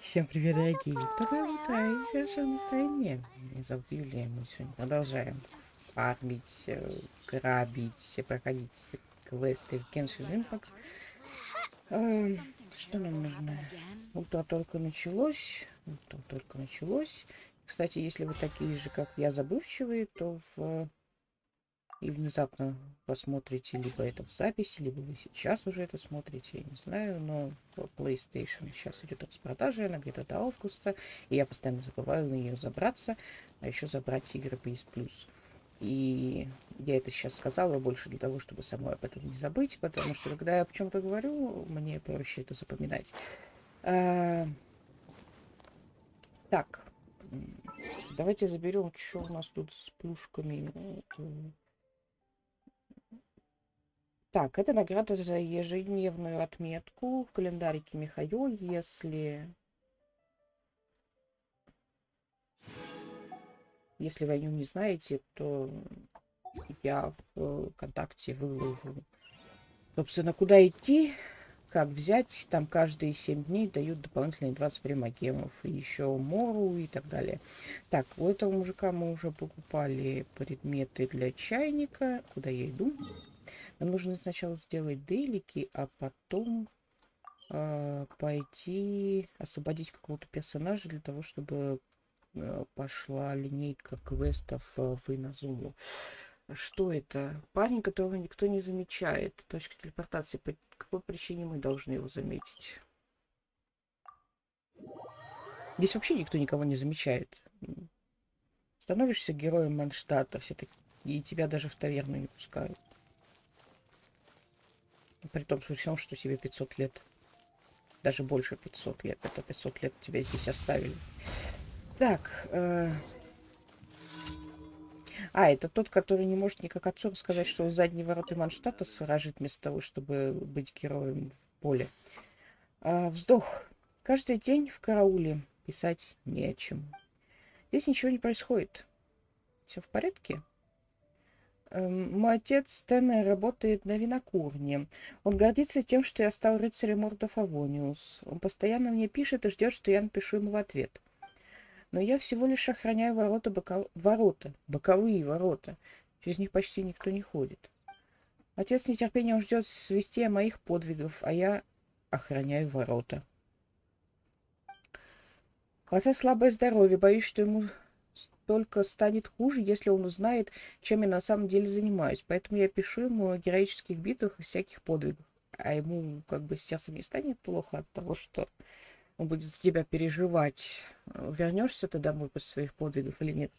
Всем привет, дорогие! Доброе утро и хорошего настроения. Меня зовут Юлия. Мы сегодня продолжаем фармить, грабить, проходить квесты в Genshin Impact. Что нам нужно? Утро только началось. Утро только началось. Кстати, если вы такие же, как я, забывчивые, то и внезапно посмотрите либо это в записи, либо вы сейчас уже это смотрите, я не знаю, но в PlayStation сейчас идет распродажа, она где-то до августа, и я постоянно забываю на нее забраться, а еще забрать игры PS Plus. И я это сейчас сказала больше для того, чтобы самой об этом не забыть, потому что когда я о чем-то говорю, мне проще это запоминать. А, так, давайте заберем, что у нас тут с плюшками. Так, это награда за ежедневную отметку в календарике Михаила. Если вы о нем не знаете, то я в контакте выложу, собственно, куда идти, как взять. Там каждые 7 дней дают дополнительные 20 примагемов, и еще Мору и так далее. Так, у этого мужика мы уже покупали предметы для чайника. Куда я иду? Нам нужно сначала сделать делики, а потом пойти освободить какого-то персонажа для того, чтобы пошла линейка квестов в Иназулу. Что это? Парень, которого никто не замечает. Точка телепортации. По какой причине мы должны его заметить? Здесь вообще никто никого не замечает. Становишься героем Манштата, все таки и тебя даже в таверну не пускают. При том, при всем, что тебе 500 лет. Даже больше 500 лет. Это 500 лет тебя здесь оставили. Так. Это тот, который не может никак отцу рассказать, что задние ворота Манштата сторожит вместо того, чтобы быть героем в поле. Вздох. Каждый день в карауле. Писать не о чем. Здесь ничего не происходит. Все в порядке? Мой отец Теннер работает на винокурне. Он гордится тем, что я стал рыцарем Орда Фавониус. Он постоянно мне пишет и ждет, что я напишу ему в ответ. Но я всего лишь охраняю боковые ворота. Через них почти никто не ходит. Отец с нетерпением ждет свести о моих подвигах, а я охраняю ворота. У отца слабое здоровье, боюсь, что ему только станет хуже, если он узнает, чем я на самом деле занимаюсь. Поэтому я пишу ему о героических битвах и всяких подвигах. А ему как бы сердцем не станет плохо от того, что он будет за тебя переживать. Вернешься ты домой после своих подвигов или нет?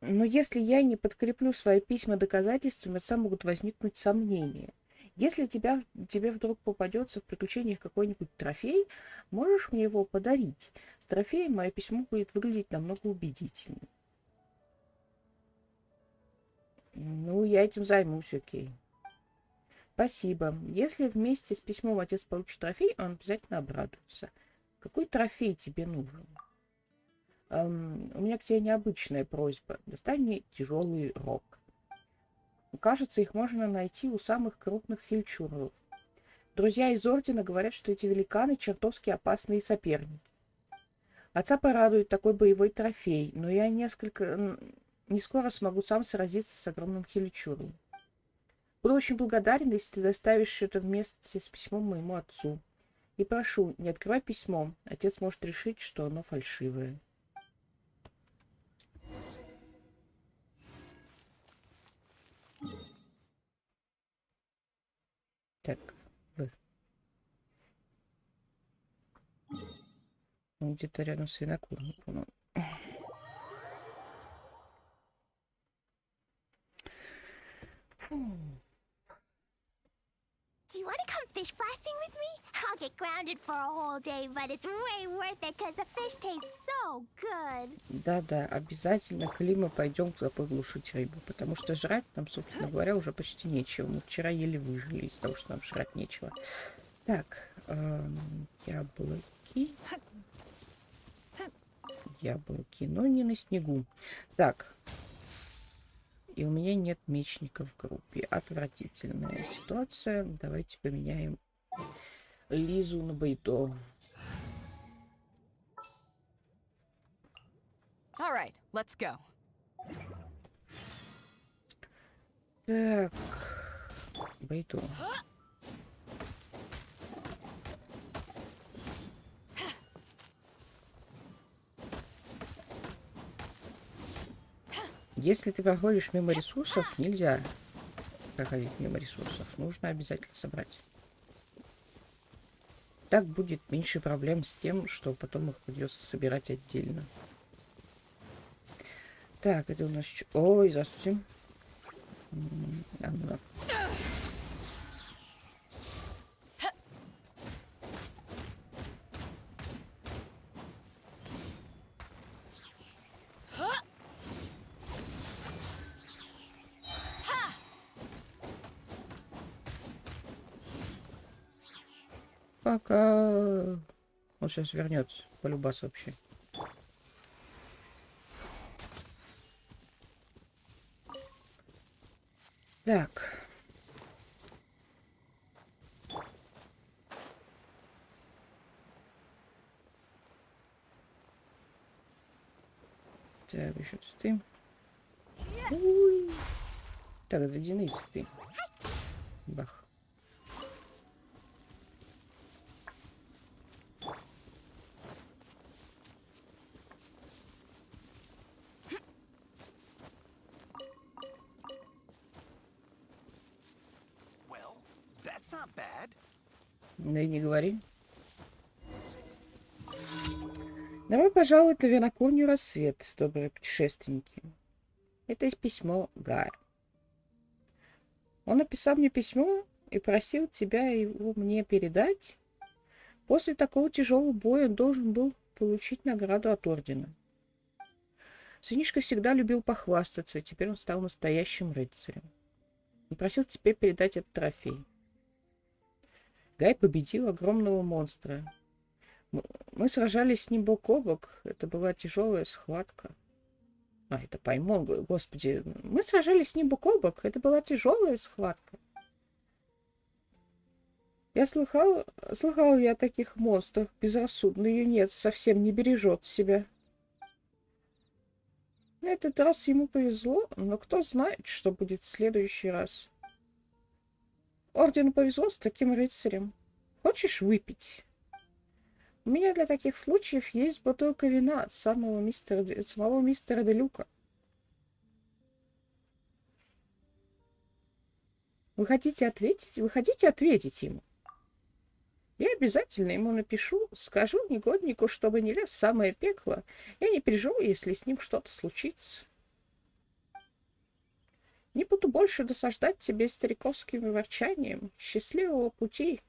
Но если я не подкреплю свои письма доказательствами, отца могут возникнуть сомнения. Если тебе вдруг попадется в приключениях какой-нибудь трофей, можешь мне его подарить. С трофеем мое письмо будет выглядеть намного убедительнее. Ну, я этим займусь, окей. Спасибо. Если вместе с письмом отец получит трофей, он обязательно обрадуется. Какой трофей тебе нужен? У меня к тебе необычная просьба. Достань мне тяжелый рог. Кажется, их можно найти у самых крупных хельчуров. Друзья из Ордена говорят, что эти великаны чертовски опасные соперники. Отца порадует такой боевой трофей, но я не скоро смогу сам сразиться с огромным хельчуром. Буду очень благодарен, если ты доставишь это вместе с письмом моему отцу. И прошу, не открывай письмо. Отец может решить, что оно фальшивое. Так, он где-то рядом с винокуром, по-моему. Do you want to come fish blasting with me? I'll get grounded for a whole day, but it's way worth it because the fish taste so good. Да-да, обязательно, Клима, пойдем туда поглушить рыбу, потому что жрать нам, собственно говоря, уже почти нечего. Мы вчера еле выжили из-за того, что нам жрать нечего. Так, яблоки. Яблоки, но не на снегу. Так, и у меня нет мечника в группе. Отвратительная ситуация. Давайте поменяем Лизу на Байдо. All right, let's go. Так. Пойду. Если ты проходишь мимо ресурсов, нельзя проходить мимо ресурсов. Нужно обязательно собрать. Так будет меньше проблем с тем, что потом их придется собирать отдельно. Так, это у нас... Ой, здравствуйте. А, ну да. Пока... Он сейчас вернется. Полюбас вообще. Так. Так, еще цветы. Ой. Так, это ледяные цветы. Бах. Да и не говори. Добро пожаловать на винокурню «Рассвет», добрые путешественники. Это есть письмо Гая. Он написал мне письмо и просил тебя его мне передать. После такого тяжелого боя он должен был получить награду от ордена. Сынишка всегда любил похвастаться, и теперь он стал настоящим рыцарем. Он просил тебе передать этот трофей. Гай победил огромного монстра. Мы сражались с ним бок о бок. Это была тяжелая схватка. А, это поймон, господи. Мы сражались с ним бок о бок. Это была тяжелая схватка. Я слыхал я о таких монстрах. Безрассудный юнец совсем не бережет себя. На этот раз ему повезло, но кто знает, что будет в следующий раз. Ордену повезло с таким рыцарем. Хочешь выпить? У меня для таких случаев есть бутылка вина от самого мистера Делюка. Вы хотите ответить? Вы хотите ответить ему? Я обязательно ему напишу, скажу негоднику, чтобы не лез в самое пекло. Я не переживу, если с ним что-то случится. Не буду больше досаждать тебе стариковским ворчанием. Счастливого пути!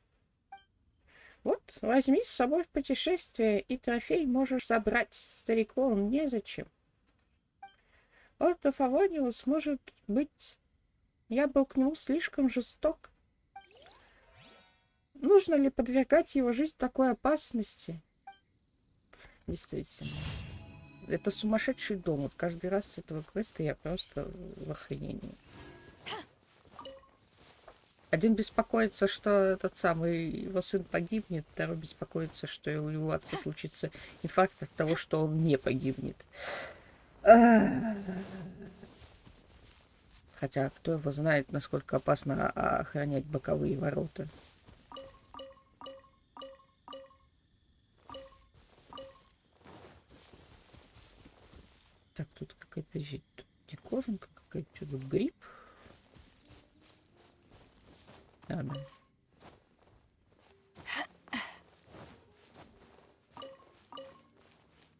Вот, возьми с собой в путешествие, и трофей можешь забрать. Старику он незачем. Вот Фавониус, может быть, я был к нему слишком жесток. Нужно ли подвергать его жизнь такой опасности? Действительно. Это сумасшедший дом. Вот каждый раз с этого квеста я просто в охренении. Один беспокоится, что этот самый его сын погибнет, второй беспокоится, что у его отца случится инфаркт от того, что он не погибнет. Хотя кто его знает, насколько опасно охранять боковые ворота. Так, тут какая-то диковинка, какая-то, что тут, гриб? А, да.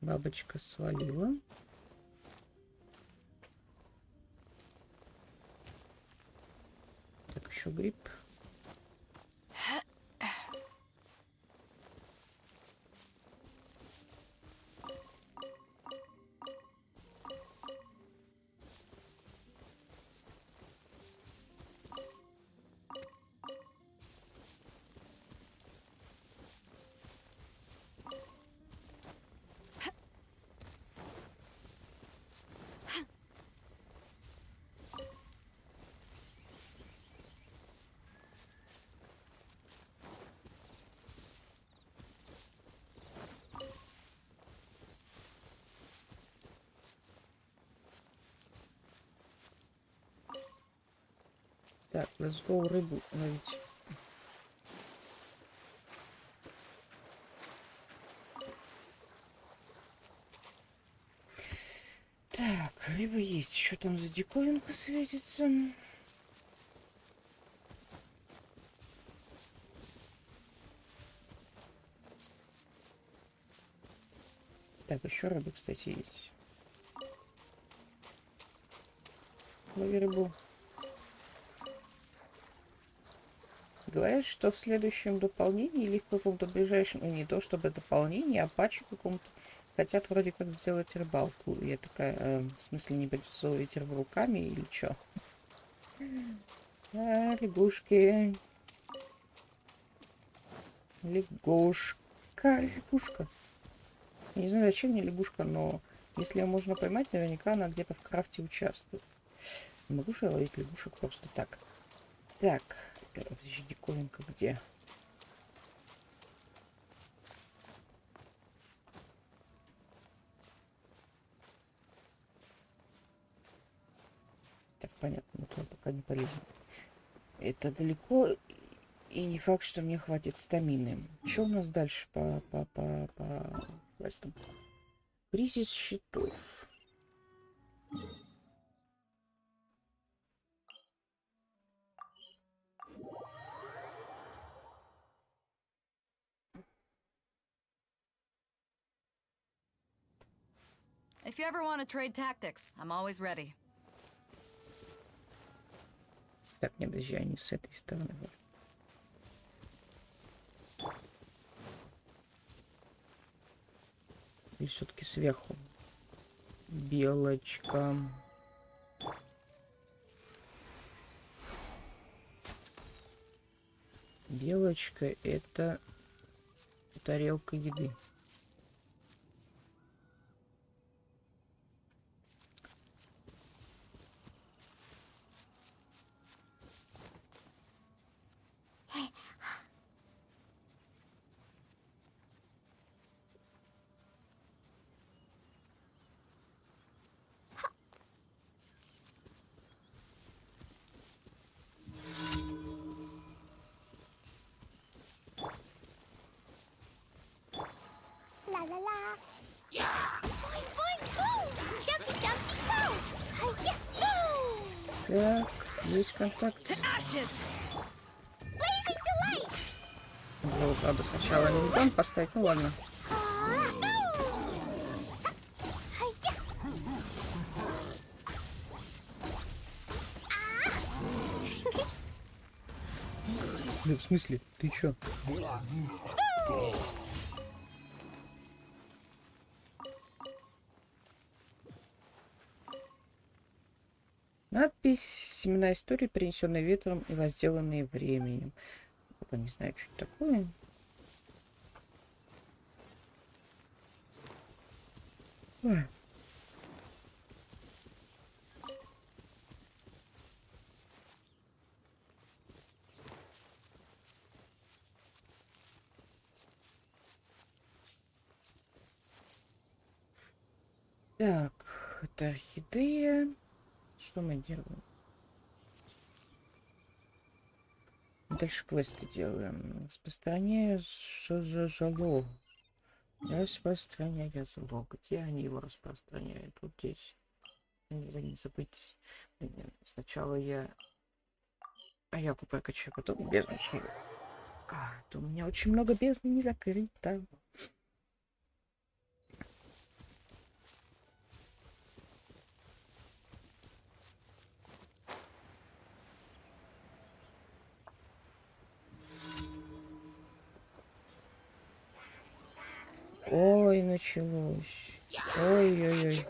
Бабочка свалила. Так, еще гриб. Так, let's go рыбу ловить. Так, рыба есть. Что там за диковинка светится? Так, еще рыба, кстати, есть. Лови рыбу. Говорят, что в следующем дополнении или в каком-то ближайшем, ну не то чтобы дополнение, а патче каком-то, хотят вроде как сделать рыбалку. Я такая, в смысле, не придется ловить рыбу руками или что? А, лягушки. Лягушка, лягушка. Я не знаю, зачем мне лягушка, но если ее можно поймать, наверняка она где-то в крафте участвует. Не могу же я ловить лягушек просто так. Так, подожди, диковинка где? Так, понятно, мы туда пока не полезем. Это далеко, и не факт, что мне хватит стамины. Что у нас дальше по квестам? Кризис счетов. If you ever want to trade tactics, I'm always ready. Так, не, подожди, они с этой стороны. Или все-таки сверху? Белочка. Белочка — это тарелка еды. La. Boing, boing, boom! Jumpy, jumpy, boom! Yahoo! Так, есть контакт. To ashes! Blazing delight! Вот, надо сначала миллион поставить. Ну ладно. Ну, в смысле? Ты чё? Надпись «Семена истории, принесенные ветром и возделанные временем». Пока не знаю, что это такое. Ой. Так, это орхидея. Что мы делаем? Дальше квесты делаем. Распространяю жало. Распространяю зло. Где они его распространяют? Вот здесь. Не забыть. Сначала я... А я прокачаю, потом бездну. То у меня очень много бездны не закрыто. Ой, началось. Ой-ой-ой.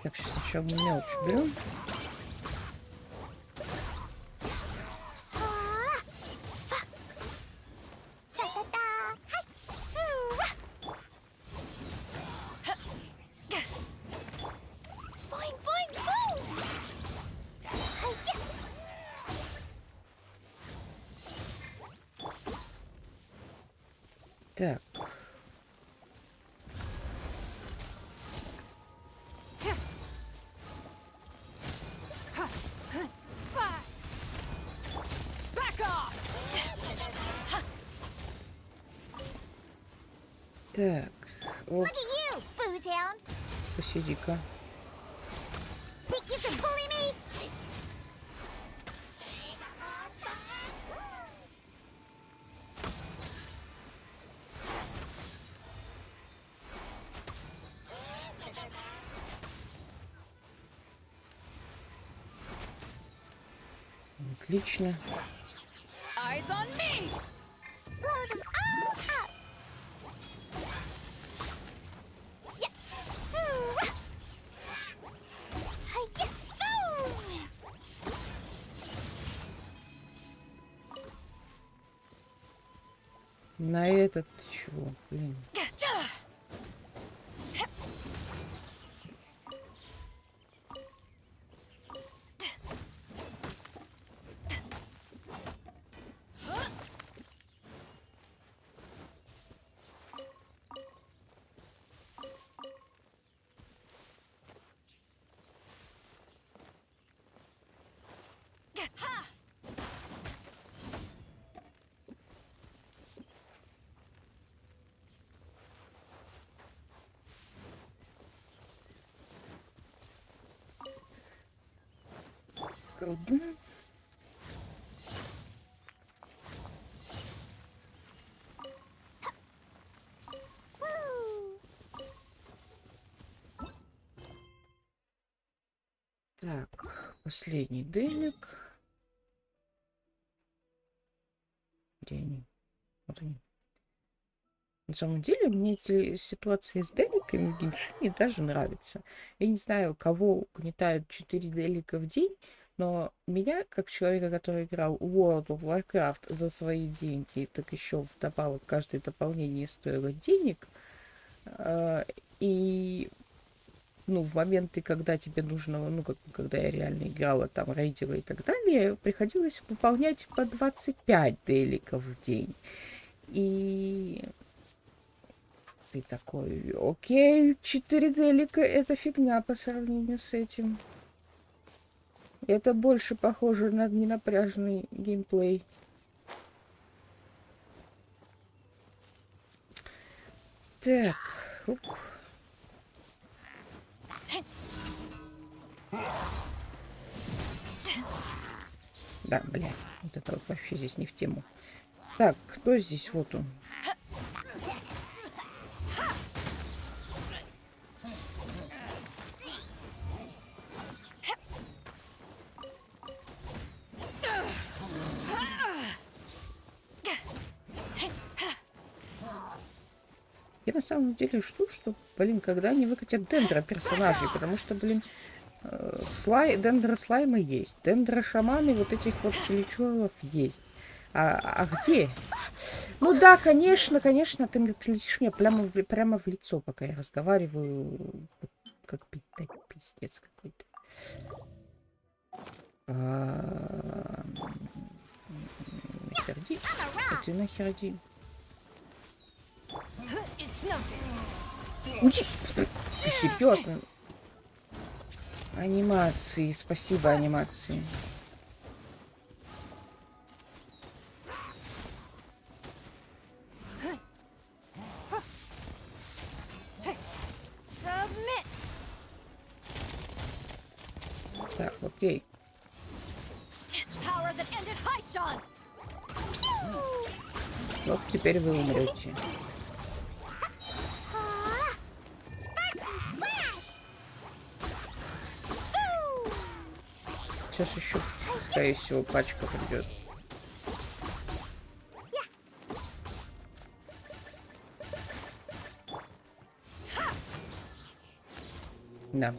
Так, сейчас сначала мелочь берем. Так. Так. Оп, Look at you, boozhound. посиди-ка. Think you can bully me? Отлично. Eyes on me! Blow them all up. Yeah. Ooh. Hi-ya. Ooh. На этот чего, блин. Трудно. Woo. Так, последний делик. Где они? Вот они. На самом деле, мне эти ситуации с деликами в Геншине даже нравятся. Я не знаю, кого угнетают 4 делика в день, но меня, как человека, который играл в World of Warcraft за свои деньги, так еще вдобавок каждое дополнение стоило денег, и ну, в моменты, когда тебе нужно, ну, как, когда я реально играла, там, рейдила и так далее, приходилось выполнять по 25 деликов в день. И ты такой, окей, 4 делика — это фигня по сравнению с этим. Это больше похоже на ненапряжный геймплей. Так, оп. Да, бля, вот это вот вообще здесь не в тему. Так, кто здесь? Вот он. Я на самом деле жду, что, блин, когда они выкатят дендро персонажей, потому что, блин, дендро слайма есть, дендро шаманы вот этих вот пиличеров есть. А где? Ну да, конечно, ты мне прилетишь мне прямо в лицо, пока я разговариваю, как пиздец какой-то. Нахер иди. Ты нахер иди. Уйди! Ты серьезно? Анимации, спасибо, анимации. Так, окей. Вот теперь вы умрете. Сейчас еще, скорее всего, пачка придет. Да.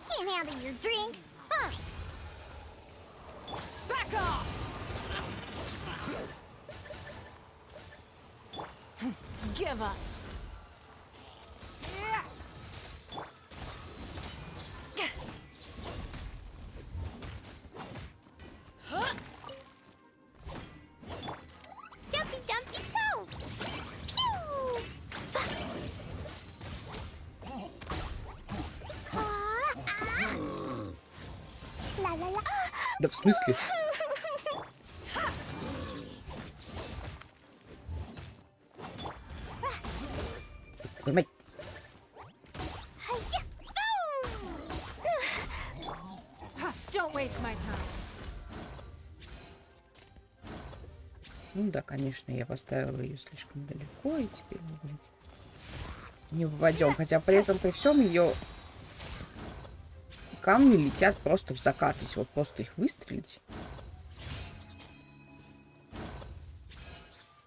Can't handle your drink, huh? Back off! Give Глава. Dumpy Dumpty go! Pew! La la la. Да в смысле? Поймай. Hi-ya! Boom! Don't waste my time. Ну да, конечно, я поставила ее слишком далеко, и теперь мы, блядь, не вводим. Хотя при этом при всем ее камни летят просто в закат. Если вот просто их выстрелить.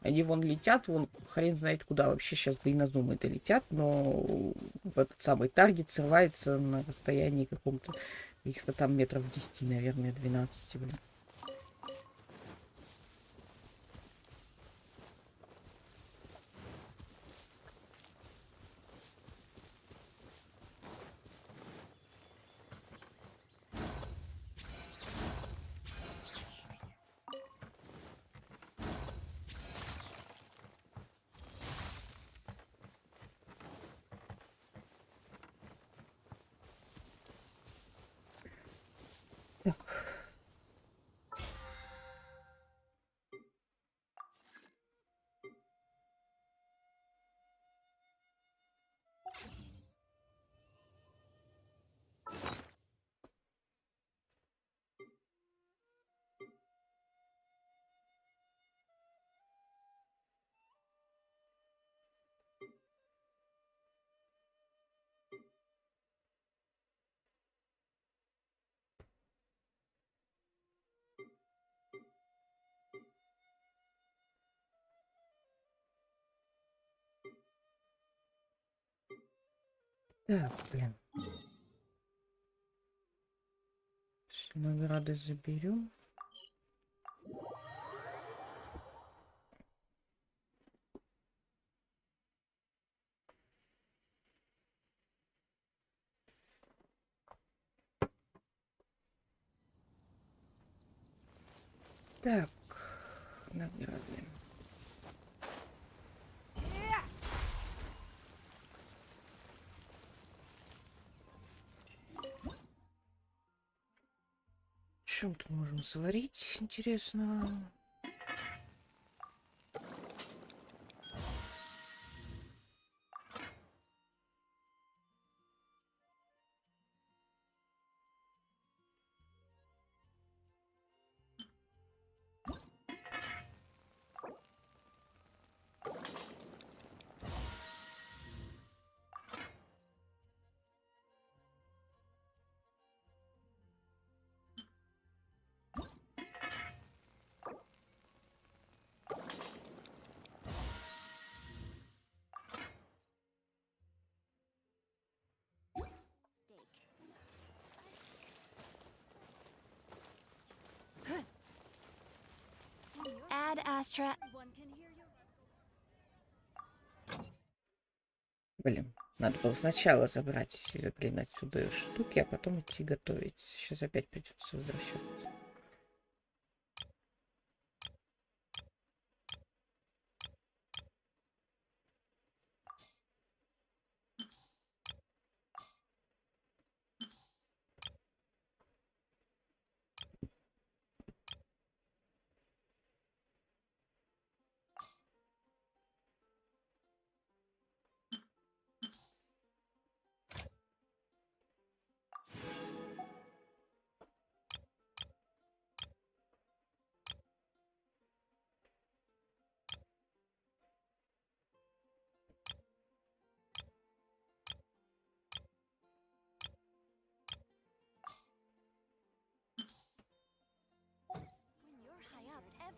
Они вон летят, вон хрен знает куда. Вообще сейчас до инозумы это летят, но в этот самый таргет срывается на расстоянии каком-то каких-то там метров 10, наверное, 12, блин. Так. Так, блин. Награды заберем. Так, награды. Чем тут можем сварить, интересно? Add Astra. Блин, надо было сначала забрать, блин, отсюда штуки, а потом идти готовить. Сейчас опять придется возвращаться.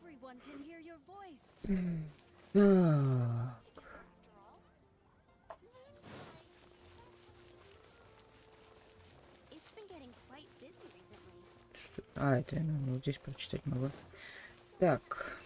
Everyone can hear your voice. Так. It's been getting quite busy recently. А, это я вот здесь прочитать могу. Так.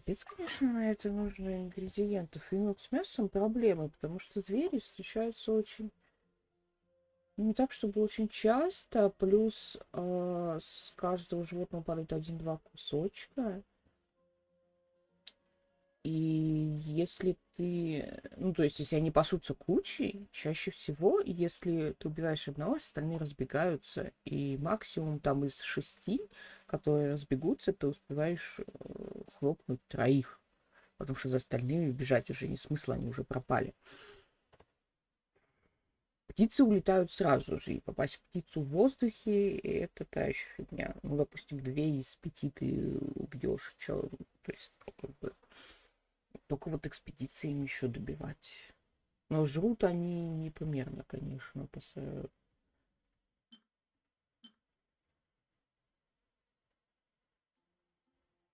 Капец, конечно, на это нужно ингредиентов. И вот с мясом проблемы, потому что звери встречаются очень... Не так, чтобы очень часто, плюс с каждого животного падает один-два кусочка. И если ты... Ну, то есть, если они пасутся кучей, чаще всего, если ты убиваешь одного, остальные разбегаются. И максимум там из 6, которые разбегутся, ты успеваешь хлопнуть 3. Потому что за остальными бежать уже нет смысла, они уже пропали. Птицы улетают сразу же, и попасть в птицу в воздухе — это та еще фигня. Ну, допустим, 2 из 5 ты убьешь. Чё? То есть, как бы, только вот экспедициями еще добивать. Но жрут они непомерно, конечно.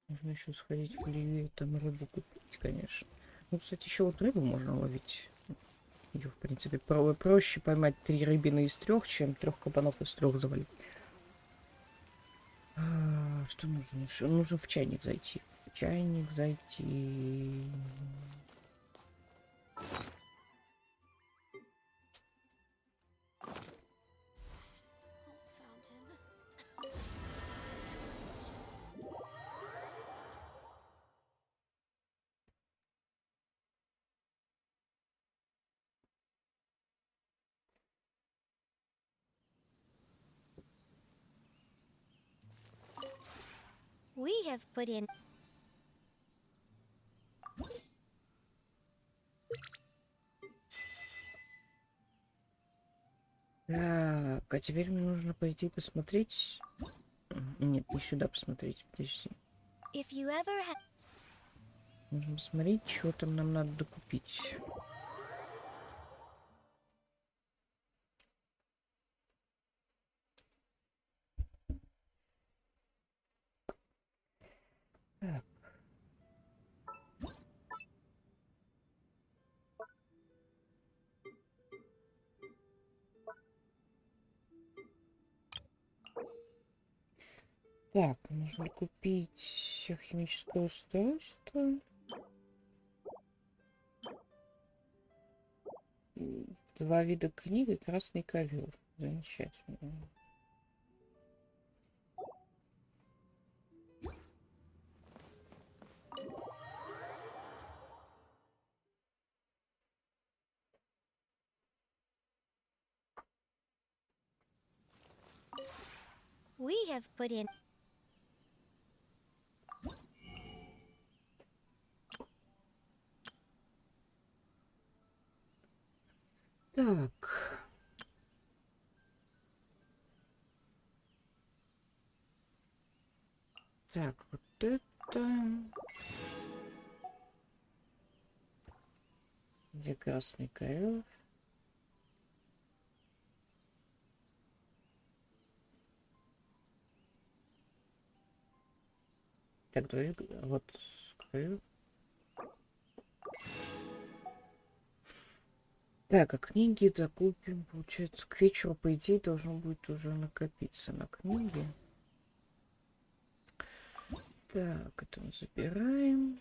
Нужно еще сходить в Ливию, там рыбу купить, конечно. Ну, кстати, еще вот рыбу можно ловить. Ее, в принципе, проще поймать 3 рыбины из 3, чем 3 кабанов из 3 завалить. Что нужно еще? Нужно в чайник зайти. В чайник зайти. We have put in. Так, а теперь мне нужно пойти посмотреть. Нет, не сюда посмотреть. Подожди. If you ever have. Нужно посмотреть, что там нам надо докупить. Так. Так, нужно купить химическое устройство. 2 вида книг и красный ковер. Замечательно. We have put in. Так. Так, вот это... Где красный ковер? Так, давай, вот ковер. Так, а книги закупим, получается, к вечеру, по идее, должно будет уже накопиться на книги. Так, это мы забираем.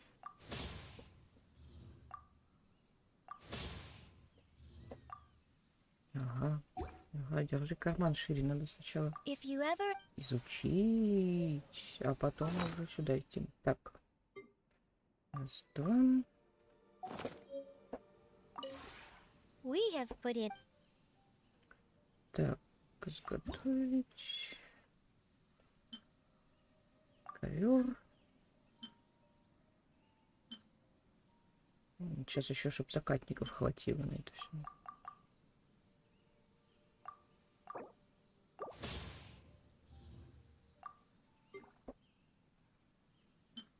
Ага. Ага, держи карман шире, надо сначала If you ever. изучить, а потом уже сюда идти. Так. Раз, два. We have put in. Так, изготовить. Ковер. Сейчас еще, чтобы закатников хватило на это все.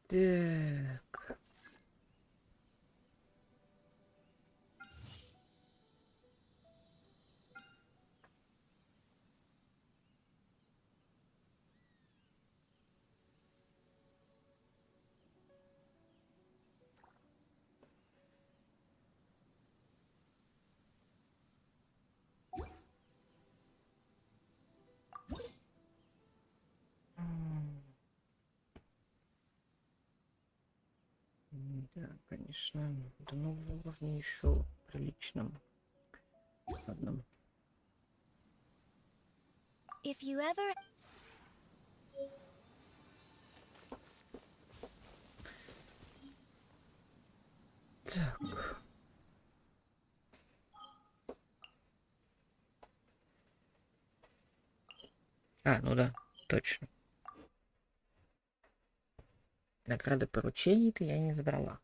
Так. Да, конечно, до нового уровня еще приличным. Ладно. If you ever Так. Ну да, точно. Награды поручений-то я не забрала.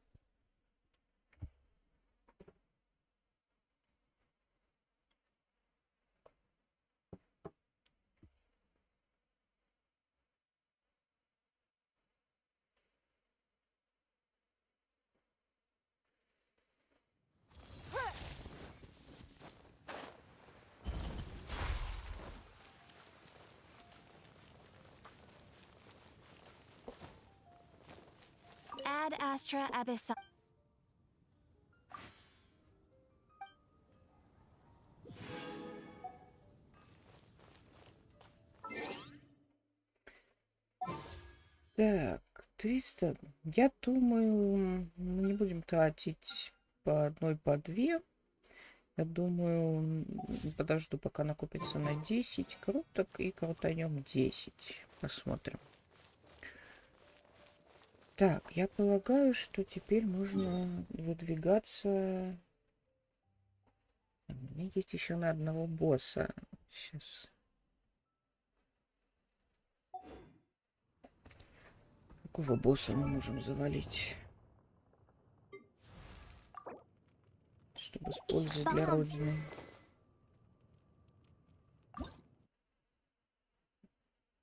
Ad Astra Abyssal. Так, 300. Я думаю, мы не будем тратить по одной, по две. Я думаю, подожду, пока накопится на 10 круток, и крутанем 10. Посмотрим. Так, я полагаю, что теперь можно выдвигаться. У меня есть еще на одного босса. Сейчас. Какого босса мы можем завалить? Чтобы использовать для Родины.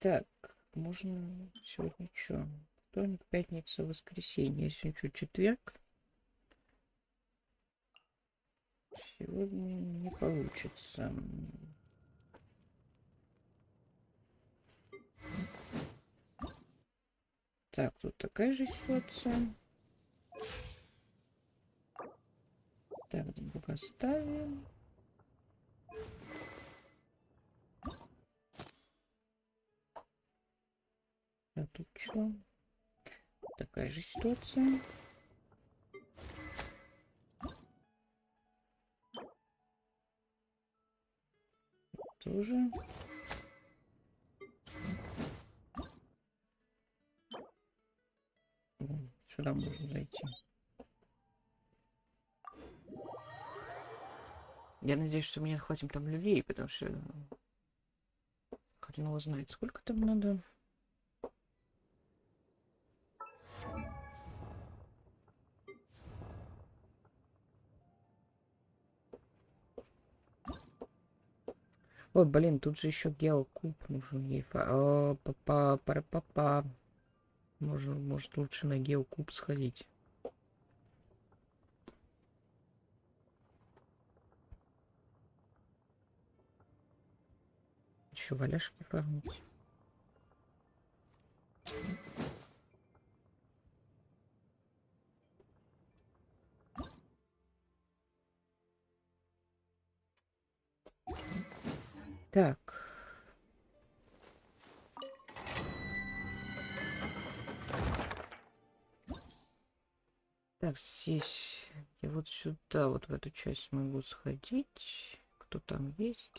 Так, можно сегодня что? Вторник, пятница, воскресенье. Сегодня что, четверг? Сегодня не получится. Так, тут такая же ситуация. Так, друг оставим. А тут что? Такая же ситуация. Тоже. Сюда можно зайти. Я надеюсь, что мне хватит там людей, потому что хрен его знает, сколько там надо. Ой, блин, тут же еще геокуб нужен ей. Папа. Может лучше на геокуб сходить. Еще валяшки фармить. Так. Так, здесь я вот сюда, вот в эту часть могу сходить. Кто там есть?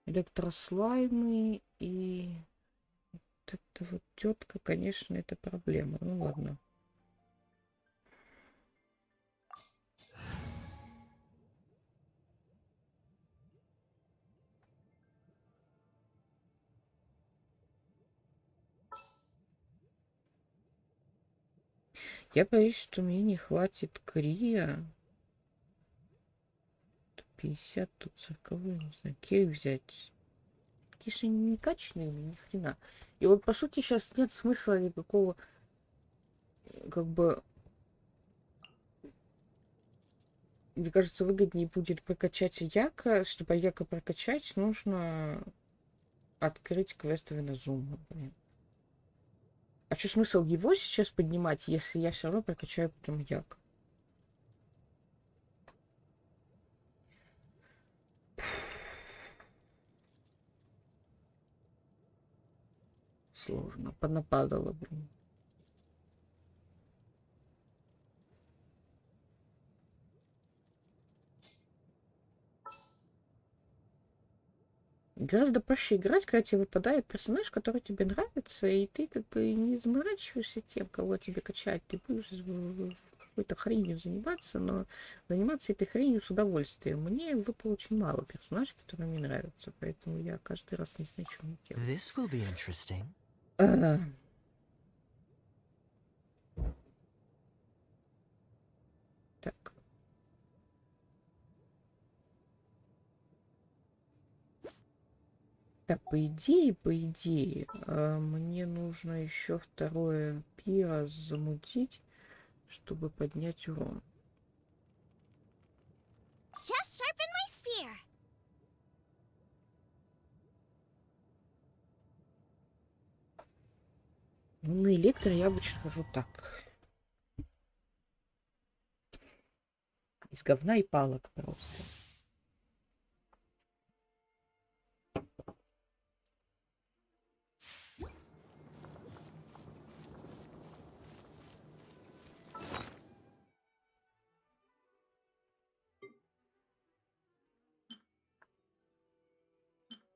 Электрослаймы и... Вот это вот тетка, конечно, это проблема. Ну ладно. Я боюсь, что мне не хватит крия. 50, тут 40, не знаю, кей взять. Какие же они некачественные, ни хрена. И вот, по сути, сейчас нет смысла никакого, как бы, мне кажется, выгоднее будет прокачать яка. Чтобы яка прокачать, нужно открыть квест Винозума. А что смысл его сейчас поднимать, если я все равно прокачаю потом яка? Сложно. Понападало, блин. Гораздо проще играть, когда тебе выпадает персонаж, который тебе нравится, и ты как бы не заморачиваешься тем, кого тебе качать. Ты будешь какой-то хренью заниматься, но заниматься этой хренью с удовольствием. Мне выпало очень мало персонажей, которые мне нравятся, поэтому я каждый раз не знаю, что мне делать. This will be interesting. Так. Так, по идее, мне нужно еще второе пиро замутить, чтобы поднять урон. Just sharpen my spear. Ну, на электро я обычно хожу так. Из говна и палок просто.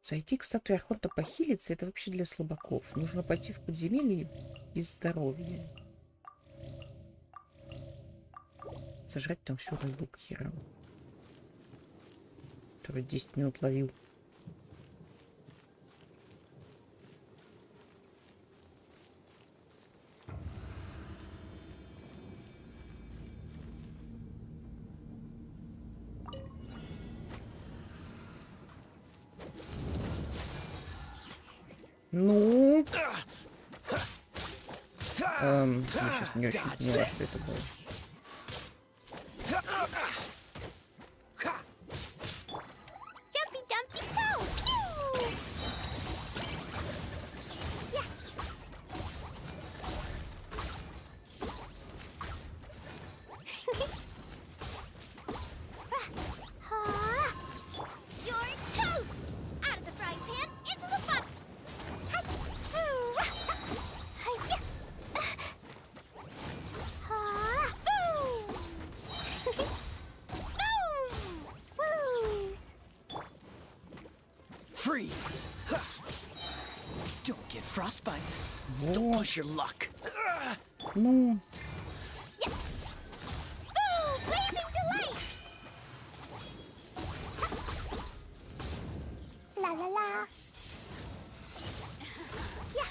Зайти к статуе Архонта похилиться — это вообще для слабаков. Нужно пойти в подземелье без здоровья. Сожрать там всю рыбу к херам, который 10 минут ловил. Ну, я сейчас не очень поняла, что это было. Jumpy Dumpty Go! Pew! Yeah. You're toast! Out of the frying pan, into the butter! Freeze! Don't get frostbite. Вот. Don't push your luck. Ну, Boo! Blazing delight! La la la. Yeah.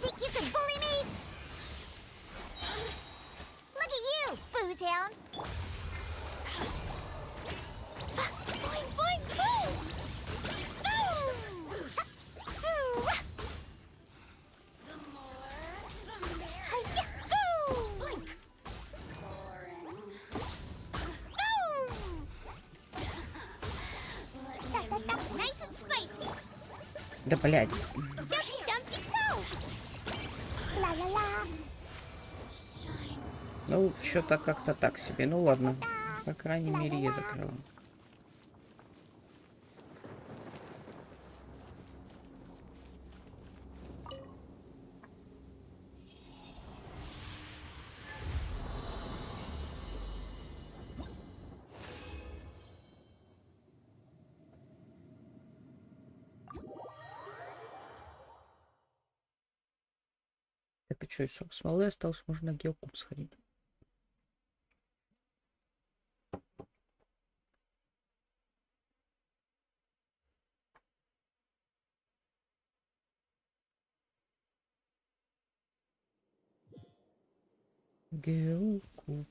Think you can bully me? Look at you, booze hound. Boing, boing, boom! Boom! The more, the merrier. Boom! Blink. Boom! Nice and spicy. да блядь. Dumpty Dumpty Go! La la la. Ну, что-то как-то так себе. Ну ладно. По крайней мере, я закрыла. Так, и что, и сок смолы остался, можно на геокуб сходить. Геокуб.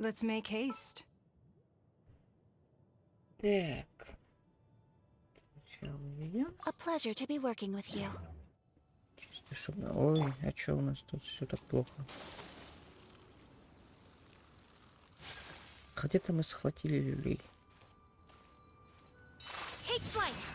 Let's make haste. Так. Сначала ведем. A pleasure to be working with you. Чисто чтобы... Ой, а что у нас тут все так плохо? Где-то мы схватили люлей. Take flight.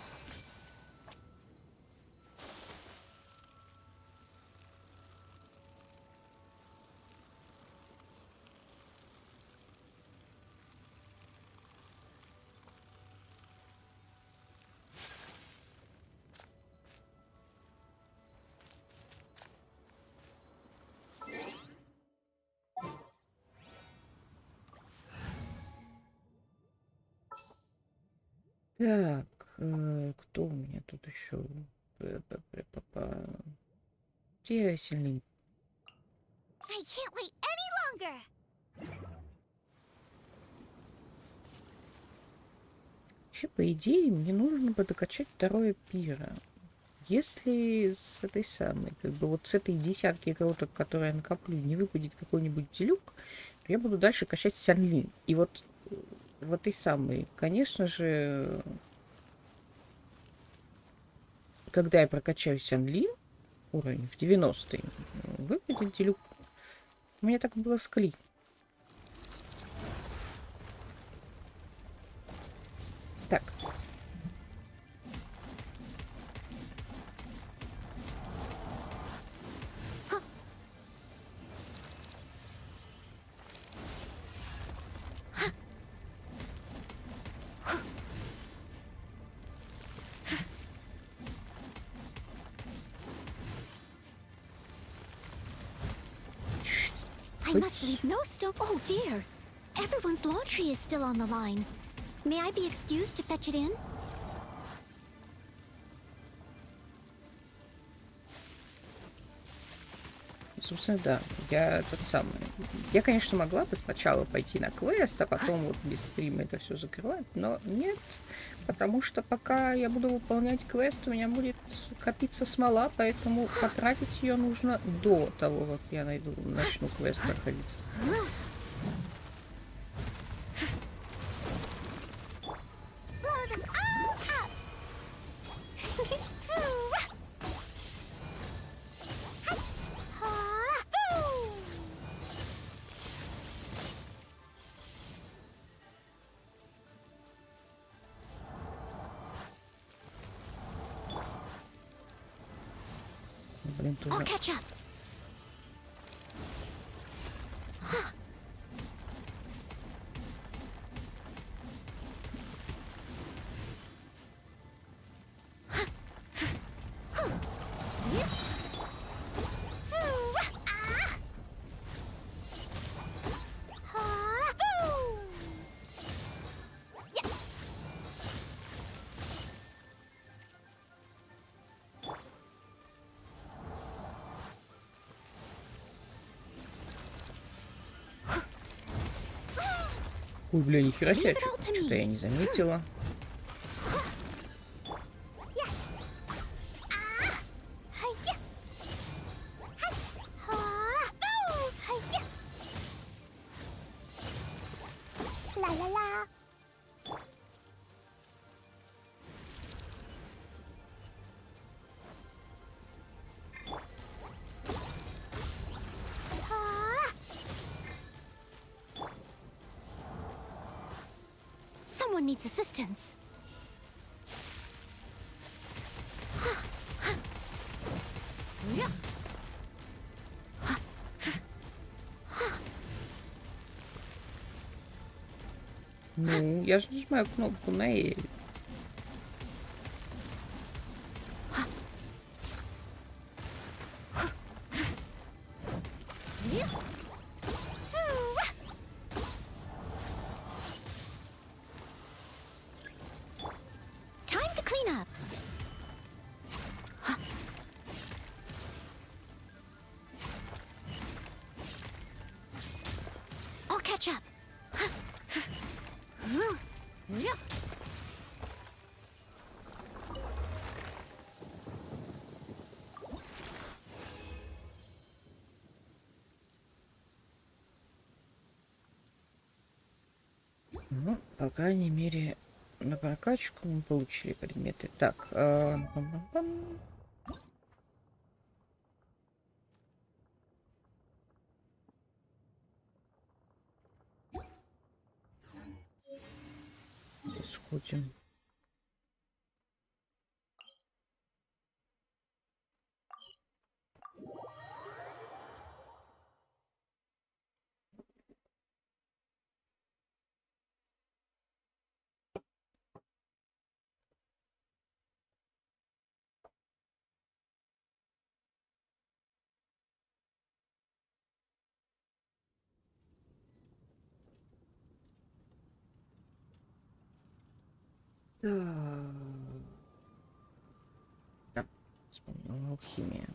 Так, кто у меня тут еще? Где сильный? I can't wait any longer. Вообще, по идее, мне нужно бы докачать второе пиро. Если с этой самой, как бы вот с этой десятки игроток, которые я накоплю, не выпадет какой-нибудь делюк, то я буду дальше качать Сянлин. И вот в этой самой, конечно же, когда я прокачаю Сянлин, уровень в 90-й, выпадет делюк. У меня так было с Кли. Так. I must leave no stone. Oh dear. Everyone's laundry is still on the line. May I be excused to fetch it in? Собственно, да, я тот самый. Я, конечно, могла бы сначала пойти на квест, а потом вот без стрима это все закрывать, но нет, потому что пока я буду выполнять квест, у меня будет копиться смола, поэтому потратить ее нужно до того, как я начну квест проходить. Throw them all up. Блин, I'll тоже... catch up. Ой, бля, нихера себе, что-то я не заметила. La la la. Someone needs assistance. Ну, я же нажимаю кнопку на Эль. Time to clean up. I'll catch up. крайней мере, на прокачку мы получили предметы. Так, пам-пам-пам. Сходим. Да, вспомнила алхимия.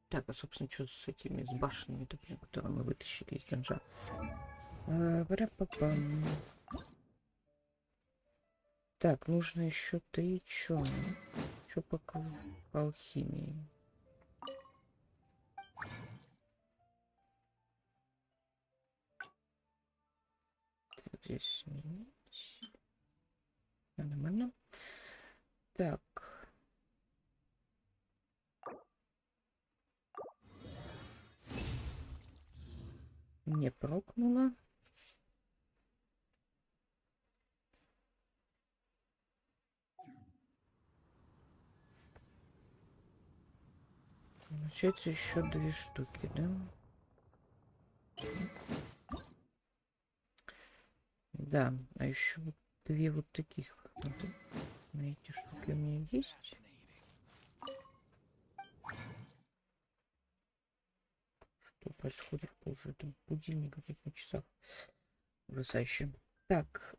Так, а собственно, что с этими с башнями, которые мы вытащили из данжа? Пара-па-пам. Так, нужно еще ты чё? Чё пока по алхимии? Так, здесь сменить. Нормально. Так. Не прокнула. Получается еще 2 штуки, да? Да, а еще вот 2 вот таких. Вот, на эти штуки у меня есть. Что происходит позже? Это будильник опять на часах. Ужасающе. Так.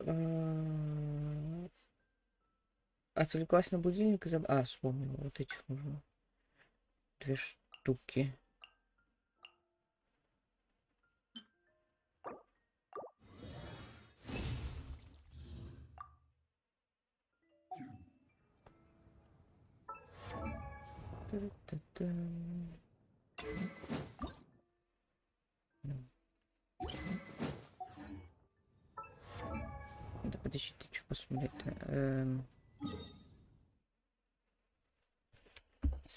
Отвлеклась на будильник и А, вспомнила. Вот этих нужно. 2 штуки. Та-та-та. Да подожди, ты что посмотреть-то?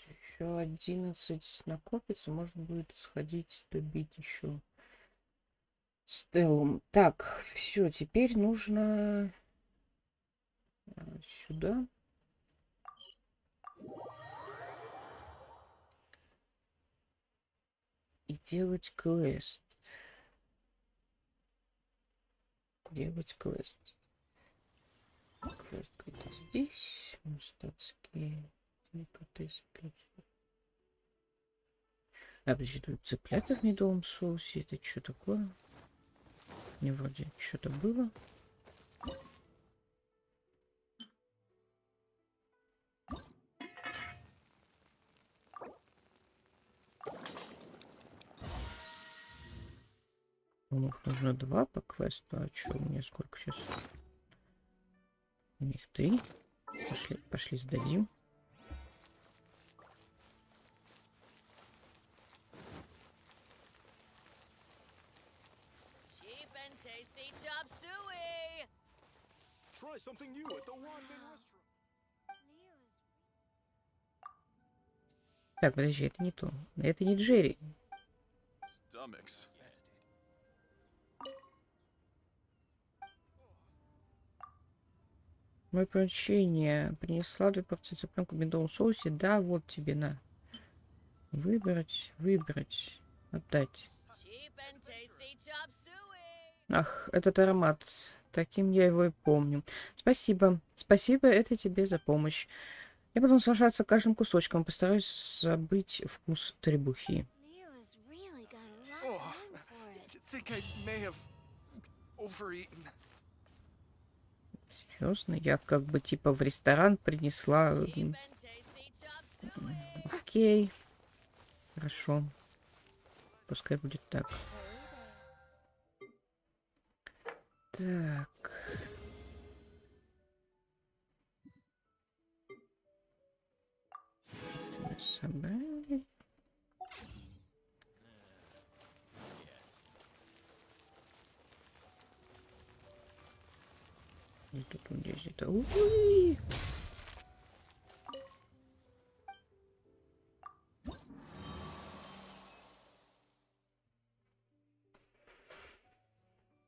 Еще 11 накопится, можно будет сходить, добить еще стеллум. Так, все, теперь нужно сюда. И делать квест. Делать квест. Квест где-то здесь. Статские. А, подожди, тут цыплята в медовом соусе. Это что такое? Мне вроде что-то было. Нужно 2 по квесту. А что у меня сколько сейчас? У них 3. Пошли сдадим. Так, подожди, это не то. Это не Джерри. Мое поручение. Принесла 2 порции цыпленка в медовом соусе. Да, вот тебе на. Выбрать, выбрать, отдать. Ах, этот аромат. Таким я его и помню. Спасибо. Спасибо, это тебе за помощь. Я буду наслаждаться каждым кусочком. Постараюсь забыть вкус требухи. Серьезно? Я как бы типа в ресторан принесла. Окей. Хорошо. Пускай будет так. Так. Это мы собрали. И тут он здесь это. Уи!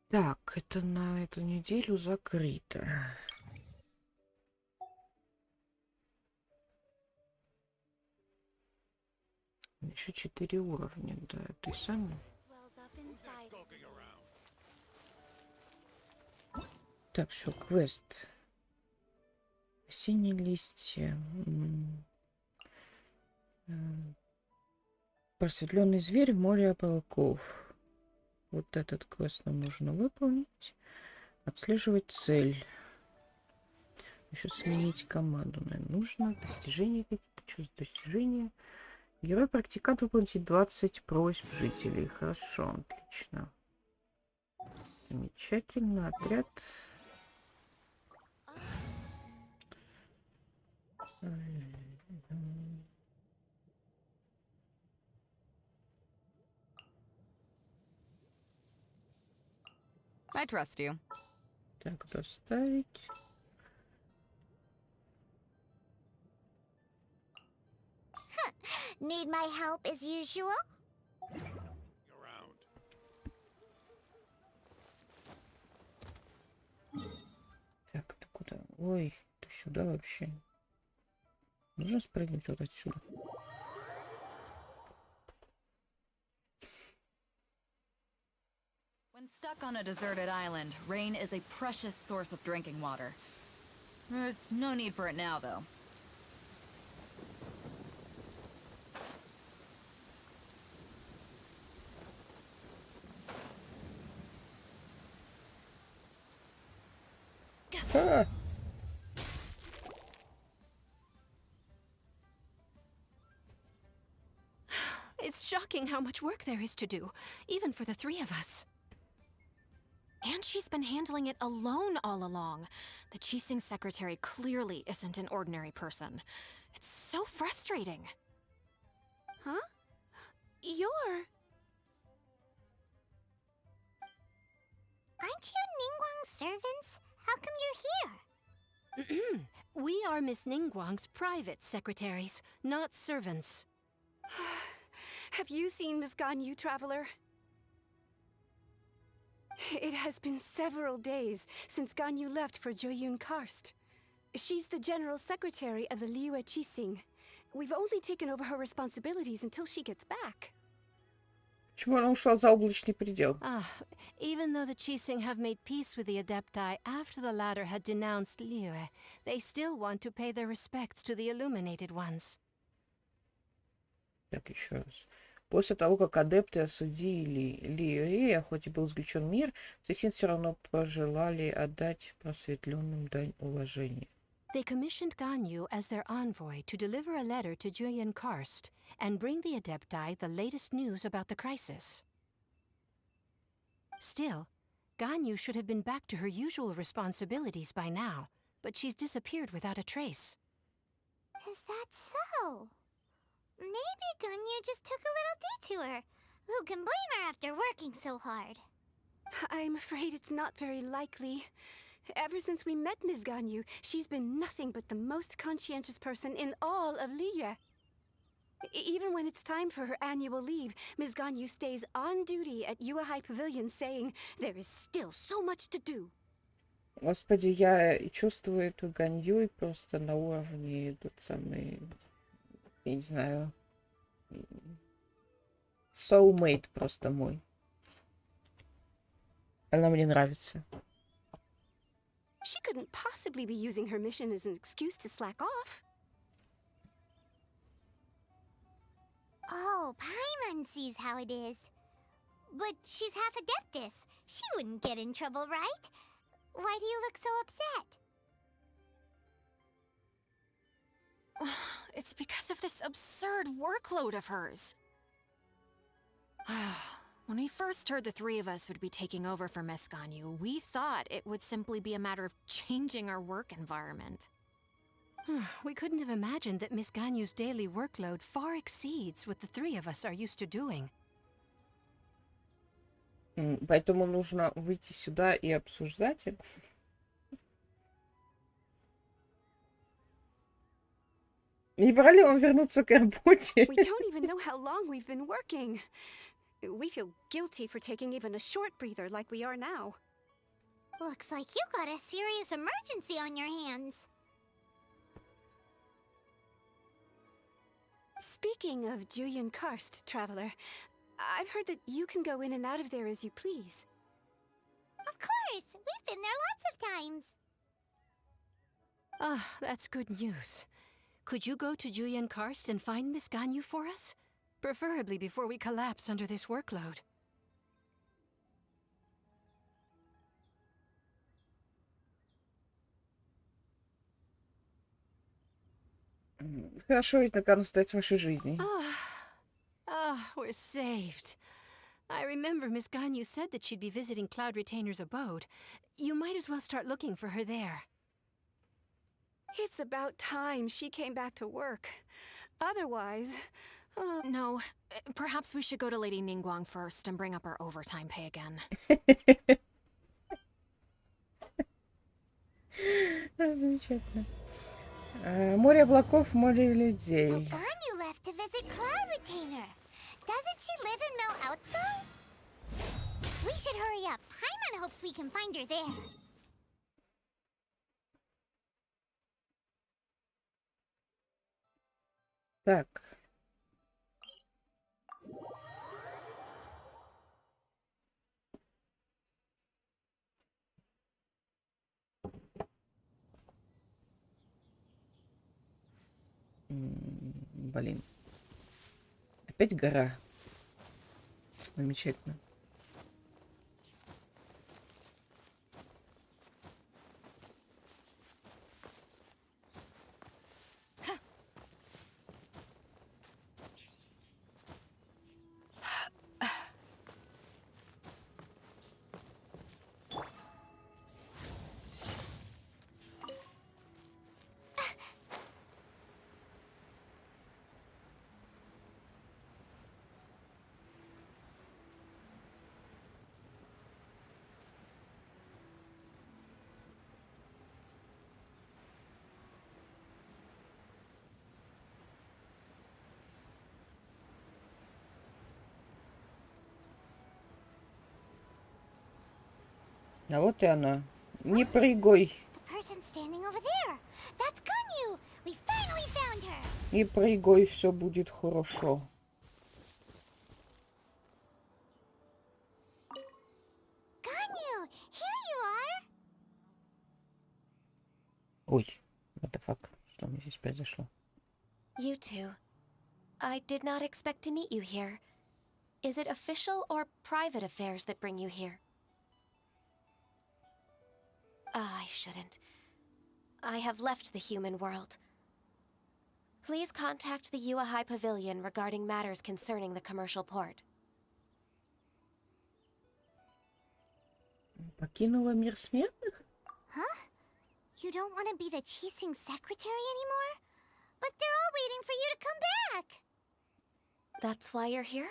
Так, это на эту неделю закрыто. Еще 4 уровня, да, ты сам. Swells up inside. Так, все, квест. Осенние листья. Просветленный зверь в море облаков. Вот этот квест нам нужно выполнить. Отслеживать цель. Еще сменить команду, наверное, нужно. Достижения какие-то. Что за достижения? Герой-практикант выполнить 20 просьб жителей. Хорошо, отлично. Замечательно. Отряд. I trust you. Так, доставить. Need my help as usual? Так, это куда? Ой, это сюда вообще. Нужно спрыгнуть вот отсюда. When stuck on a deserted island, rain is a precious source of drinking water. There's no need for it now, though. А! It's shocking how much work there is to do, even for the three of us. And she's been handling it alone all along. The Chising secretary clearly isn't an ordinary person. It's so frustrating. Huh? You're... Aren't you Ningguang's servants? How come you're here? We are Miss Ningguang's private secretaries, not servants. Have you seen Miss Ganyu, Traveler? It has been several days since Ganyu left for Joyun Karst. She's the general secretary of the Liyue Chising. We've only taken over her responsibilities until she gets back. Почему она ушла за облачный предел? Even though the Chising have made peace with the Adepti after the latter had denounced Liyue, they still want to pay their respects to the Illuminated Ones. Так, еще раз. После того, как адепты осудили Лиея, хоть и был заключен мир, Цесин все равно пожелали отдать просветленным дань уважения. They commissioned Ganyu as their envoy to deliver a letter to Julian Karst and bring the Adepti the latest news about the crisis. Still, Ganyu should have been back to her usual responsibilities by now, but she's disappeared without a trace. Is that so? Maybe Ganyu just took a little detour. Who can blame her after working so hard? I'm afraid it's not very likely. Ever since we met Ms. Ganyu, she's been nothing but the most conscientious person in all of Liyue. Even when it's time for her annual leave, Ms. Ganyu stays on duty at Yuehai Pavilion saying there is still so much to do. Господи, я чувствую эту Ганью просто на уровне этот самый, я не знаю, soulmate просто мой. Она мне нравится. She couldn't possibly be using her mission as an excuse to slack off. Oh, Paimon sees how it is. But she's half Adeptus. She wouldn't get in trouble, right? Why do you look so upset? It's because of this absurd workload of hers. When we first heard the three of us would be taking over for Miss Ganyu, we thought it would simply be a matter of changing our work environment. We couldn't have imagined that Miss Ganyu's daily workload far exceeds what the three of us are used to doing. Поэтому нужно выйти сюда и обсуждать это. Не пора ли вам вернуться к работе? We don't even know how long we've been working. We feel guilty for taking even a short breather like we are now. Looks like you got a serious emergency on your hands. Speaking of Julian Karst, Traveler, I've heard that you can go in and out of there as you please. Of course! We've been there lots of times! Ah, that's good news. Could you go to Julian Karst and find Miss Ganyu for us? Preferably before we collapse under this workload. Хорошо ведь на кону стоит вашей жизни. We're saved. I remember Miss Ganyu said that she'd be visiting Cloud Retainer's abode. You might as well start looking for her there. It's about time she came back to work. Otherwise... No, perhaps we should go to Lady Ningguang first and bring up our overtime pay again. Замечательно. Море облаков, море людей. So Ganyu left to visit Cloud Retainer. Doesn't she live in Mel Outso? We should hurry up. Paimon hopes we can find her there. Так. Блин. Опять гора. Замечательно. А вот и она. Не прыгай. The person standing over there. That's Ganyu. We finally found her. Не прыгай, все будет хорошо. Ganyu, here you are. Ой, what the fuck. Что мне здесь произошло? You two. I did not expect to meet you here. Is it official or private affairs that bring you here? I shouldn't. I have left the human world. Please contact the Yua High Pavilion regarding matters concerning the commercial port. Покинула мир смертных? Huh? You don't want to be the Chising secretary anymore? But they're all waiting for you to come back. That's why you're here?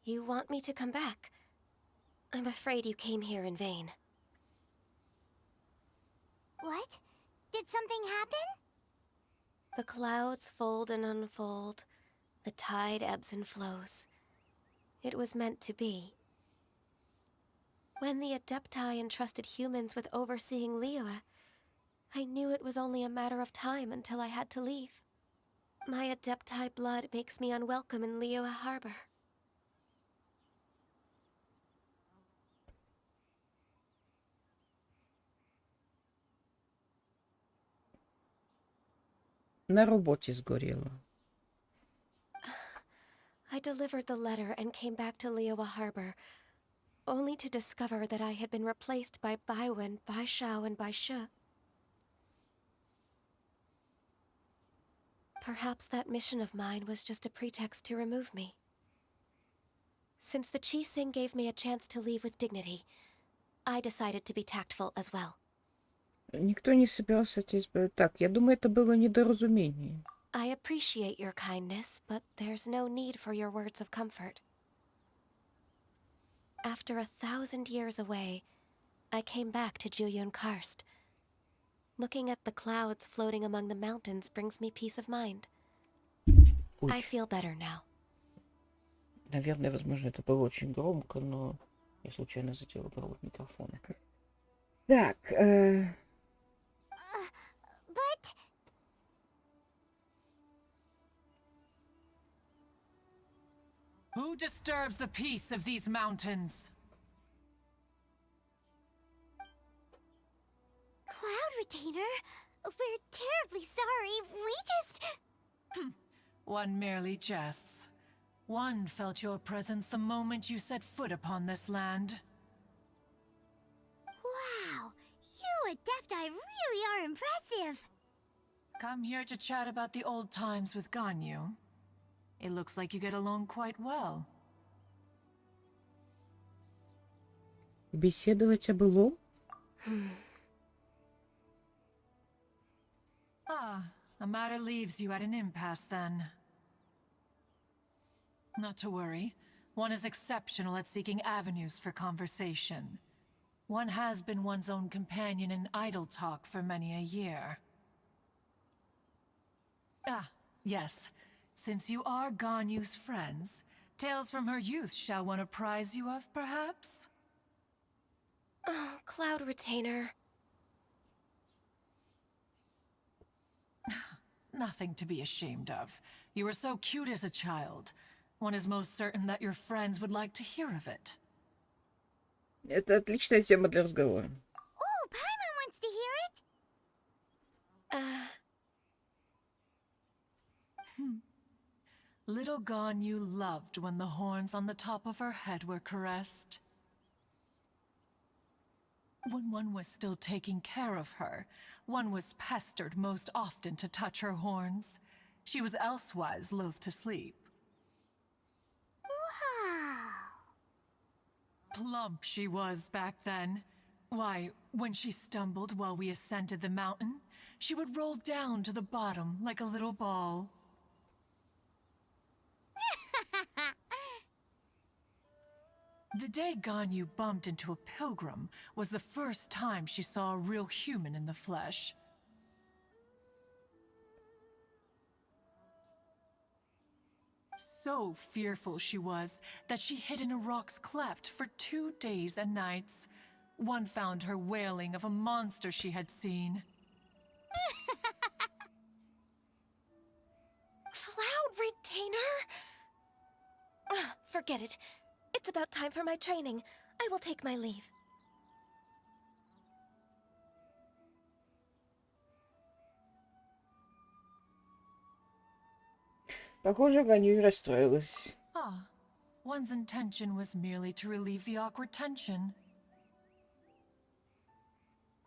You want me to come back? I'm afraid you came here in vain. What? Did something happen? The clouds fold and unfold. The tide ebbs and flows. It was meant to be. When the Adepti entrusted humans with overseeing Liyue, I knew it was only a matter of time until I had to leave. My Adepti blood makes me unwelcome in Liyue Harbor. На работе сгорела. I delivered the letter and came back to Liyue Harbor, only to discover that I had been replaced by Baiwen, Baishao, and Baishu. Perhaps that mission of mine was just a pretext to remove me. Since the Qixing gave me a chance to leave with dignity, I decided to be tactful as well. Никто не собирался тебя избавить. Так, я думаю, это было недоразумение. I appreciate your kindness, but there's no need for your words of comfort. After 1,000 years away, I came back to Juyun Karst. Looking at the clouds floating among the mountains brings me peace of mind. Ой, I feel better now. наверное, возможно, это было очень громко, но я случайно задела провод микрофона. Так, But Who disturbs the peace of these mountains? Cloud Retainer, we're terribly sorry. We just... One merely jests. One felt your presence the moment you set foot upon this land. Wow, you Adepti really are impressive. Come here to chat about the old times with Ganyu. It looks like you get along quite well. беседовать о былом? Ah, a matter leaves you at an impasse then. Not to worry. One is exceptional at seeking avenues for conversation. One has been one's own companion in idle talk for many a year. Ah, yes. Since you are Ganyu's friends, tales from her youth shall one apprise you of, perhaps? Oh, Cloud Retainer. Nothing to be ashamed of. You were so cute as a child. One is most certain that your friends would like to hear of it. Это отличная тема для разговора. Oh, Paimon wants to hear it. Little Ganyu loved when the horns on the top of her head were caressed. When one was still taking care of her, one was pestered most often to touch her horns. She was elsewise loath to sleep. Wow. Plump she was back then. Why, when she stumbled while we ascended the mountain, she would roll down to the bottom like a little ball. The day Ganyu bumped into a pilgrim was the first time she saw a real human in the flesh. So fearful she was that she hid in a rock's cleft for 2 days and nights. One found her wailing of a monster she had seen. Cloud Retainer? Forget it. It's about time for my training. I will take my leave. Похоже, Ганю расстроилась. Ah, one's intention was merely to relieve the awkward tension.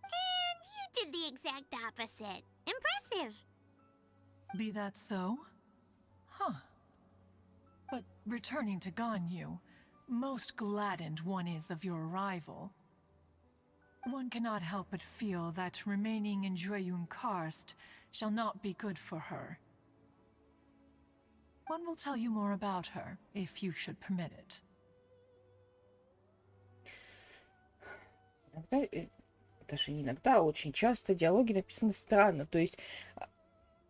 And you did the exact opposite. Impressive. Be that so? Huh. But returning to Ganyu, most gladdened one is of your arrival. One cannot help but feel that remaining in Juyun Karst shall not be good for her. One will tell you more about her, if you should permit it. Иногда, даже не иногда, очень часто диалоги написаны странно. То есть,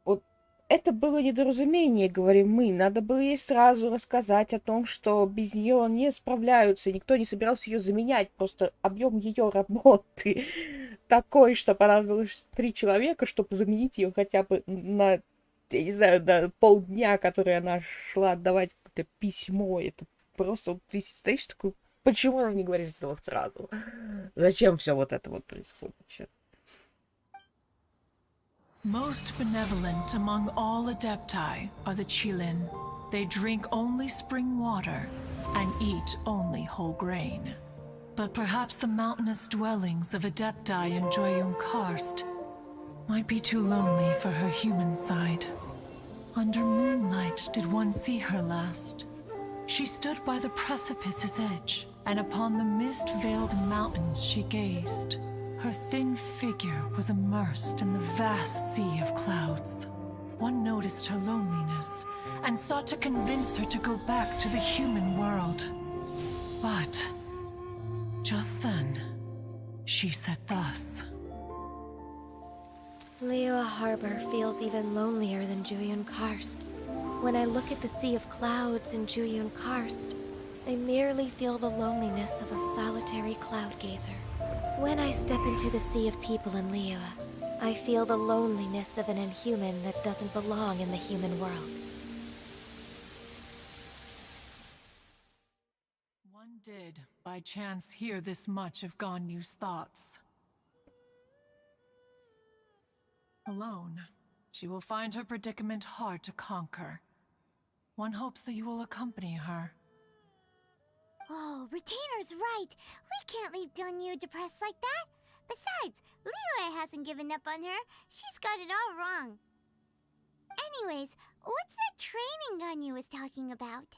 вот это было недоразумение, говорим мы. Надо было ей сразу рассказать о том, что без нее не справляются, никто не собирался ее заменять. Просто объем ее работы такой, что понадобилось 3 человека, чтобы заменить ее хотя бы на, я не знаю, на полдня, которое она шла отдавать какое-то письмо. Это просто ты стоишь такой, почему она не говорит этого сразу? Зачем все вот это вот происходит сейчас? Most benevolent among all Adepti are the Qilin. They drink only spring water and eat only whole grain. But perhaps the mountainous dwellings of Adepti in Juyun Karst might be too lonely for her human side. Under moonlight did one see her last. She stood by the precipice's edge, and upon the mist-veiled mountains she gazed. Her thin figure was immersed in the vast sea of clouds. One noticed her loneliness and sought to convince her to go back to the human world. But just then, she said thus. Liyue Harbor feels even lonelier than Juyun Karst. When I look at the sea of clouds in Juyun Karst, I merely feel the loneliness of a solitary cloud gazer. When I step into the sea of people in Liyue, I feel the loneliness of an inhuman that doesn't belong in the human world. One did, by chance, hear this much of Ganyu's thoughts. Alone, she will find her predicament hard to conquer. One hopes that you will accompany her. Oh, Retainer's right. We can't leave Ganyu depressed like that. Besides, Liyue hasn't given up on her. She's got it all wrong. Anyways, what's that training Ganyu was talking about?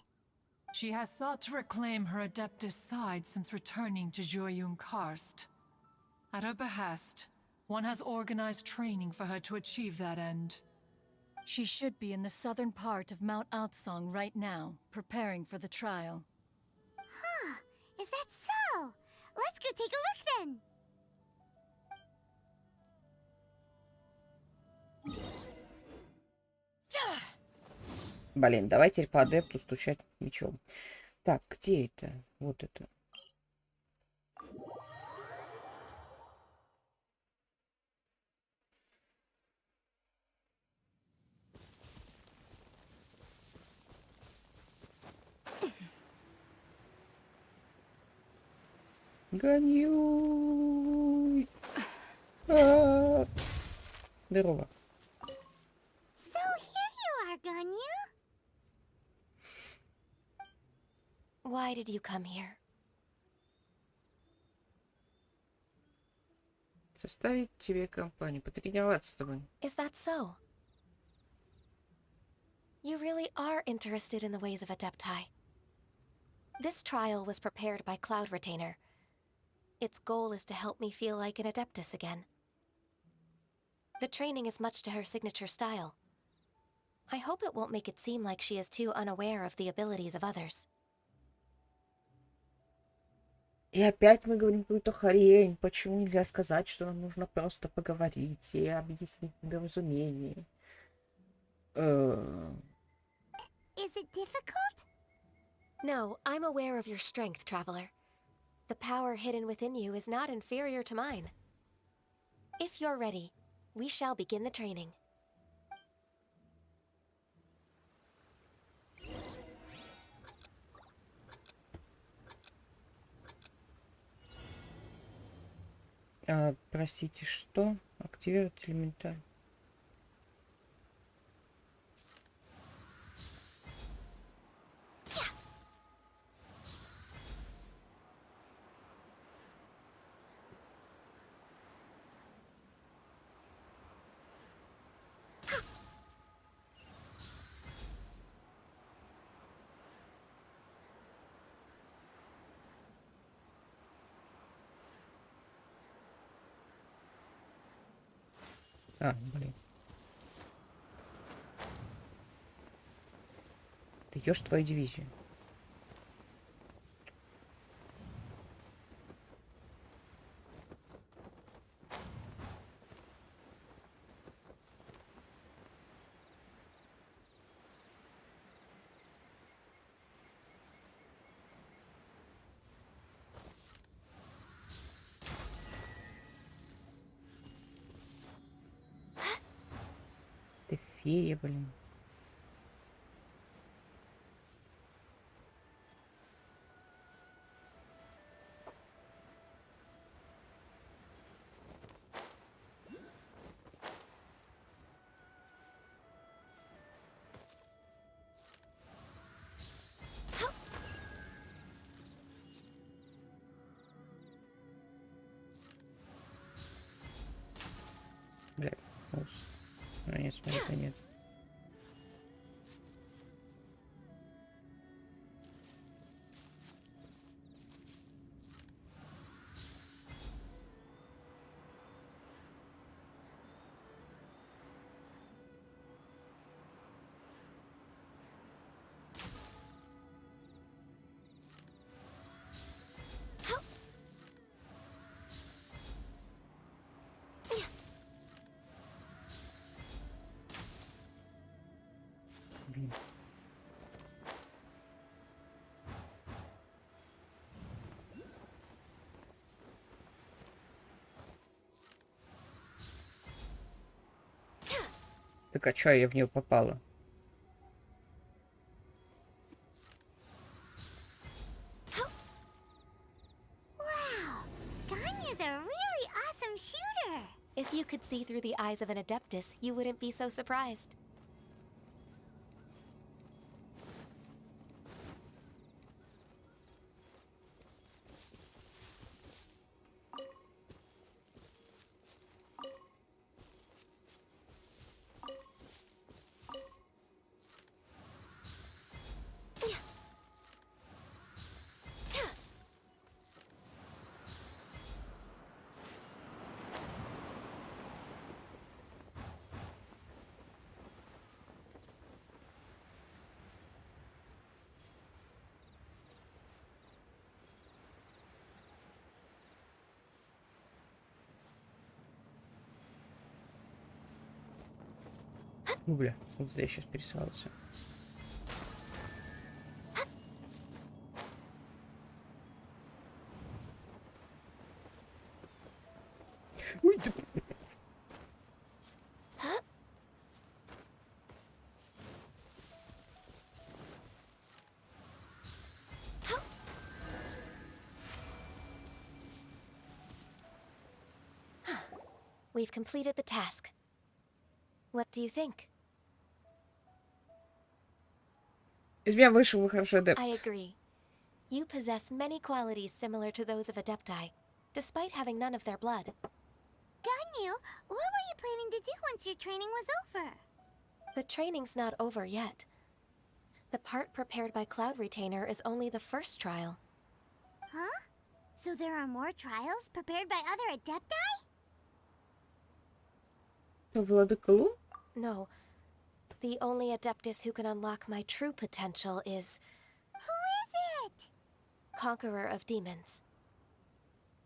She has sought to reclaim her Adeptus side since returning to Juyun Karst. At her behest, one has organized training for her to achieve that end. She should be in the southern part of Mount Aotsong right now, preparing for the trial. Huh, is that so? Let's go take a look then. Блин, давай теперь по адепту стучать мечом. Так, где это? Вот это. Гоню. Здорово. So here you are, Ganyu. Why did you come here? Составить тебе компанию, потренироваться с тобой. Is that so? You really are interested in the ways of Adepti. This trial was prepared by Cloud Retainer. Its goal is to help me feel like an Adeptus again. The training is much to her signature style. I hope it won't make it seem like she is too unaware of the abilities of others. И опять мы говорим какую-то хрень. Почему нельзя сказать, что нам нужно просто поговорить и объяснить недоразумение? Is it difficult? No, I'm aware of your strength, Traveler. The power hidden within you is not inferior to mine. If you're ready, we shall begin the training. Простите, что? Активировать элементарь. Блин. Ты ешь твою дивизию. Ты фея, блин. Бля, фуз. Нет, смотри-ка, нет. Так а чё я в нее попала? Wow, Ganya's a really awesome shooter. If you could see through the eyes of an Adeptus, you wouldn't be so surprised. Ну, бля, вот я сейчас пересрался. Ой, да... We've completed the task. What do you think? Из меня вышел хороший адепт. I agree. You possess many qualities similar to those of Adepti, despite having none of their blood. Ganyu, what were you planning to do once your training was over? The training's not over yet. The part prepared by Cloud Retainer is only the first trial. Huh? So there are more trials prepared by other Adepti? Владыка Лун? No. The only Adeptus who can unlock my true potential is Who is it? Conqueror of Demons.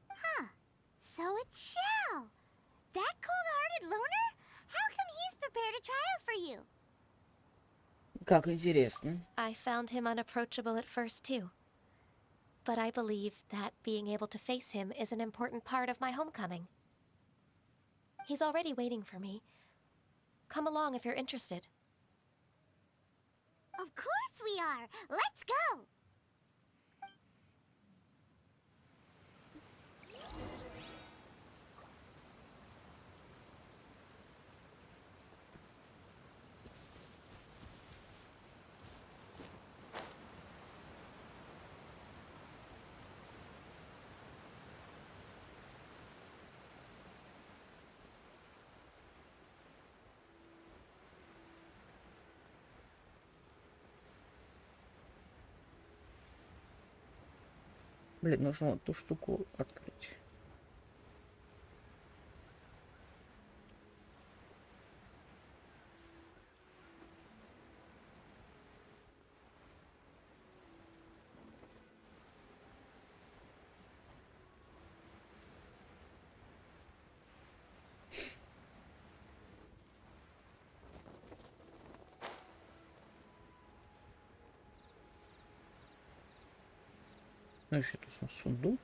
Huh. So it's Shell. That cold-hearted loner? How come he's prepared a trial for you? Как интересно. I found him unapproachable at first, too. But I believe that being able to face him is an important part of my homecoming. He's already waiting for me. Come along if you're interested. Of course we are. Let's go. Блин, нужно вот ту штуку открыть. Ну, еще тут у нас сундук.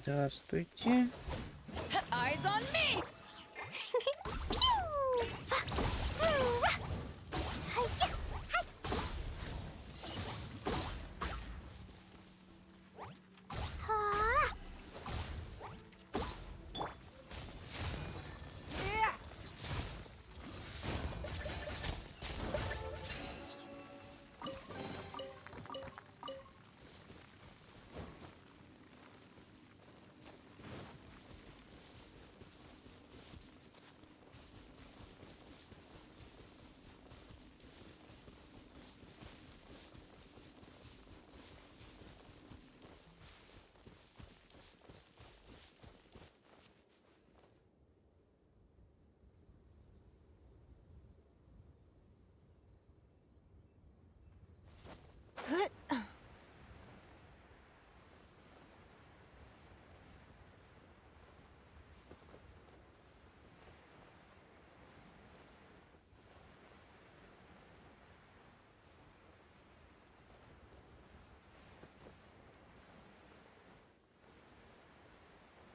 Здравствуйте. Eyes on me!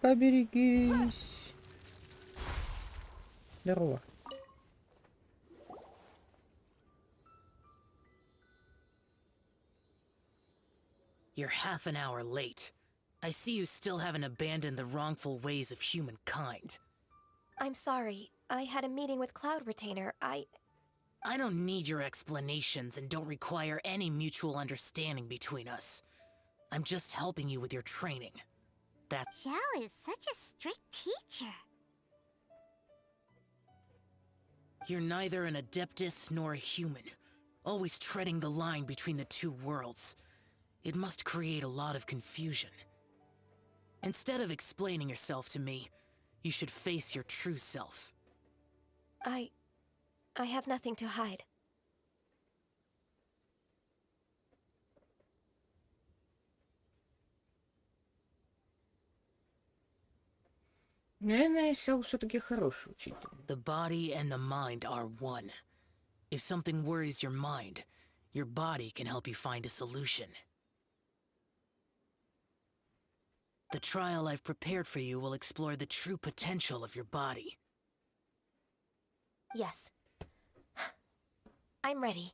Поберегись. Здорово. You're half an hour late. I see you still haven't abandoned the wrongful ways of humankind. I'm sorry. I had a meeting with Cloud Retainer. I don't need your explanations and don't require any mutual understanding between us. I'm just helping you with your training. That's... Xiao is such a strict teacher. You're neither an adeptus nor a human, always treading the line between the two worlds. It must create a lot of confusion. Instead of explaining yourself to me, you should face your true self. I have nothing to hide. Наверное, Сяо все-таки хороший учитель. The body and the mind are one. If something worries your mind, your body can help you find a solution. The trial I've prepared for you will explore the true potential of your body. Yes. I'm ready.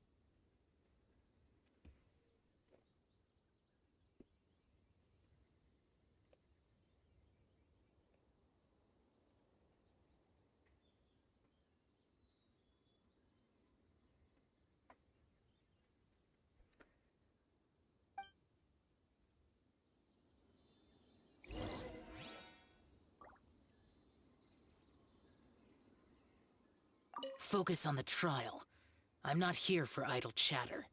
Focus on the trial. I'm not here for idle chatter.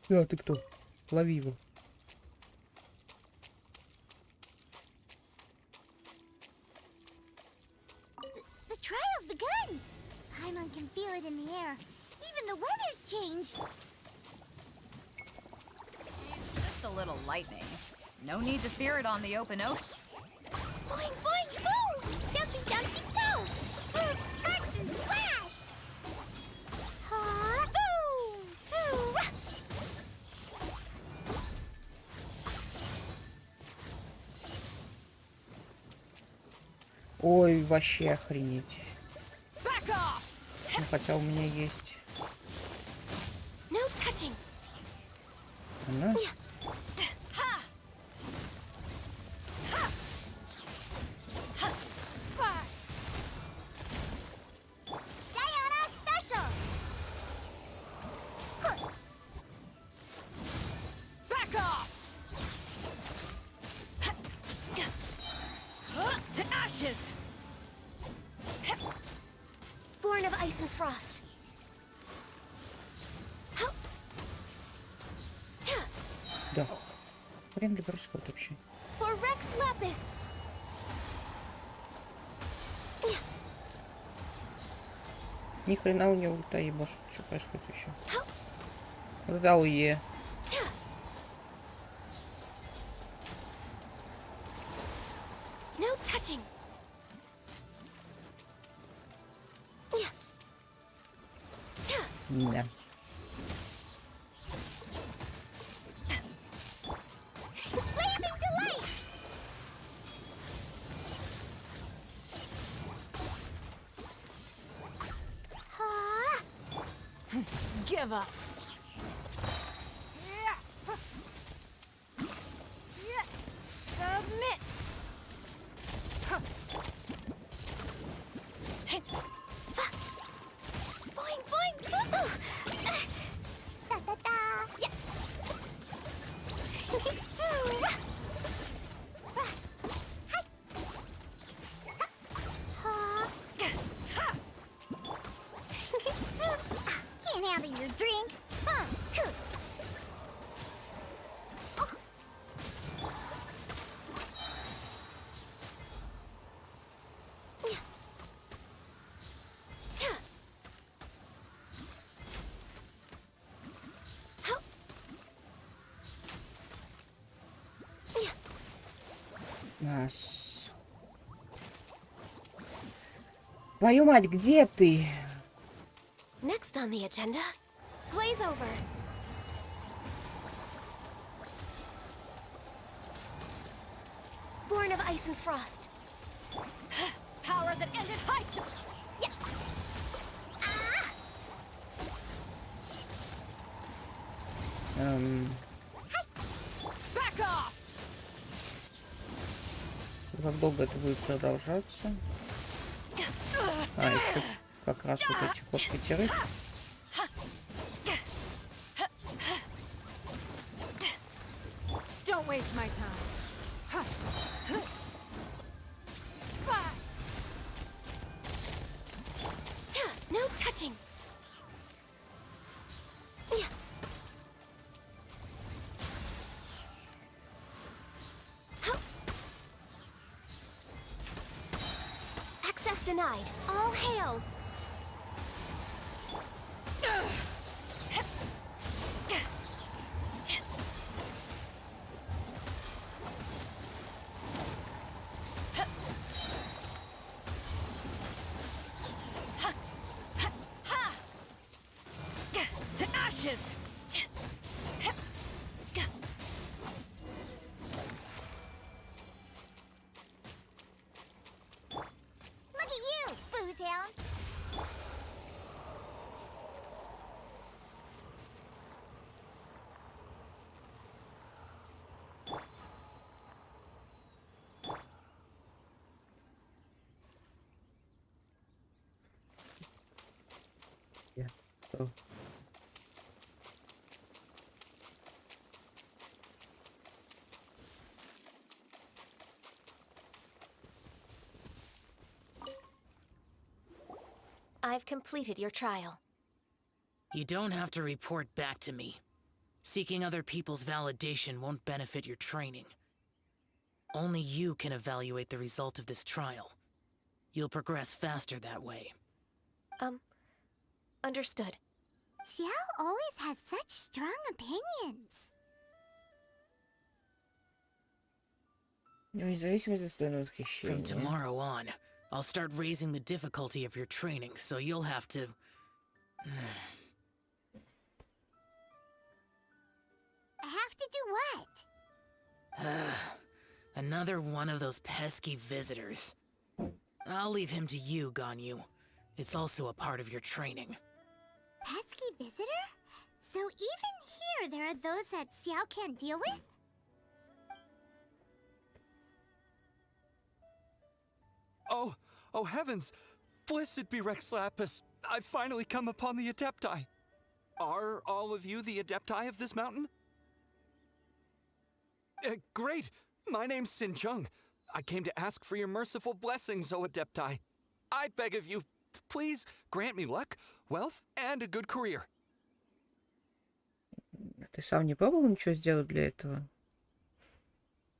А, ты кто? Лови его. The trial's begun. Paimon can feel it in the air. Even the weather's changed. It's just a little lightning. No need to fear it on the open ocean. Boing, boing, boom! Jumpy, jumpy, go! Boom, sparks and flash! Ha! Boom! Boom! Ой, вообще охренеть. Ну, хотя у меня есть. No touching. Она? Diana Special! Back off! To ashes! Born of ice and frost. Да. Хрен ли происходит вообще? For Rex Lapis. Ни хрена у него ульта ебашит. Что происходит еще? Когда уе? No touching. Да. Blazing delight! Ha! Give up! Submit! Boing, boing, boing! Da, da, da! Yeah! Can't have your drink. Cool. Нас. Твою мать, где ты? Next on the agenda, Glaze over. Born of ice and frost. Power that ended high. Yeah. Ah! Back off. Как долго это будет продолжаться? А, еще как раз вот этих вот 5. Don't waste my time. No touching. Access denied. All hail. To ashes. Look at you, Boozhound. Oh. I've completed your trial. You don't have to report back to me. Seeking other people's validation won't benefit your training. Only you can evaluate the result of this trial. You'll progress faster that way. Understood. Xiao always has such strong opinions. Независимость достойна From восхищения. tomorrow on, I'll start raising the difficulty of your training, so you'll have to... I have to do what? Another one of those pesky visitors. I'll leave him to you, Ganyu. It's also a part of your training. Pesky visitor? So even here there are those that Xiao can't deal with? Oh heavens! Blessed be Rex Lapis! I've finally come upon the Adepti! Are all of you the Adepti of this mountain? Great! My name's Sin Chung. I came to ask for your merciful blessings, O Adepti. I beg of you, please grant me luck, wealth, and a good career. Ты сам не пробовал ничего сделать для этого?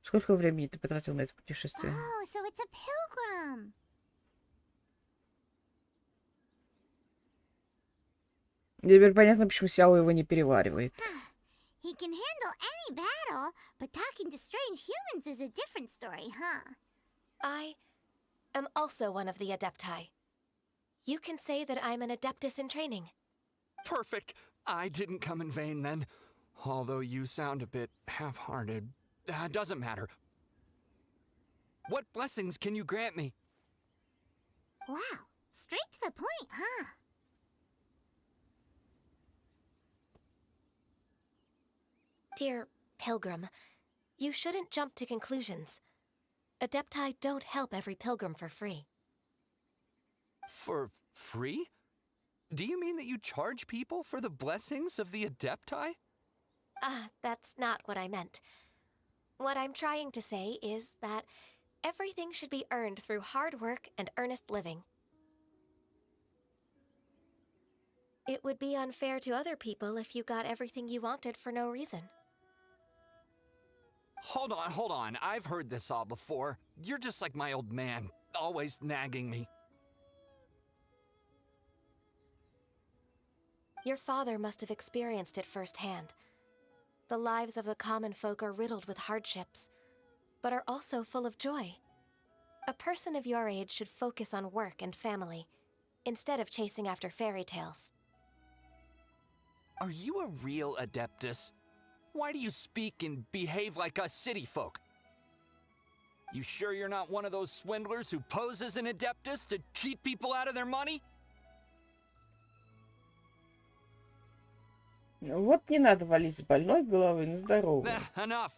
Сколько времени ты потратил на это путешествие? Oh, so it's a pilgrim. Теперь понятно, почему Сяо его не переваривает. He can handle any battle, but talking to strange humans is a different story, huh? I am also one of the Adepti. You can say that I'm an Adeptus in training. Perfect! I didn't come in vain then. Although you sound a bit half-hearted. Doesn't matter. What blessings can you grant me? Wow, straight to the point, huh? Dear Pilgrim, you shouldn't jump to conclusions. Adepti don't help every pilgrim for free. For free? Do you mean that you charge people for the blessings of the Adepti? That's not what I meant. What I'm trying to say is that everything should be earned through hard work and earnest living. It would be unfair to other people if you got everything you wanted for no reason. Hold on. I've heard this all before. You're just like my old man, always nagging me. Your father must have experienced it firsthand. The lives of the common folk are riddled with hardships, but are also full of joy. A person of your age should focus on work and family, instead of chasing after fairy tales. Are you a real Adeptus? Why do you speak and behave like us city folk? You sure you're not one of those swindlers who pose as an Adeptus to cheat people out of their money? Вот не надо валить с больной головы на здоровую. Enough.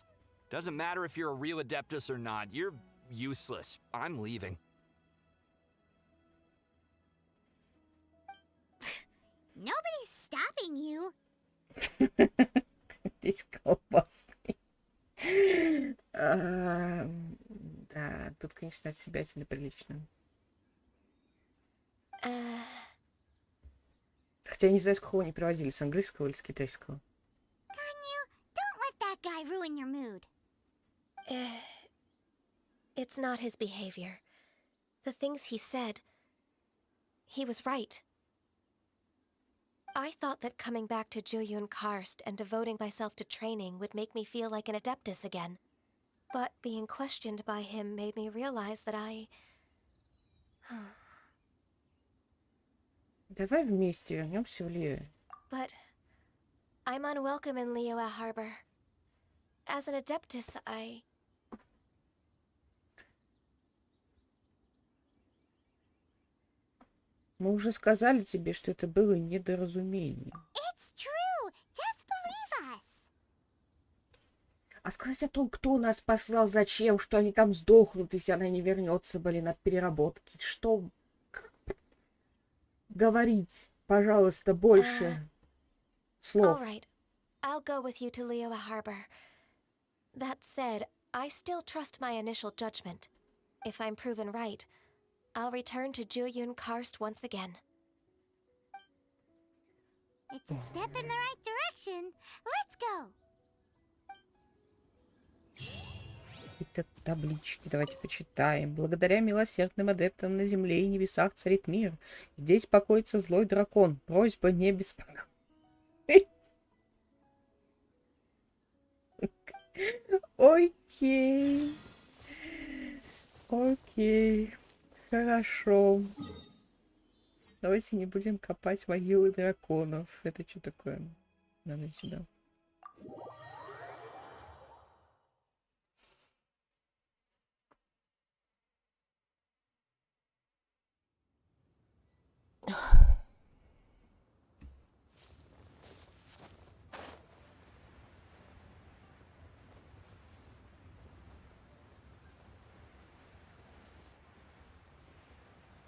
Doesn't matter if you're a real Adeptus or not. You're useless. I'm leaving. Nobody's stopping you. Здесь колбаской. Да, тут, конечно, от себя это неприлично. Хотя я не знаю, с какого они переводили, с английского или с китайского. Ganyu, don't let that guy ruin your mood. It's not his behavior. The things he said, he was right. I thought that coming back to Jueyun Karst and devoting myself to training would make me feel like an Adeptus again. But being questioned by him made me realize that I... Давай вместе вернемся в Лию. But I'm unwelcome in Liyue Harbor. As an Adeptus, I... Мы уже сказали тебе, что это было недоразумение. It's true. Just believe us. А сказать о том, кто нас послал, зачем, что они там сдохнут, если она не вернется, блин, от переработки. Что говорить, пожалуйста, больше слов. All right. I'll go with you to Liyue Harbor. That said, I still trust my initial judgment. If I'm proven right, I'll return to Jueyun Karst once again. It's a step in the right direction. Let's go. Это таблички, давайте почитаем. Благодаря милосердным адептам на земле и небесах царит мир. Здесь покоится злой дракон. Просьба не беспокоить. Окей. Окей. Хорошо. Давайте не будем копать могилы драконов. Это что такое? Надо сюда.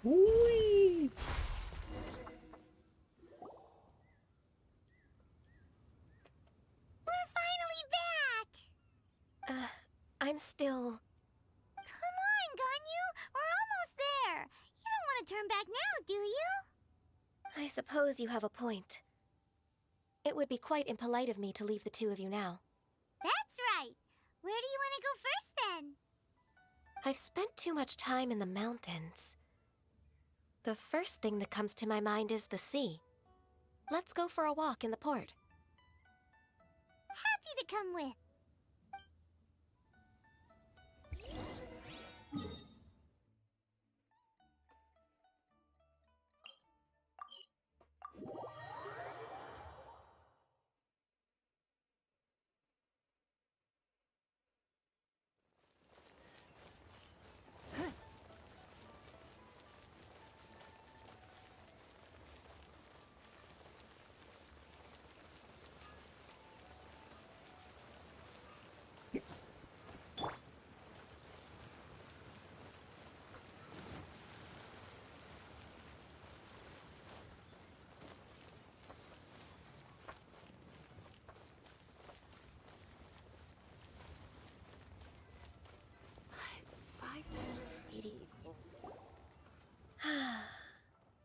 Уи! We're finally back. I'm still... Come on, Ganyu. We're almost there. You don't want to turn back now, do you? I suppose you have a point. It would be quite impolite of me to leave the two of you now. That's right. Where do you want to go first, then? I've spent too much time in the mountains. The first thing that comes to my mind is the sea. Let's go for a walk in the port. Happy to come with.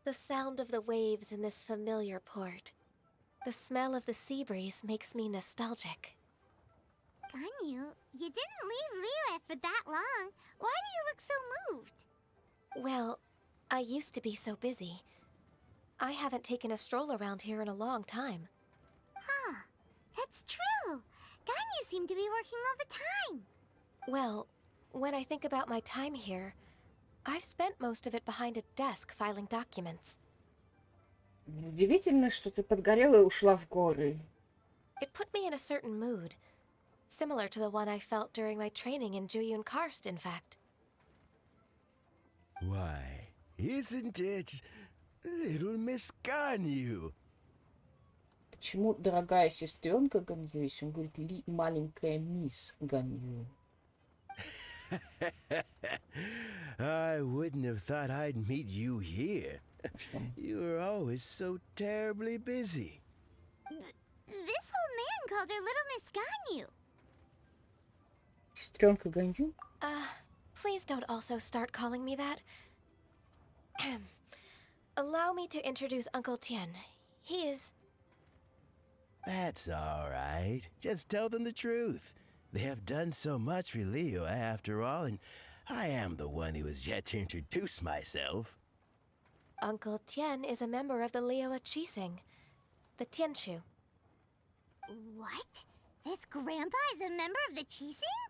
The sound of the waves in this familiar port. The smell of the sea breeze makes me nostalgic. Ganyu, you didn't leave Liyue for that long. Why do you look so moved? Well, I used to be so busy. I haven't taken a stroll around here in a long time. Huh. That's true. Ganyu seemed to be working all the time. Well, when I think about my time here, I've spent most of it behind a desk filing documents. Удивительно, что ты подгорела и ушла в горы. It put me in a certain mood, similar to the one I felt during my training in Juyun Karst, in fact. Why, isn't it little Miss Ganyu? Почему дорогая сестренка Ганью, если он говорит маленькая мисс Ганью? I wouldn't have thought I'd meet you here. You were always so terribly busy. This old man called her Little Miss Ganyu. Сестренка Ганью? Please don't also start calling me that. Allow me to introduce Uncle Tien. He is... That's all right. Just tell them the truth. They have done so much for Leo after all, and I am the one who has yet to introduce myself. Uncle Tien is a member of the Liyue Qixing, the Tianshu. What? This grandpa is a member of the Qixing?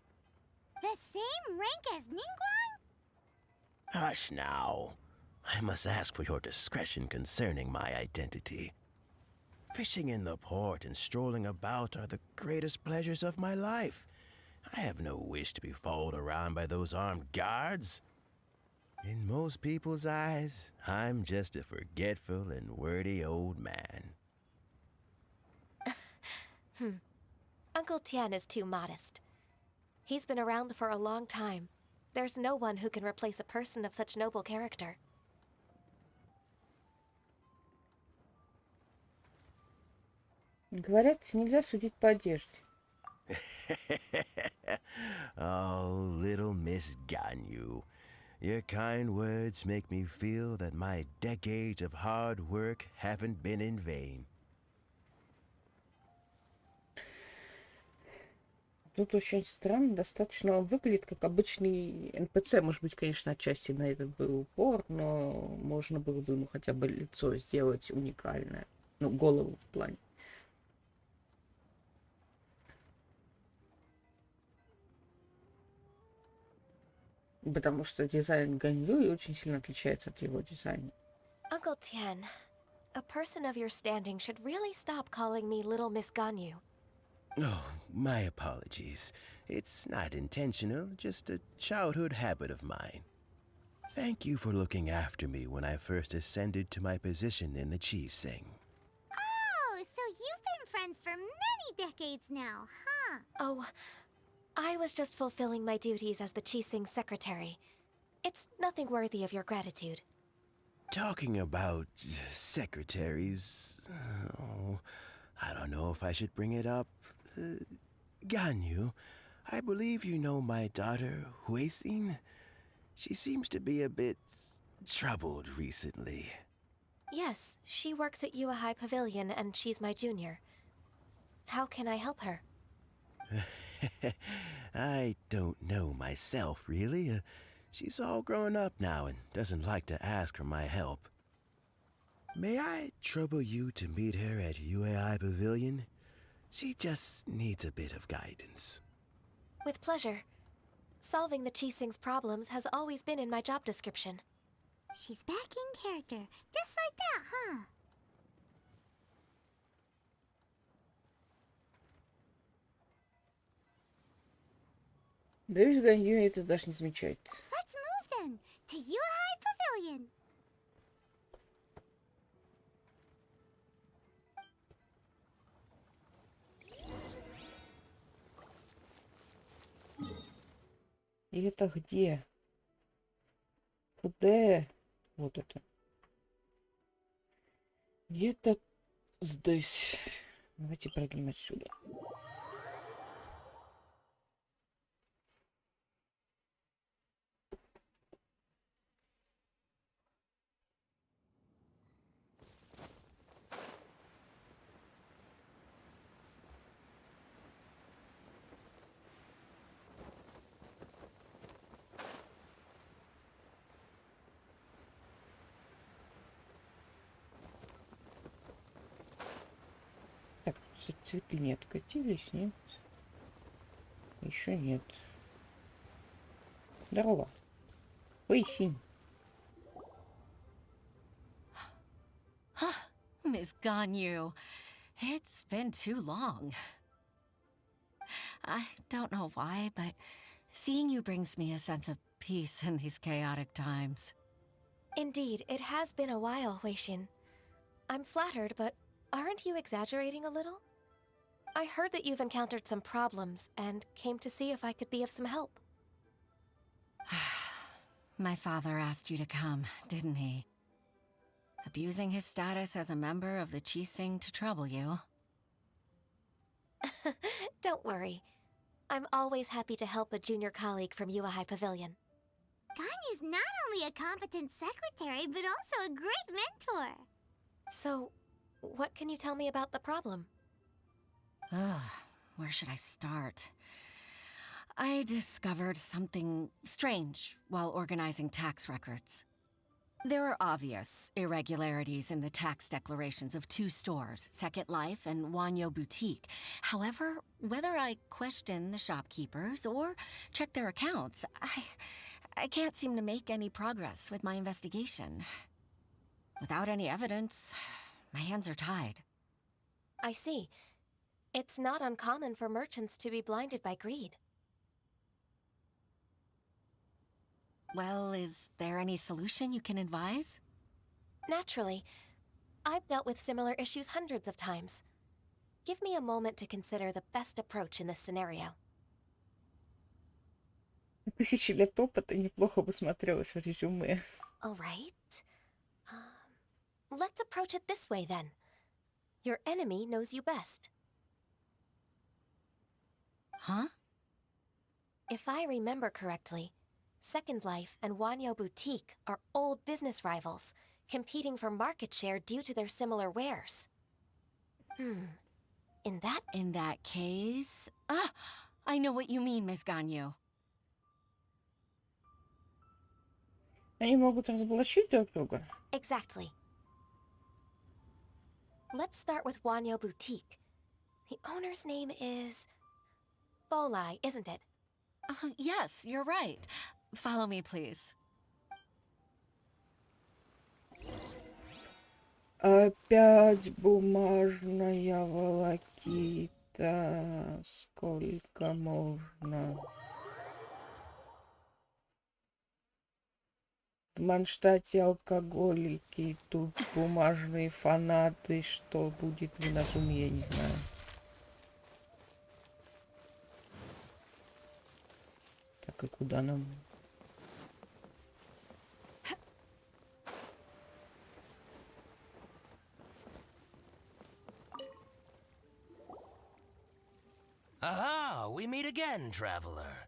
The same rank as Ningguang? Hush now. I must ask for your discretion concerning my identity. Fishing in the port and strolling about are the greatest pleasures of my life. I have no wish to be followed around by those armed guards. In most people's eyes, I'm just a forgetful and wordy old man. Uncle Tien is too modest. He's been around for a long time. There's no one who can replace a person of such noble character. Говорят, нельзя судить по одежде. Oh, little Miss Ganyu. Your kind words make me feel that my decades of hard work haven't been in vain. Тут очень странно, достаточно он выглядит как обычный НПЦ. Может быть, конечно, отчасти на этот был упор, но можно было бы ему хотя бы лицо сделать уникальное. Ну, голову в плане. Потому что дизайн Ганью очень сильно отличается от его дизайна. Uncle Tien, a person of your standing should really stop calling me Little Miss Ganyu. Oh, my apologies. It's not intentional, just a childhood habit of mine. Thank you for looking after me when I first ascended to my position in the Qixing. Oh, so you've been friends for many decades now, huh? Oh, I was just fulfilling my duties as the Qixing secretary. It's nothing worthy of your gratitude. Talking about secretaries... Oh, I don't know if I should bring it up. Ganyu, I believe you know my daughter, Huixin. She seems to be a bit troubled recently. Yes, she works at Yue High Pavilion and she's my junior. How can I help her? I don't know myself, really. She's all grown up now and doesn't like to ask for my help. May I trouble you to meet her at UAI Pavilion? She just needs a bit of guidance. With pleasure. Solving the Qixing's problems has always been in my job description. She's back in character, just like that, huh? Боюсь, Ганью это даже не замечает. Let's move then to Yue High Pavilion. И это где? Куда? Вот это. Где-то здесь. Давайте пройдем отсюда. Так, цветы не откатились, нет? Еще нет. Здорово. Ой, Синь. Miss Ganyu. It's been too long. I don't know why, but seeing you brings me a sense of peace in these chaotic times. Indeed, it has been a while, Huixin. I'm flattered, but aren't you exaggerating a little? I heard that you've encountered some problems and came to see if I could be of some help. My father asked you to come, didn't he? Abusing his status as a member of the Qixing to trouble you. Don't worry. I'm always happy to help a junior colleague from Yuehai Pavilion. Ganyu's not only a competent secretary, but also a great mentor. So, what can you tell me about the problem? Ugh, where should I start? I discovered something strange while organizing tax records. There are obvious irregularities in the tax declarations of 2 stores, Second Life and Wanyo Boutique. However, whether I question the shopkeepers or check their accounts, I can't seem to make any progress with my investigation. Without any evidence, my hands are tied. I see. It's not uncommon for merchants to be blinded by greed. Well, is there any solution you can advise? Naturally. I've dealt with similar issues hundreds of times. Give me a moment to consider the best approach in this scenario. 1000 лет опыта неплохо бы смотрелось в резюме. All right. Let's approach it this way then. Your enemy knows you best. Huh? If I remember correctly, Second Life and Wanyo Boutique are old business rivals, competing for market share due to their similar wares. In that case... I know what you mean, Miss Ganyu. Они могут разоблачить друг друга. Exactly. Let's start with Wanyo Boutique. The owner's name is... Bolai, isn't it? Yes, you're right. Follow me, please. Опять бумажная волокита. Сколько можно? В Манштате алкоголики, тут бумажные фанаты. Что будет в Иназуме, я не знаю. Так, и куда нам? Aha! We meet again, traveler.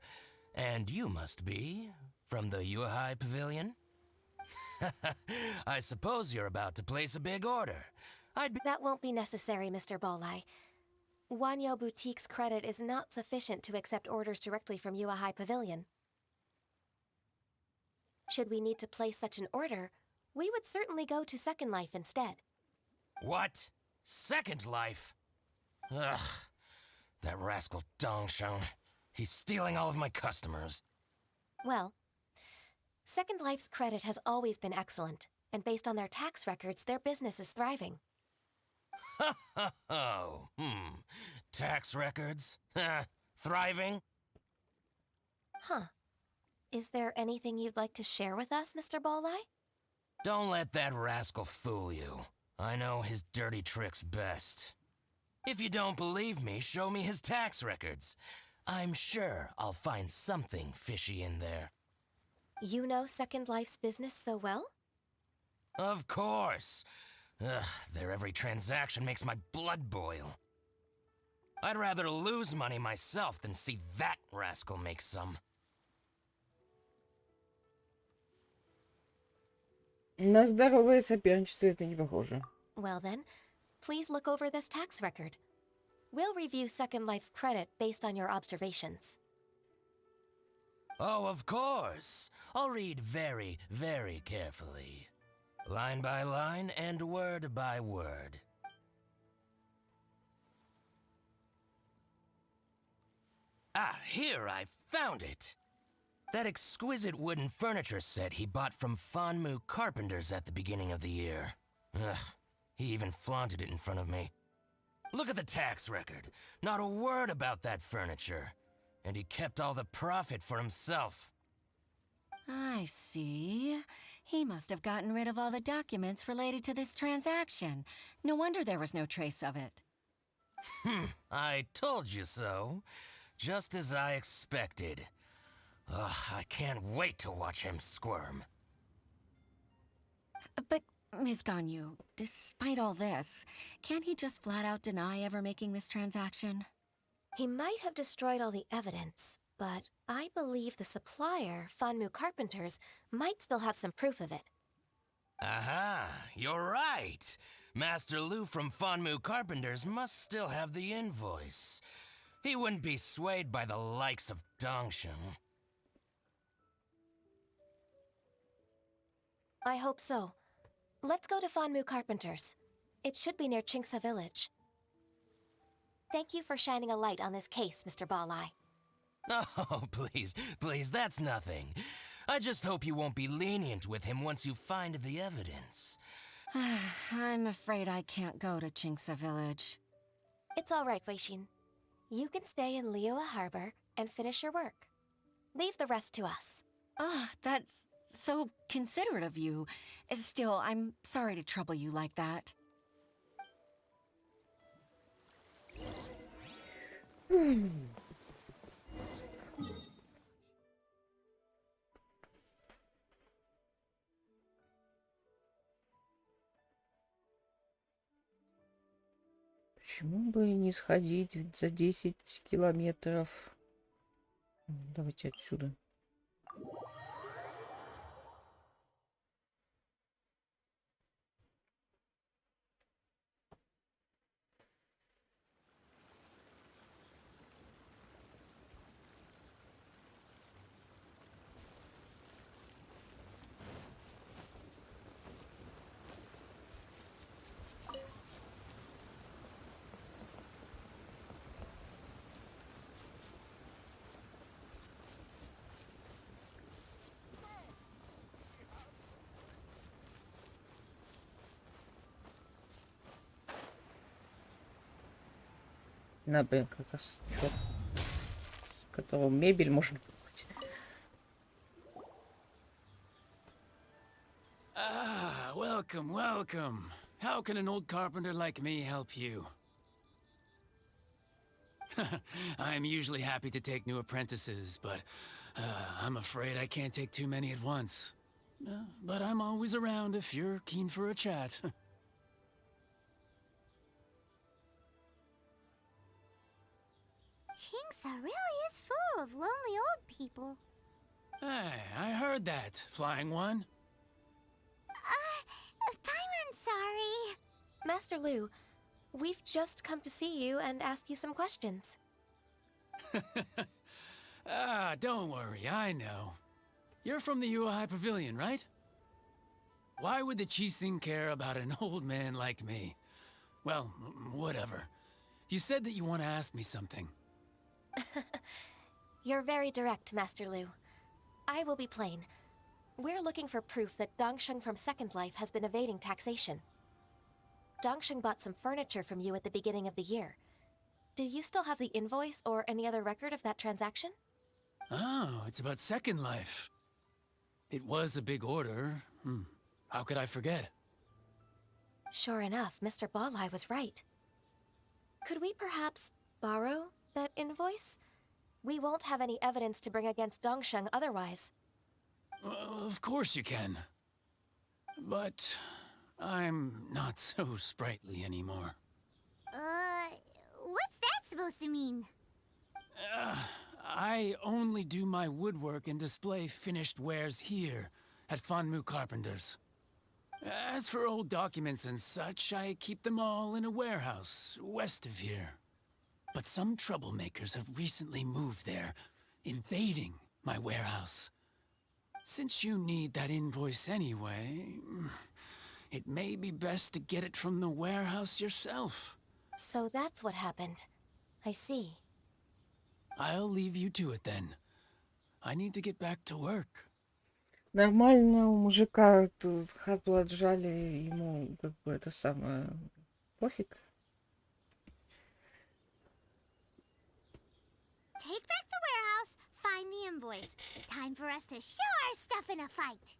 And you must be from the Yuehai Pavilion? I suppose you're about to place a big order. That won't be necessary, Mr. Bolai. Wanyo Boutique's credit is not sufficient to accept orders directly from Yuehai Pavilion. Should we need to place such an order, we would certainly go to Second Life instead. What? Second Life? Ugh. That rascal Dongsheng. He's stealing all of my customers. Well, Second Life's credit has always been excellent, and based on their tax records, their business is thriving. Tax records? Thriving? Huh. Is there anything you'd like to share with us, Mr. Bolai? Don't let that rascal fool you. I know his dirty tricks best. If you don't believe me, show me his tax records. I'm sure I'll find something fishy in there. You know Second Life's business so well? Of course. Their every transaction makes my blood boil. I'd rather lose money myself than see that rascal make some. На здоровое соперничество это не похоже. Well then, please look over this tax record. We'll review Second Life's credit based on your observations. Oh, of course. I'll read very, very carefully. Line by line and word by word. Ah, here, I found it. That exquisite wooden furniture set he bought from Fanmu Carpenters at the beginning of the year. Ugh, He even flaunted it in front of me. Look at the tax record. Not a word about that furniture. And he kept all the profit for himself. I see. He must have gotten rid of all the documents related to this transaction. No wonder there was no trace of it. I told you so. Just as I expected. Ugh, I can't wait to watch him squirm. But, Ms. Ganyu, despite all this, can't he just flat out deny ever making this transaction? He might have destroyed all the evidence, but I believe the supplier, Fanmu Carpenters, might still have some proof of it. Aha, you're right. Master Lu from Fanmu Carpenters must still have the invoice. He wouldn't be swayed by the likes of Dongsheng. I hope so. Let's go to Fanmu Carpenters. It should be near Chingsa village. Thank you for shining a light on this case, Mr. Balai. Oh, please, that's nothing. I just hope you won't be lenient with him once you find the evidence. I'm afraid I can't go to Chingsa village. It's all right, Weishin. You can stay in Liyue Harbor and finish your work. Leave the rest to us. Ah, that's so considerate of you. Still, I'm sorry to trouble you like that. Почему бы не сходить за 10 километров? Давайте отсюда. На, блин, как раз чёрт, с которого мебель можно покупать. Ah, welcome, welcome. How can an old carpenter like me help you? I'm usually happy to take new apprentices, but I'm afraid I can't take too many at once. But I'm always around if you're keen for a chat. Chingsa really is full of lonely old people. Hey, I heard that, Flying One. I'm sorry. Master Lu, we've just come to see you and ask you some questions. Don't worry, I know. You're from the Yuehai Pavilion, right? Why would the Qixing care about an old man like me? Well, whatever. You said that you want to ask me something. You're very direct, Master Lu. I will be plain. We're looking for proof that Dongsheng from Second Life has been evading taxation. Dongsheng bought some furniture from you at the beginning of the year. Do you still have the invoice or any other record of that transaction? Oh, it's about Second Life. It was a big order. How could I forget? Sure enough, Mr. Balai was right. Could we perhaps borrow that invoice? We won't have any evidence to bring against Dongsheng otherwise. Of course you can. But I'm not so sprightly anymore. What's that supposed to mean? I only do my woodwork and display finished wares here at Fanmu Carpenters. As for old documents and such, I keep them all in a warehouse west of here. But some troublemakers have recently moved there, invading my warehouse. Since you need that invoice anyway, it may be best to get it from the warehouse yourself. So that's what happened. I see. I'll leave you to it then. I need to get back to work. Нормально у мужика хату отжали, ему как бы это самое пофиг. Take back the warehouse, find the invoice. Time for us to show our stuff in a fight.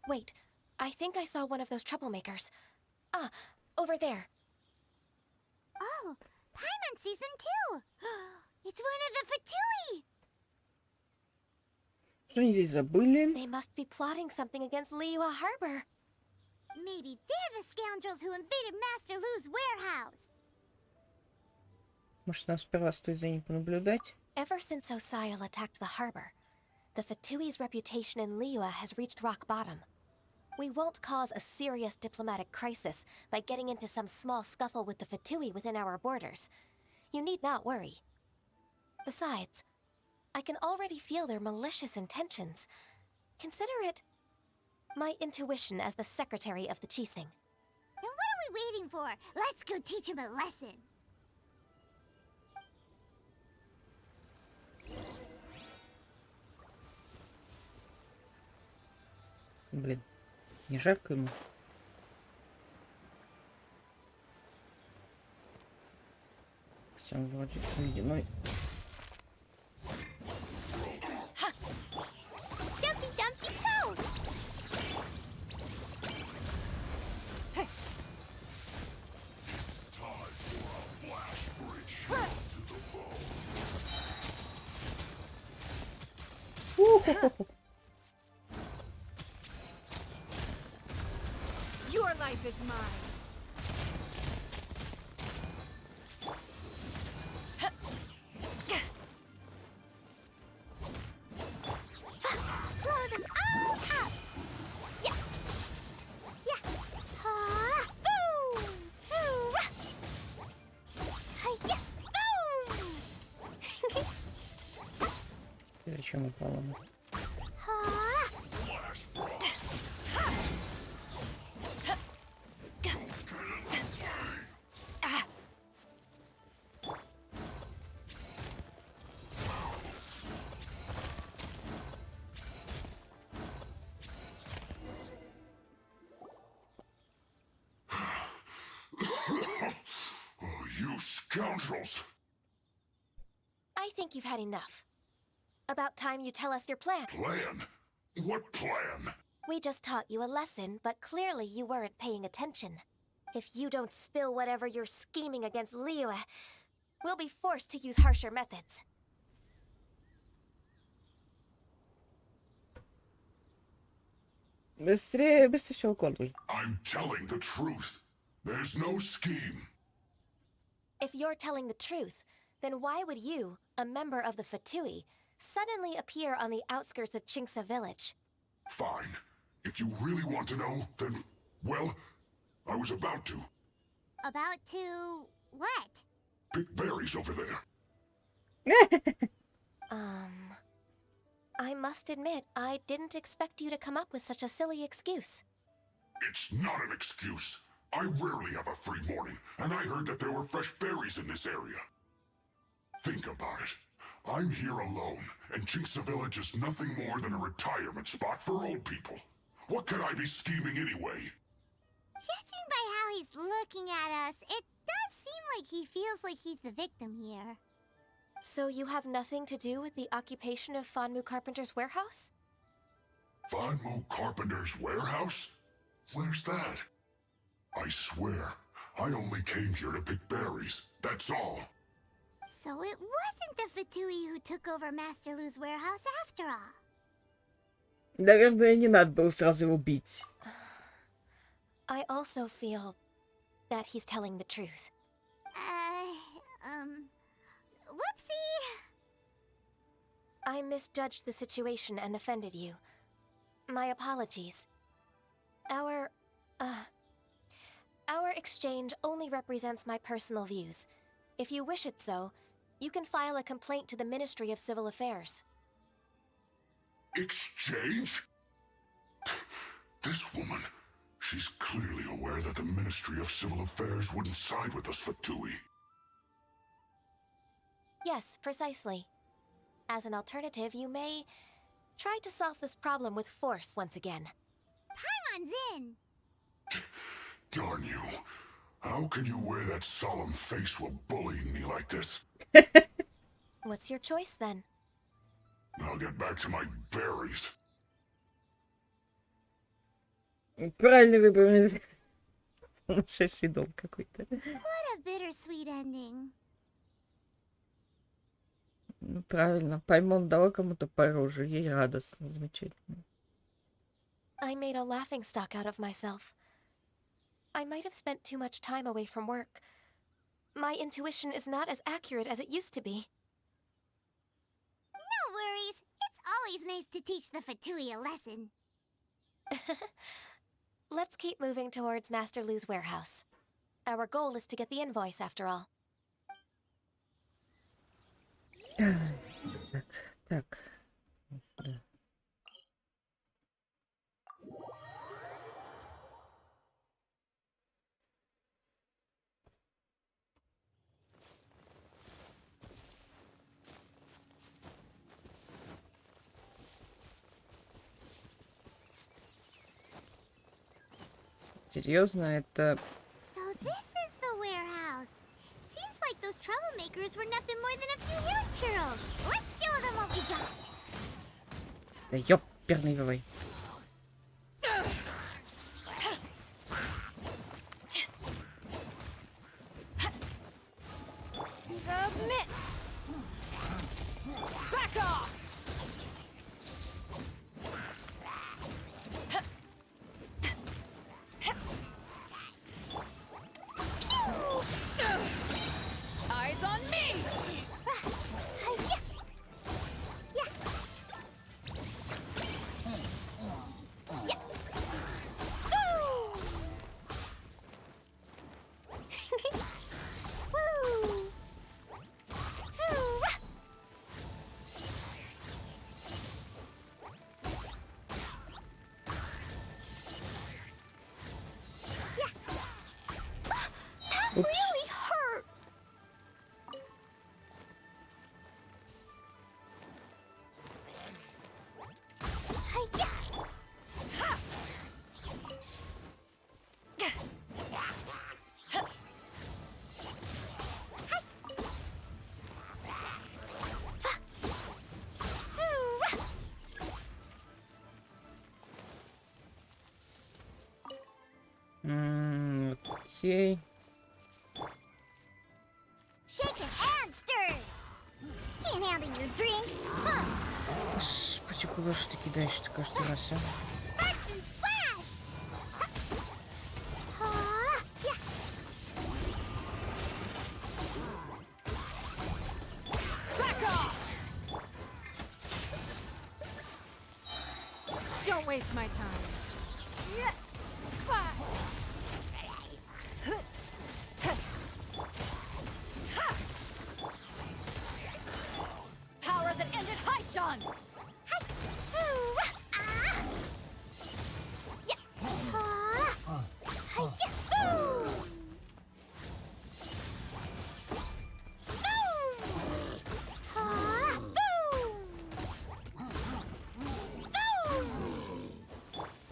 Wait, I think I saw one of those troublemakers. Ah, over there. Oh, Paimon sees them too. It's one of the Fatui. Что они здесь забыли? They must be plotting something against Liyue Harbor. Maybe they're the scoundrels who invaded Master Lu's warehouse. Может, нам сперва стоит за ним понаблюдать? Ever since Osial attacked the harbor, the Fatui's reputation in Liyue has reached rock bottom. We won't cause a serious diplomatic crisis by getting into some small scuffle with the Fatui within our borders. You need not worry. Besides, I can already feel their malicious intentions. Consider it my intuition as the secretary of the Qixing. Then what are we waiting for? Let's go teach him a lesson. Блин, не жарко ему? Хотя он вроде ледяной. Dumpy Dumpty Pose! Your life is mine. Blow them all up! Yeah! Yeah! Ha! Boom! Foo! Hi-ya! Boom! Зачем упала? You scoundrels! I think you've had enough. About time you tell us your plan. Plan? What plan? We just taught you a lesson, but clearly you weren't paying attention. If you don't spill whatever you're scheming against Liyue, we'll be forced to use harsher methods. Быстрее, быстрее все укладывай. I'm telling the truth. There's no scheme. If you're telling the truth, then why would you, a member of the Fatui, suddenly appear on the outskirts of Qingce village? Fine. If you really want to know, then, well, I was about to. About to... what? Pick berries over there. I must admit, I didn't expect you to come up with such a silly excuse. It's not an excuse. I rarely have a free morning, and I heard that there were fresh berries in this area. Think about it. I'm here alone, and Qingce Village is nothing more than a retirement spot for old people. What could I be scheming anyway? Judging by how he's looking at us, it does seem like he feels like he's the victim here. So you have nothing to do with the occupation of Fanmu Carpenter's warehouse? Fanmu Carpenter's warehouse? Where's that? I swear, I only came here to pick berries, that's all. So it wasn't the Fatui who took over Master Lu's warehouse after all. Наверное, не надо было сразу его бить. I also feel that he's telling the truth. Whoopsie! I misjudged the situation and offended you. My apologies. Our exchange only represents my personal views. If you wish it so, you can file a complaint to the Ministry of Civil Affairs. Exchange? This woman, she's clearly aware that the Ministry of Civil Affairs wouldn't side with us Fatui. Yes, precisely. As an alternative, you may Try to solve this problem with force once again. Paimon's in! Darn you. How can you wear that solemn face while bullying me like this? What's your choice then? I'll get back to my berries. Правильный выбор. Сумасшедший дом какой-то. What a bittersweet ending. Ну, правильно. Паймон дала кому-то по роже. Ей радостно. Замечательно. I made a laughingstock out of myself. I might have spent too much time away from work. My intuition is not as accurate as it used to be. No worries. It's always nice to teach the Fatui a lesson. Let's keep moving towards Master Lu's warehouse. Our goal is to get the invoice, after all. Так. Серьезно, это... So this is the warehouse. Seems like those troublemakers were nothing more than a few young churls. Let's show them what we got. Да ёперный вывой. Submit! Back off! Eyes on me! Oops. Really hurt. Окей. Shaken and stirred. Can't handle your drink. Huh. Господи, куда же ты кидаешь-то каждый раз, а? Sparks and flash. Yeah. Back off! Don't waste my time. Power that ended Haishan!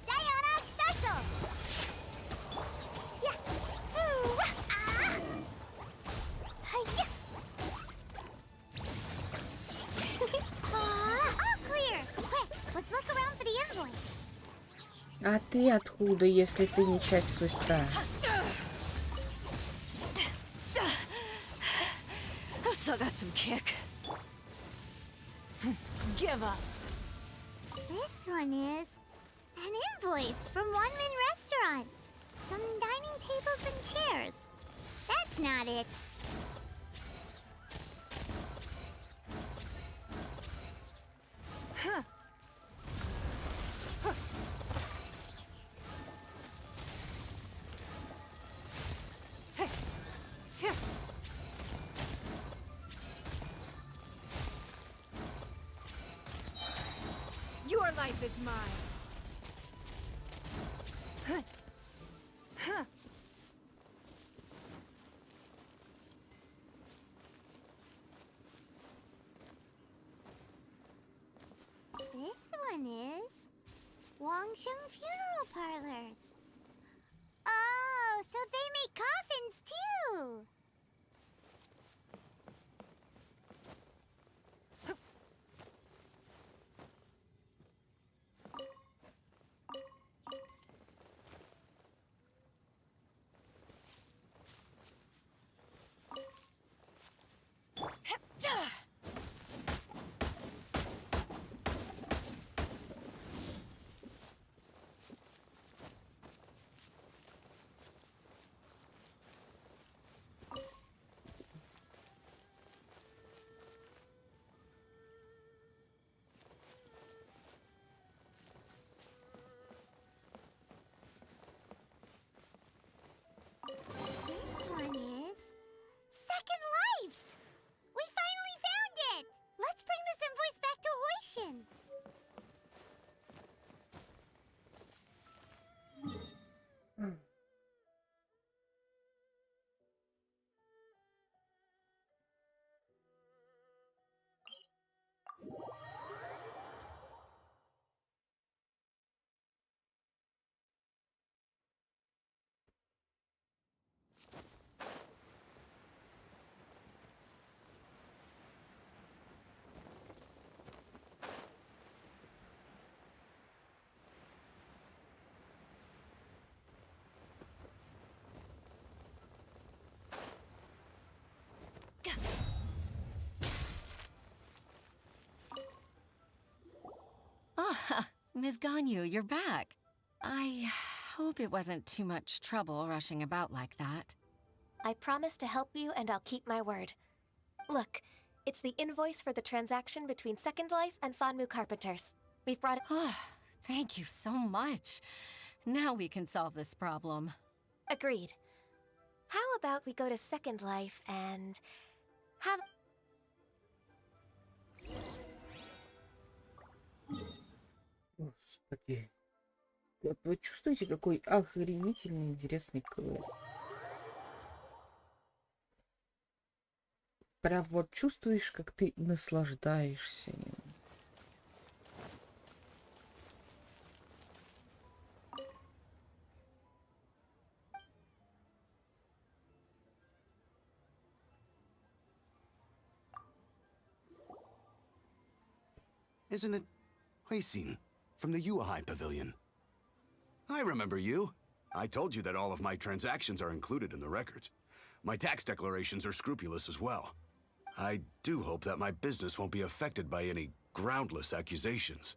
Diana special. All clear. Quick, let's look around for the invoice. А ты откуда, если ты не часть квеста? I've still got some kick. Give up. This one is an invoice from One Min Restaurant. Some dining tables and chairs. That's not it. Huh. Your life is mine. Huh. This Ms. Ganyu, you're back. I hope it wasn't too much trouble rushing about like that. I promise to help you, and I'll keep my word. Look, it's the invoice for the transaction between Second Life and Fanmu Carpenters. We've brought it. Oh, thank you so much. Now we can solve this problem. Agreed. How about we go to Second Life and have... Господи. Вот вы чувствуете, какой охренительный интересный квест? Прям вот чувствуешь, как ты наслаждаешься им. Isn't it Huixin from the Yuehai Pavilion? I remember you. I told you that all of my transactions are included in the records. My tax declarations are scrupulous as well. I do hope that my business won't be affected by any groundless accusations.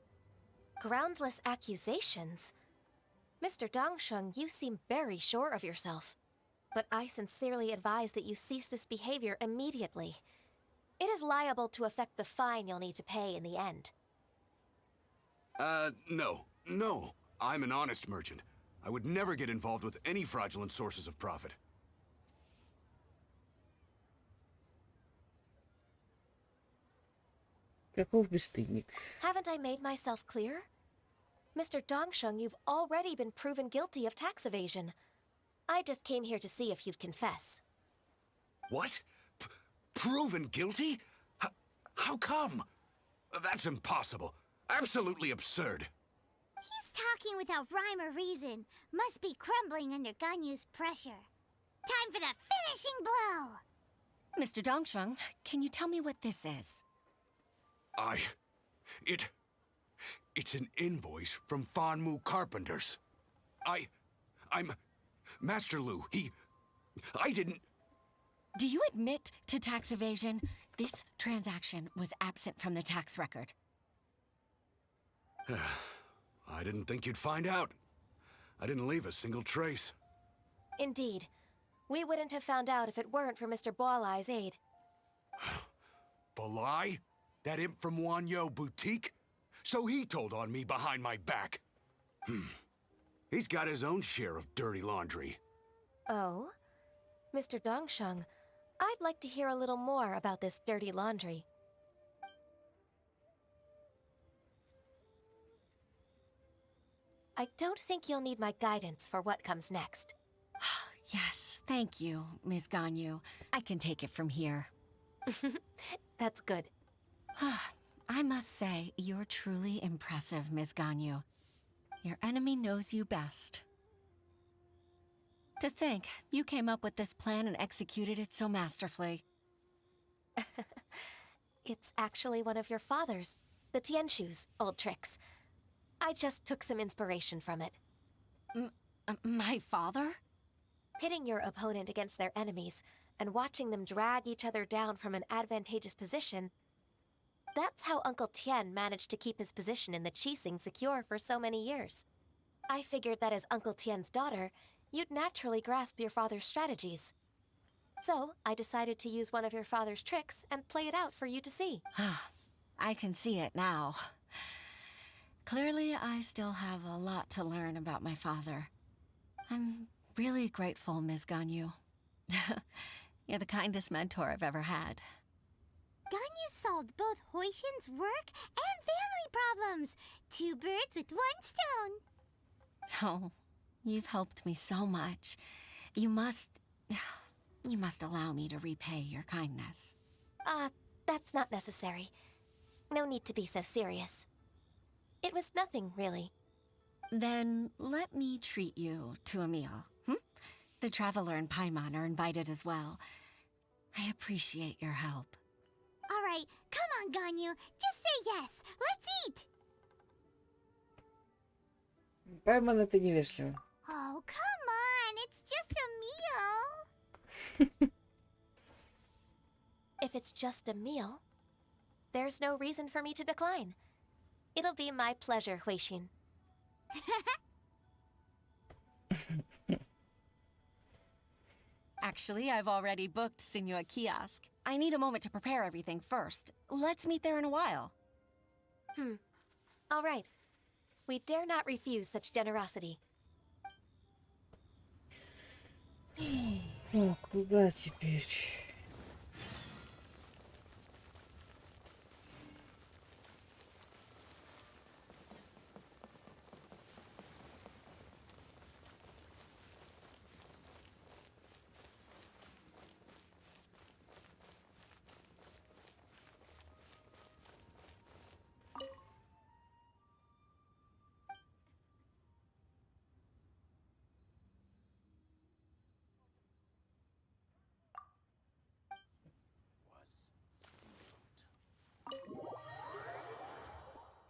Groundless accusations? Mr. Dongsheng, you seem very sure of yourself. But I sincerely advise that you cease this behavior immediately. It is liable to affect the fine you'll need to pay in the end. No. I'm an honest merchant. I would never get involved with any fraudulent sources of profit. Каков бесстыдник. Haven't I made myself clear? Mr. Dongsheng, you've already been proven guilty of tax evasion. I just came here to see if you'd confess. What? Proven guilty? How come? That's impossible. Absolutely absurd. He's talking without rhyme or reason. Must be crumbling under Ganyu's pressure. Time for the finishing blow! Mr. Dongsheng, can you tell me what this is? It's an invoice from Fanmu Carpenters. I'm Master Lu. I didn't... Do you admit to tax evasion? This transaction was absent from the tax record. I didn't think you'd find out. I didn't leave a single trace. Indeed. We wouldn't have found out if it weren't for Mr. Boalai's aid. Balai? That imp from Wanyo Boutique? So he told on me behind my back. He's got his own share of dirty laundry. Oh? Mr. Dongsheng, I'd like to hear a little more about this dirty laundry. I don't think you'll need my guidance for what comes next. Yes, thank you, Ms. Ganyu. I can take it from here. That's good. I must say, you're truly impressive, Ms. Ganyu. Your enemy knows you best. To think, you came up with this plan and executed it so masterfully. It's actually one of your father's, the Tianshu's, old tricks. I just took some inspiration from it. My father? Pitting your opponent against their enemies and watching them drag each other down from an advantageous position. That's how Uncle Tien managed to keep his position in the Qixing secure for so many years. I figured that as Uncle Tien's daughter, you'd naturally grasp your father's strategies. So, I decided to use one of your father's tricks and play it out for you to see. I can see it now. Clearly, I still have a lot to learn about my father. I'm really grateful, Ms. Ganyu. You're the kindest mentor I've ever had. Ganyu solved both Huixin's work and family problems. 2 birds with 1 stone. Oh, you've helped me so much. You must allow me to repay your kindness. That's not necessary. No need to be so serious. It was nothing, really. Then let me treat you to a meal. The Traveler and Paimon are invited as well. I appreciate your help. All right, come on, Ganyu. Just say yes. Let's eat. Пайман, это невежливо. Oh, come on. It's just a meal. If it's just a meal, there's no reason for me to decline. It'll be my pleasure, Huixin. Actually, I've already booked Senor Kiosk. I need a moment to prepare everything first. Let's meet there in a while. All right. We dare not refuse such generosity. О, куда теперь?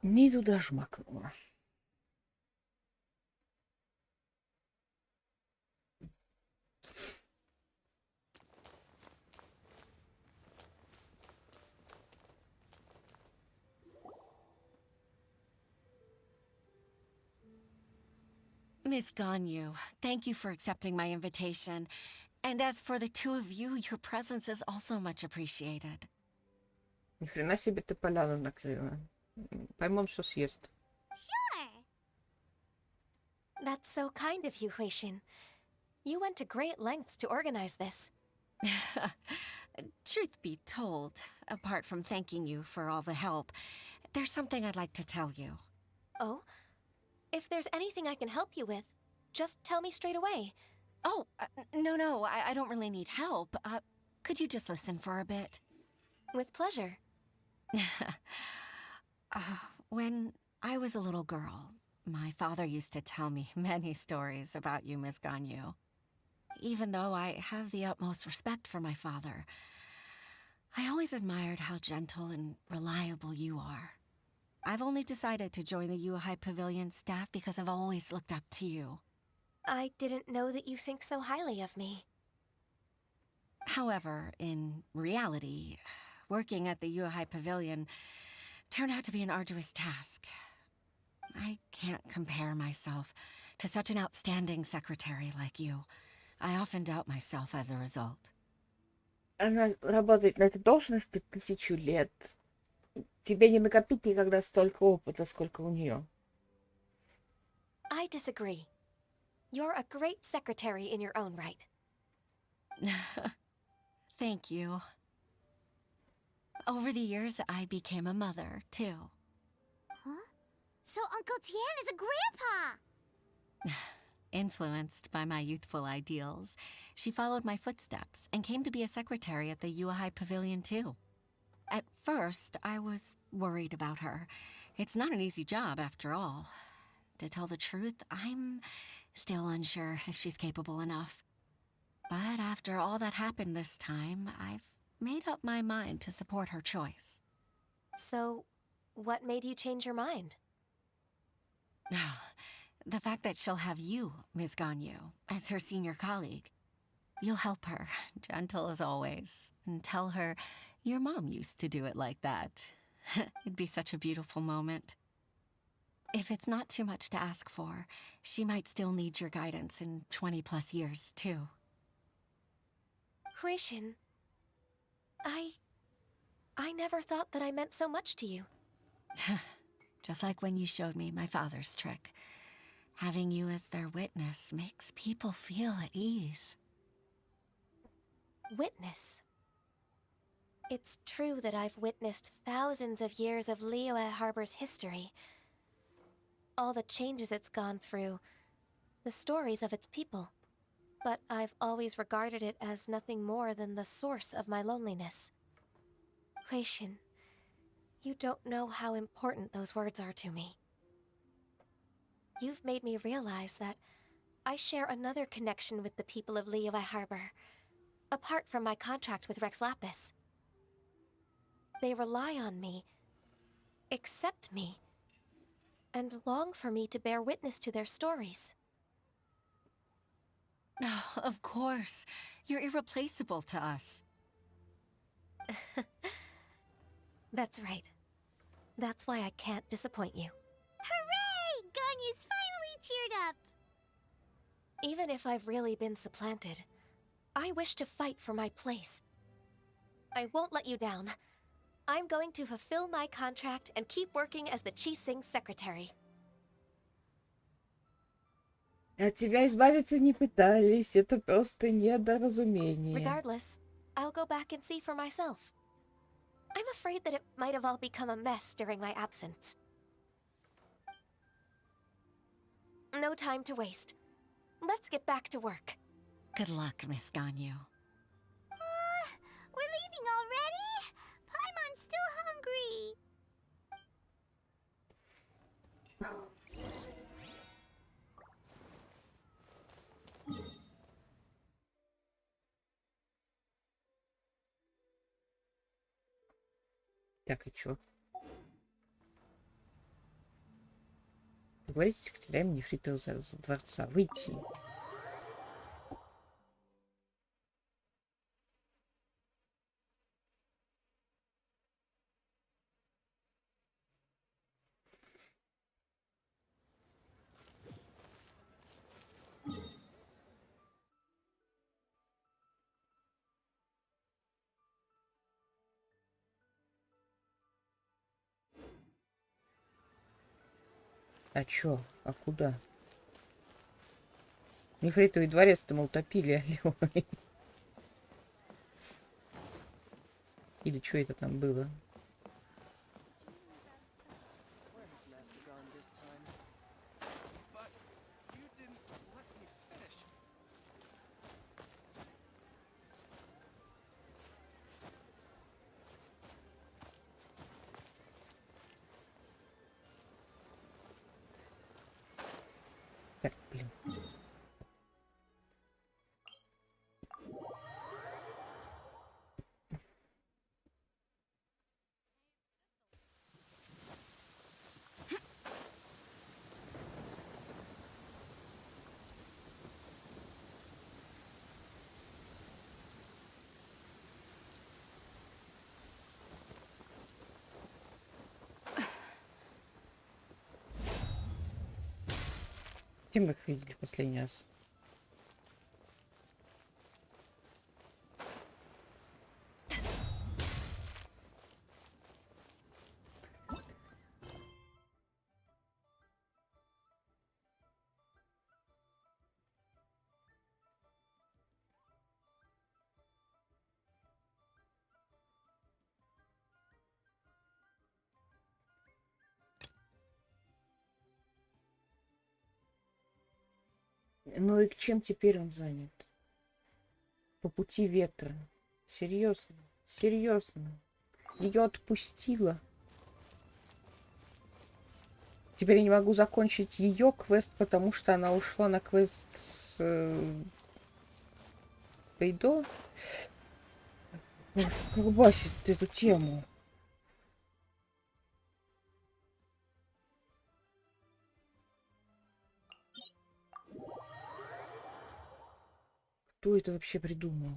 Не туда жмакнула. Miss Ganyu, thank you for accepting my invitation. And as for the two of you, your presence is also much appreciated. Ни хрена себе ты поляну накрыла. Поймем, что съест. Sure. That's so kind of you, Huixin. You went to great lengths to organize this. Truth be told, apart from thanking you for all the help, there's something I'd like to tell you. Oh? If there's anything I can help you with, just tell me straight away. Oh, no, I don't really need help. Could you just listen for a bit? With pleasure. When I was a little girl, my father used to tell me many stories about you, Miss Ganyu. Even though I have the utmost respect for my father, I always admired how gentle and reliable you are. I've only decided to join the Yuhai Pavilion staff because I've always looked up to you. I didn't know that you think so highly of me. However, in reality, working at the Yuhai Pavilion turned out to be an arduous task. I can't compare myself to such an outstanding secretary like you. I often doubt myself as a result. Она работает на этой должности 1000 лет. Тебе не накопить никогда столько опыта, сколько у нее. I disagree. You're a great secretary in your own right. Thank you. Over the years, I became a mother, too. Huh? So Uncle Tian is a grandpa! Influenced by my youthful ideals, she followed my footsteps and came to be a secretary at the Yuhai Pavilion, too. At first, I was worried about her. It's not an easy job, after all. To tell the truth, I'm still unsure if she's capable enough. But after all that happened this time, I've made up my mind to support her choice. So, what made you change your mind? The fact that she'll have you, Ms. Ganyu, as her senior colleague. You'll help her, gentle as always, and tell her your mom used to do it like that. It'd be such a beautiful moment. If it's not too much to ask for, she might still need your guidance in 20+ years, too. Huixin, I never thought that I meant so much to you. Just like when you showed me my father's trick. Having you as their witness makes people feel at ease. Witness? It's true that I've witnessed thousands of years of Liyue Harbor's history. All the changes it's gone through, the stories of its people. But I've always regarded it as nothing more than the source of my loneliness. Huixin, you don't know how important those words are to me. You've made me realize that I share another connection with the people of Liyue Harbor, apart from my contract with Rex Lapis. They rely on me, accept me, and long for me to bear witness to their stories. Oh, of course. You're irreplaceable to us. That's right. That's why I can't disappoint you. Hooray! Ganyu's Even if I've really been supplanted, I wish to fight for my place. I won't let you down. I'm going to fulfill my contract and keep working as the Qixing secretary. От тебя избавиться не пытались, это просто недоразумение. Regardless, I'll go back and see for myself. I'm afraid that it might have all become a mess during my absence. No time to waste. Let's get back to work. Good luck, Miss Ganyu. We're leaving already? Paimon's still hungry. Так, и чё? Говорите с секретарем нефритового дворца. Выйти. А чё? А куда? Нефритовый дворец-то мы утопили. Или что это там было? Так, блин. Где мы их видели в последний раз? Ну и чем теперь он занят? По пути ветра. Серьезно? Серьезно? Ее отпустила. Теперь я не могу закончить ее квест, потому что она ушла на квест с Бейдо. Колбасит эту тему. Кто это вообще придумал?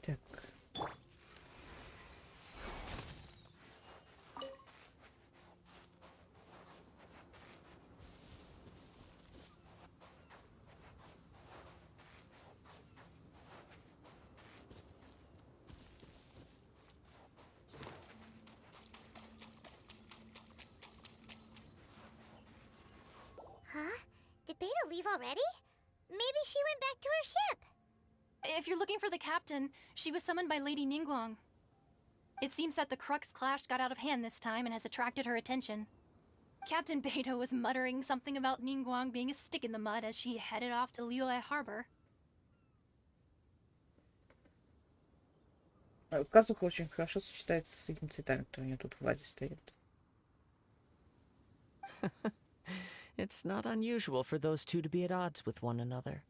Так. Huh? Did Beta leave already? Maybe she went back to her ship. If you're looking for the captain, she was summoned by Lady Ningguang. It seems that the Crux clash got out of hand this time and has attracted her attention. Captain Beto was muttering something about Ningguang being a stick in the mud as she headed off to Liyue Harbor. Казуха очень хорошо сочетается с этими цветами, которые у нее тут в вазе стоят. It's not unusual for those two to be at odds with one another.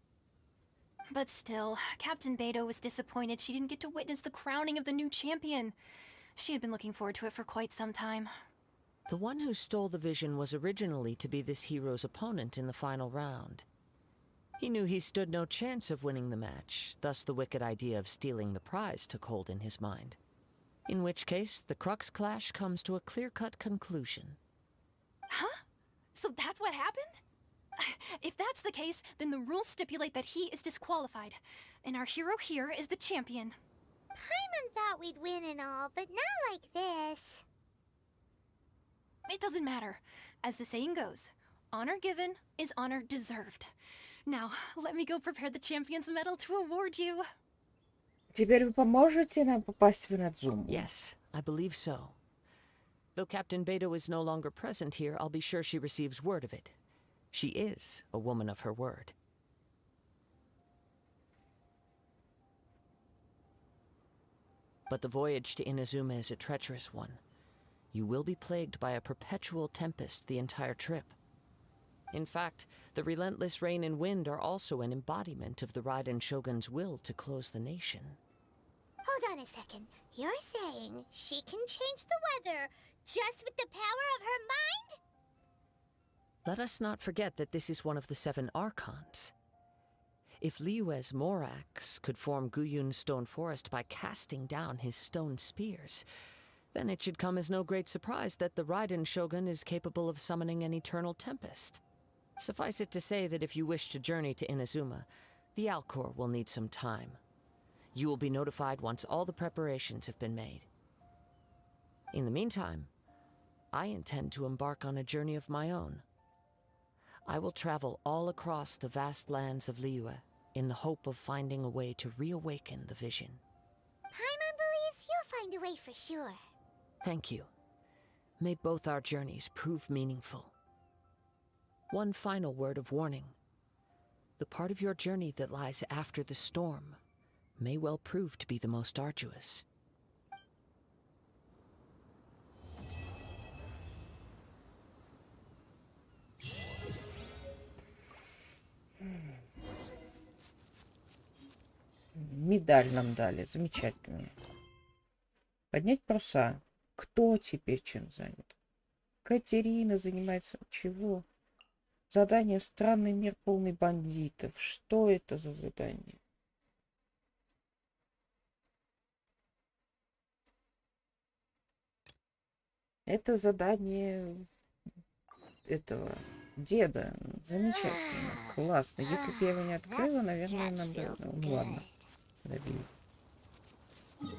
But still, Captain Beto was disappointed she didn't get to witness the crowning of the new champion. She had been looking forward to it for quite some time. The one who stole the vision was originally to be this hero's opponent in the final round. He knew he stood no chance of winning the match, thus the wicked idea of stealing the prize took hold in his mind. In which case, the Crux clash comes to a clear-cut conclusion. Huh? So that's what happened? If that's the case, then the rules stipulate that he is disqualified, and our hero here is the champion. Paimon thought we'd win and all, but not like this. It doesn't matter. As the saying goes, honor given is honor deserved. Now, let me go prepare the champion's medal to award you. Теперь вы поможете нам попасть в Инадзуму? Yes, I believe so. Though Captain Beidou is no longer present here, I'll be sure she receives word of it. She is a woman of her word. But the voyage to Inazuma is a treacherous one. You will be plagued by a perpetual tempest the entire trip. In fact, the relentless rain and wind are also an embodiment of the Raiden Shogun's will to close the nation. Hold on a second. You're saying she can change the weather just with the power of her mind? Let us not forget that this is one of the 7 Archons. If Liyue's Morax could form Guyun's stone forest by casting down his stone spears, then it should come as no great surprise that the Raiden Shogun is capable of summoning an eternal tempest. Suffice it to say that if you wish to journey to Inazuma, the Alcor will need some time. You will be notified once all the preparations have been made. In the meantime, I intend to embark on a journey of my own. I will travel all across the vast lands of Liyue in the hope of finding a way to reawaken the vision. Paimon believes you'll find a way for sure. Thank you. May both our journeys prove meaningful. One final word of warning. The part of your journey that lies after the storm may well prove to be the most arduous. Медаль нам дали. Замечательно. Поднять паруса. Кто теперь чем занят? Катерина занимается... Чего? Задание в странный мир, полный бандитов. Что это за задание? Это задание этого деда. Замечательно. Классно. Если бы я его не открыла, наверное, нам бы... Ну ладно. Добили.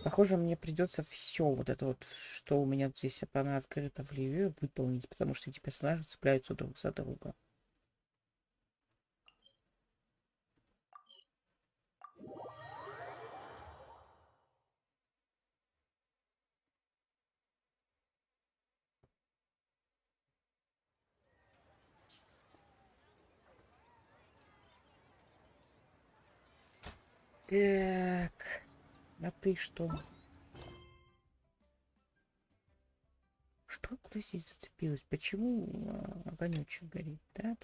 Похоже, мне придется все вот это вот, что у меня здесь открыто в Лiyue, выполнить, потому что эти персонажи цепляются друг за друга. Так, а ты что? Что? Куда здесь зацепилось? Почему огонечек горит? Да.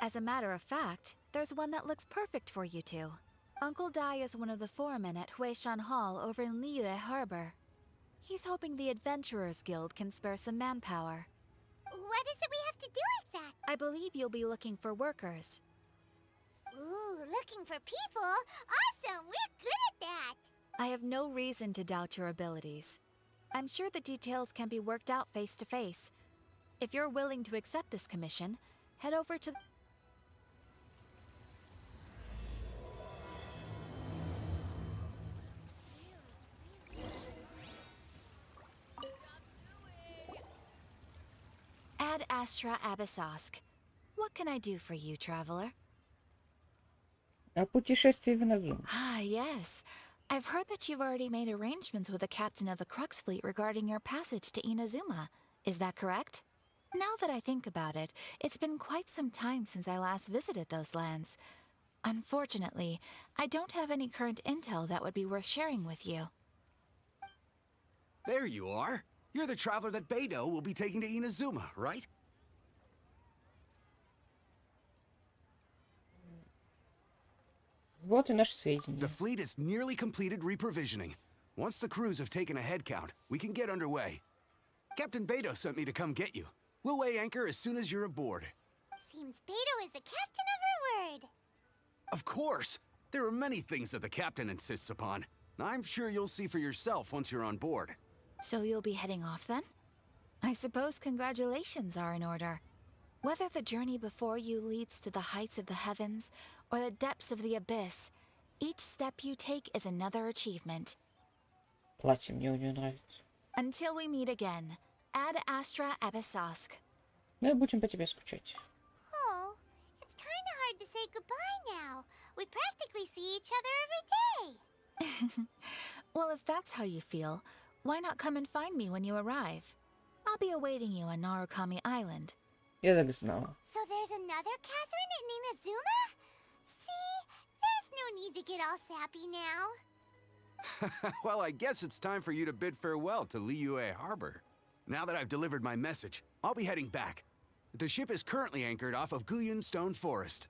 As a matter of fact, there's one that looks perfect for you two. Uncle Dai is one of the foremen at Huishan Hall over in Liyue Harbor. He's hoping the Adventurers Guild can spare some manpower. What is it we have to do exactly? I believe you'll be looking for workers. Ooh, looking for people? Awesome! We're good at that! I have no reason to doubt your abilities. I'm sure the details can be worked out face to face. If you're willing to accept this commission, head over to... Ad Astra Abyssosk. What can I do for you, traveler? А путешествие в Инадзуму. Ah, yes. I've heard that you've already made arrangements with the captain of the Crux fleet regarding your passage to Inazuma. Is that correct? Now that I think about it, it's been quite some time since I last visited those lands. Unfortunately, I don't have any current intel that would be worth sharing with you. There you are. You're the traveler that Beidou will be taking to Inazuma, right? Вот и наши сведения. The fleet is nearly completed reprovisioning. Once the crews have taken a head count, we can get underway. Captain Beidou sent me to come get you. We'll weigh anchor as soon as you're aboard. Seems Beidou is the captain of her word. Of course! There are many things that the captain insists upon. I'm sure you'll see for yourself once you're on board. So you'll be heading off then? I suppose congratulations are in order. Whether the journey before you leads to the heights of the heavens or the depths of the abyss, each step you take is another achievement. Платье мне у нее нравится. Until we meet again, Ad Astra Episosk. Мы будем по тебе скучать. Oh, it's kind of hard to say goodbye now. We practically see each other every day. Well, if that's how you feel, why not come and find me when you arrive? I'll be awaiting you on Narukami Island. Я так знала. So there's another Catherine in Inazuma? See, there's no need to get all sappy now. Well, I guess it's time for you to bid farewell to Liyue Harbor. Now that I've delivered my message, I'll be heading back. The ship is currently anchored off of Guyun Stone Forest.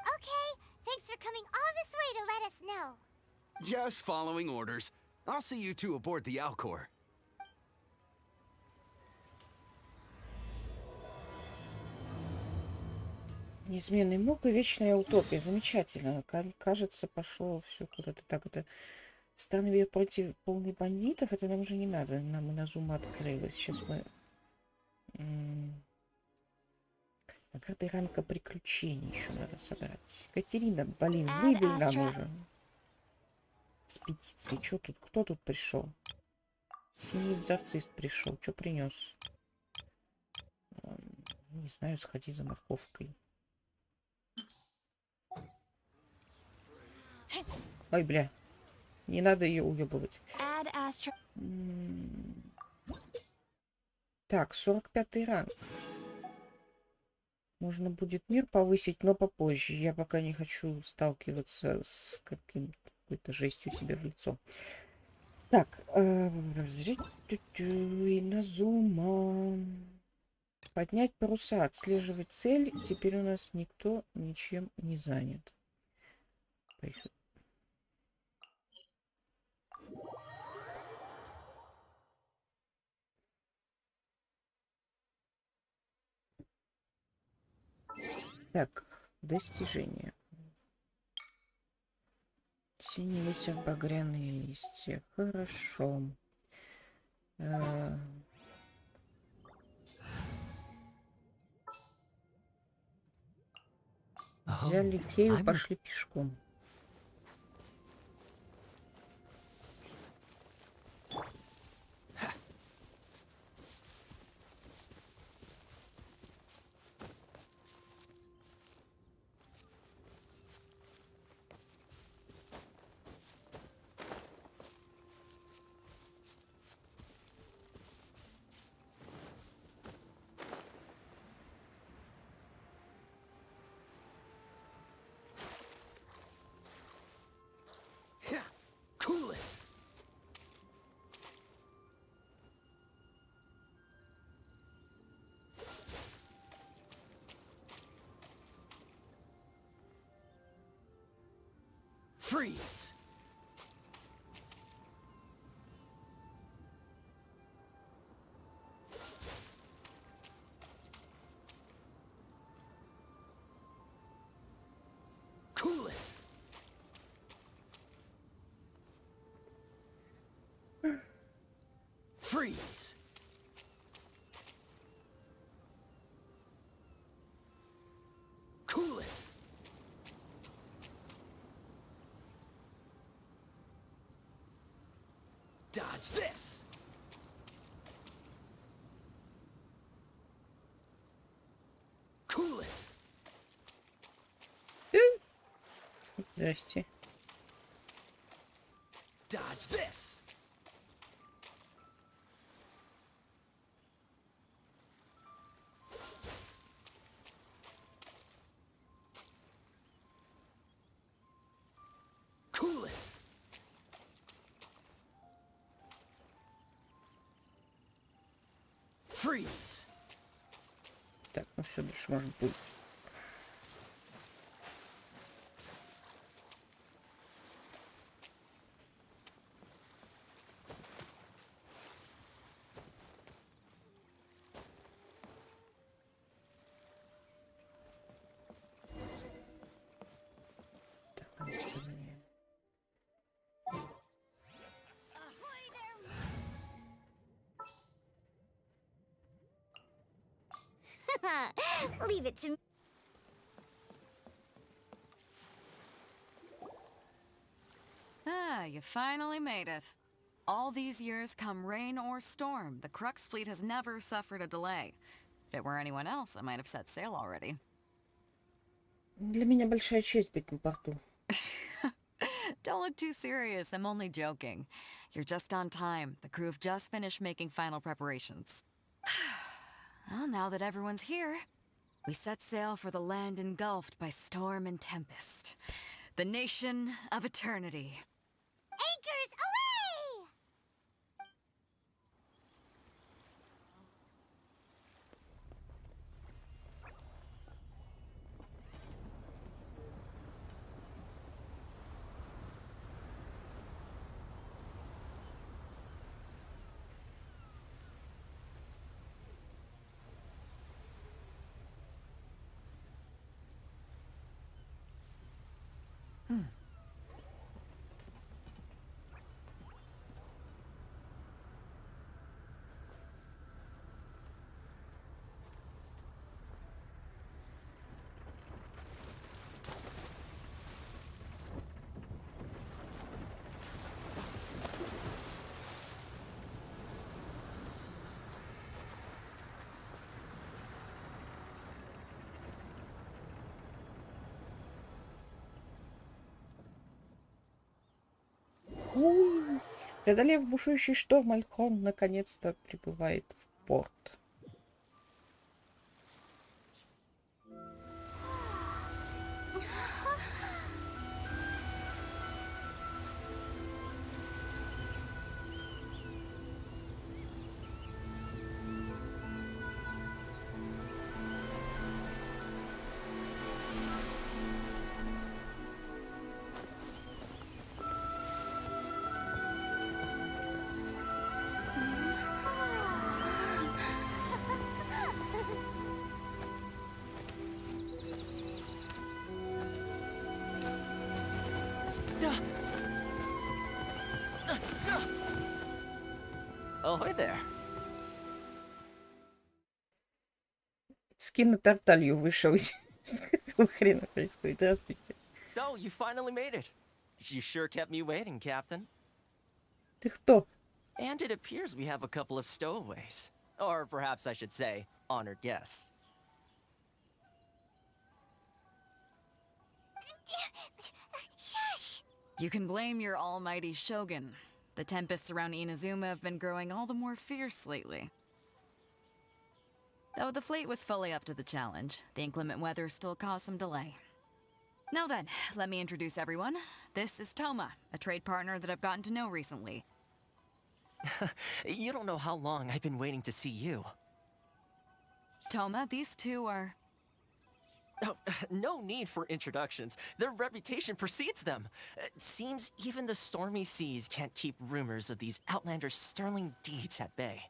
Okay, thanks for coming all this way to let us know. Just following orders. I'll see you two aboard the Alcor. Неизменный мук и вечная утопия. Замечательно. Кажется, пошло все куда-то так. Это становие против полный бандитов. Это нам уже не надо. Нам Иназума открылась. Сейчас мы... Карты ранка приключений еще надо собрать. Катерина, блин, выдай нам уже. С петицией. Что тут? Кто тут пришел? Синий экзорцист пришел. Что принес? Не знаю, сходи за морковкой. Ой, бля. Не надо ее уебывать. Так, 45-й ранг. Можно будет мир повысить, но попозже. Я пока не хочу сталкиваться с какой-то жестью себе в лицо. Так, Иназума. Поднять паруса, отслеживать цель. Теперь у нас никто ничем не занят. Поехали. Так, достижения. Синий ветер, багряные листья. Хорошо. Взяли Кею, пошли пешком. Cool it! Freeze! Cool it! Freeze! Cool it! Dodge this! Cool it! Здрасте. Dodge this! Freeze! Так, ну все, дальше может быть. Leave it to me. Ah, you finally made it. All these years, come rain or storm, the Crux fleet has never suffered a delay. If it were anyone else, I might have set sail already. Для меня большая честь быть на борту. Don't look too serious, I'm only joking. You're just on time. The crew have just finished making final preparations. Well, now that everyone's here, we set sail for the land engulfed by storm and tempest. The nation of eternity. Anchors away! Преодолев бушующий шторм, Альхон наконец-то прибывает в порт. Ahoy there. Скин на тарталью вышел. Какого хрена происходит? Здравствуйте. So, you finally made it. You sure kept me waiting, Captain. Ты кто? And it appears we have a couple of stowaways. Or perhaps I should say, honored guests. Shush! You can blame your almighty shogun. The tempests around Inazuma have been growing all the more fierce lately. Though the fleet was fully up to the challenge, the inclement weather still caused some delay. Now then, let me introduce everyone. This is Toma, a trade partner that I've gotten to know recently. You don't know how long I've been waiting to see you. Toma, these two are... Oh, no need for introductions. Their reputation precedes them. Seems even the stormy seas can't keep rumors of these outlanders' sterling deeds at bay.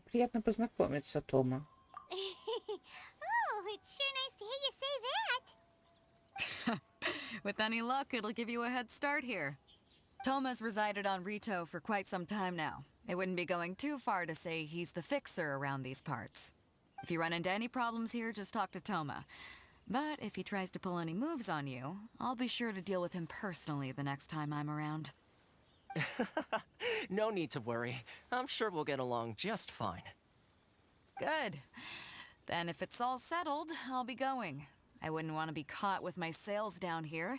Приятно познакомиться, Тома. Oh, it's sure nice to hear you say that. With any luck, it'll give you a head start here. Toma's resided on Rito for quite some time now. It wouldn't be going too far to say he's the fixer around these parts. If you run into any problems here, just talk to Toma. But if he tries to pull any moves on you, I'll be sure to deal with him personally the next time I'm around. No need to worry. I'm sure we'll get along just fine. Good. Then if it's all settled, I'll be going. I wouldn't want to be caught with my sails down here.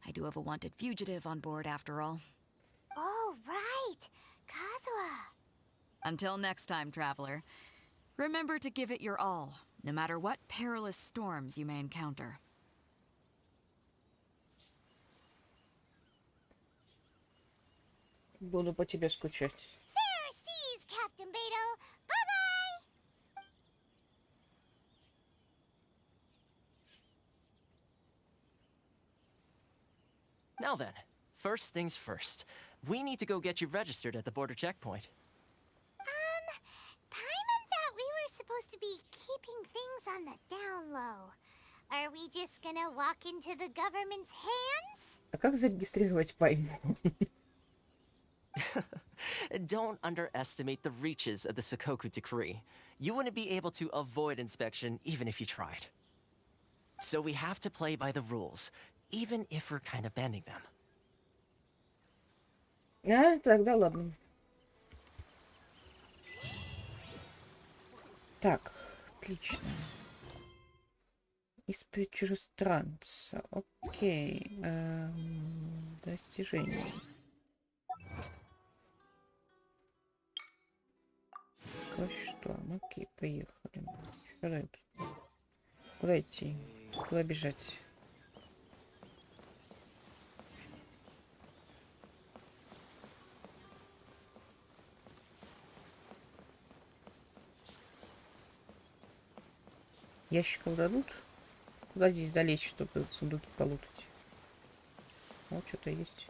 I do have a wanted fugitive on board after all. Oh, right. Kazuha. Until next time, traveler. Remember to give it your all, no matter what perilous storms you may encounter. Буду по тебе скучать. Fair seas, Captain Beto. Bye-bye! Now then, first things first. We need to go get you registered at the border checkpoint. Paimon thought we were supposed to be keeping things on the down low. Are we just gonna walk into the government's hands? А как зарегистрировать Пайм? Don't underestimate the reaches of the Sakoku Decree. You wouldn't be able to avoid inspection even if you tried. So we have to play by the rules, even if we're kind of bending them. А, тогда ладно. Так, отлично. Исповедь чужестранца. Окей. Достижение. Что? Окей, поехали. Что это? Куда идти? Куда бежать? Ящиков дадут? Куда здесь залезть, чтобы сундуки полутать? Вот что-то есть.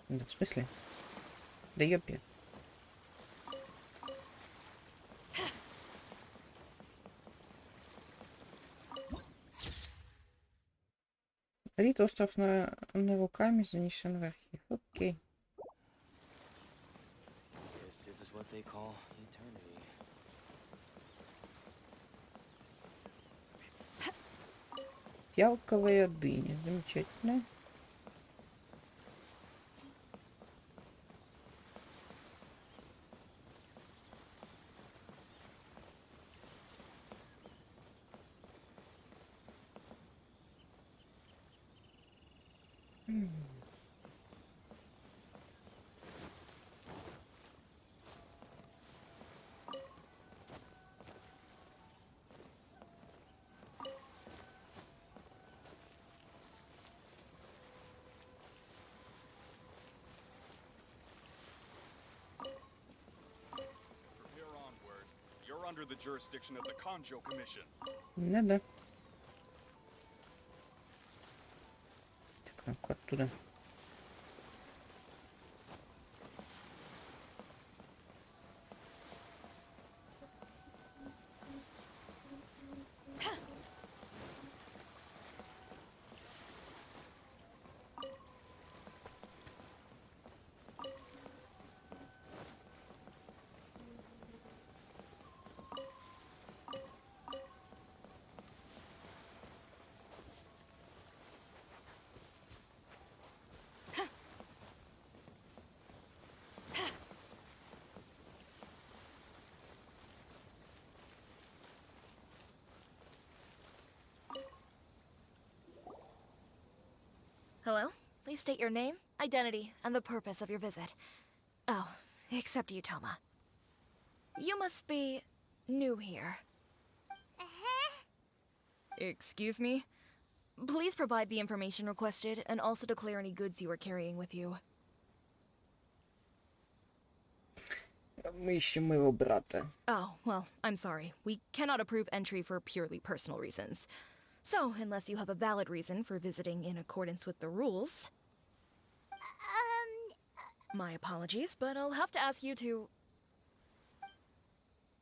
Да, в смысле? Да ёпи. Рит, остров на руками занесен в архив. Окей. Фиалковая дыня. Замечательно. Under the jurisdiction of the Kanjo Commission. Да. Так, ну оттуда. Hello? Please state your name, identity, and the purpose of your visit. Oh, except you, Toma. You must be new here. Excuse me? Please provide the information requested and also declare any goods you are carrying with you. Мы ищем моего брата. Oh, well, I'm sorry. We cannot approve entry for purely personal reasons. So, unless you have a valid reason for visiting in accordance with the rules... My apologies, but I'll have to ask you to...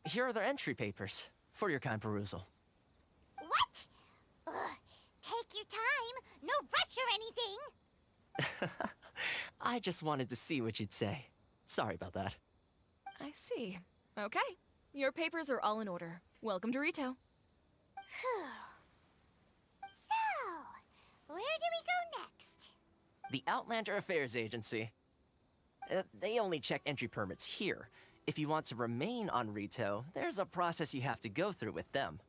Here are their entry papers, for your kind perusal. What? Ugh, take your time. No rush or anything. I just wanted to see what you'd say. Sorry about that. I see. Okay. Your papers are all in order. Welcome to Rito. Where do we go next? The Outlander Affairs Agency. They only check entry permits here. If you want to remain on Rito, there's a process you have to go through with them.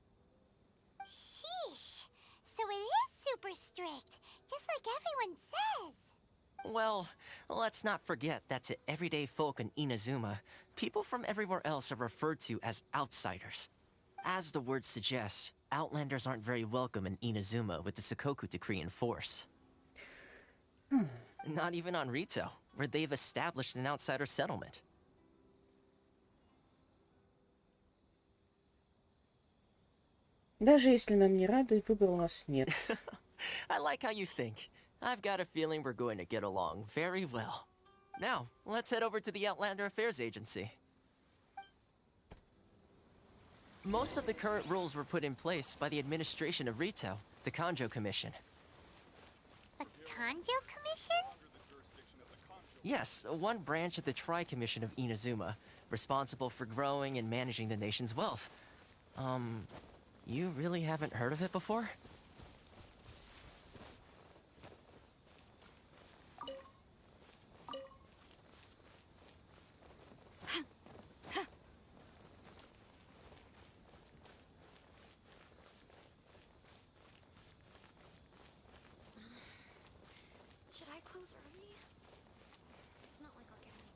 Sheesh. So it is super strict, just like everyone says. Well, let's not forget that to everyday folk in Inazuma, people from everywhere else are referred to as outsiders. As the word suggests, Outlanders aren't very welcome in Inazuma with the Sakoku decree in force. Not even on Rito, where they've established an outsider settlement. Даже если нам не рады, выбора у нас нет. I like how you think. I've got a feeling we're going to get along very well. Now, let's head over to the Outlander Affairs Agency. Most of the current rules were put in place by the administration of Rito, the Kanjo Commission. The Kanjo Commission? Yes, one branch of the Tri-Commission of Inazuma, responsible for growing and managing the nation's wealth. You really haven't heard of it before? Should I close early? It's not like I'll get any.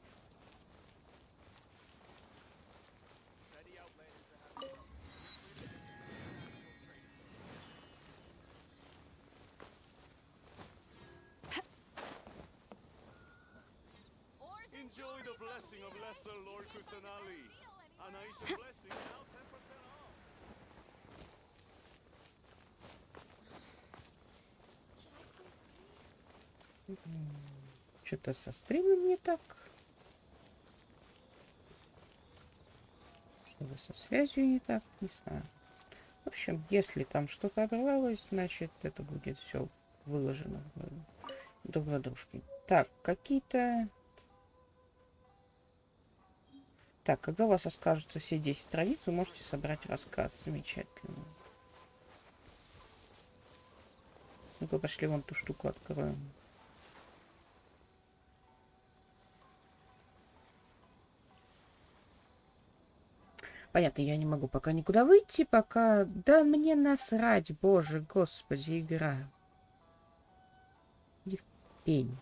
Enjoy the blessing of Lesser Lord Kusanali. An Aisha blessing now 10% off. Should I close early? Что-то со стримом не так. Что-то со связью не так, не знаю. В общем, если там что-то оборвалось, значит, это будет все выложено друг на дружке. Так, какие-то... Так, когда у вас окажутся все 10 страниц, вы можете собрать рассказ. Замечательно. Ну-ка, пошли вон ту штуку откроем. Понятно, я не могу пока никуда выйти, пока... Да мне насрать, боже, господи, игра. Иди в пень.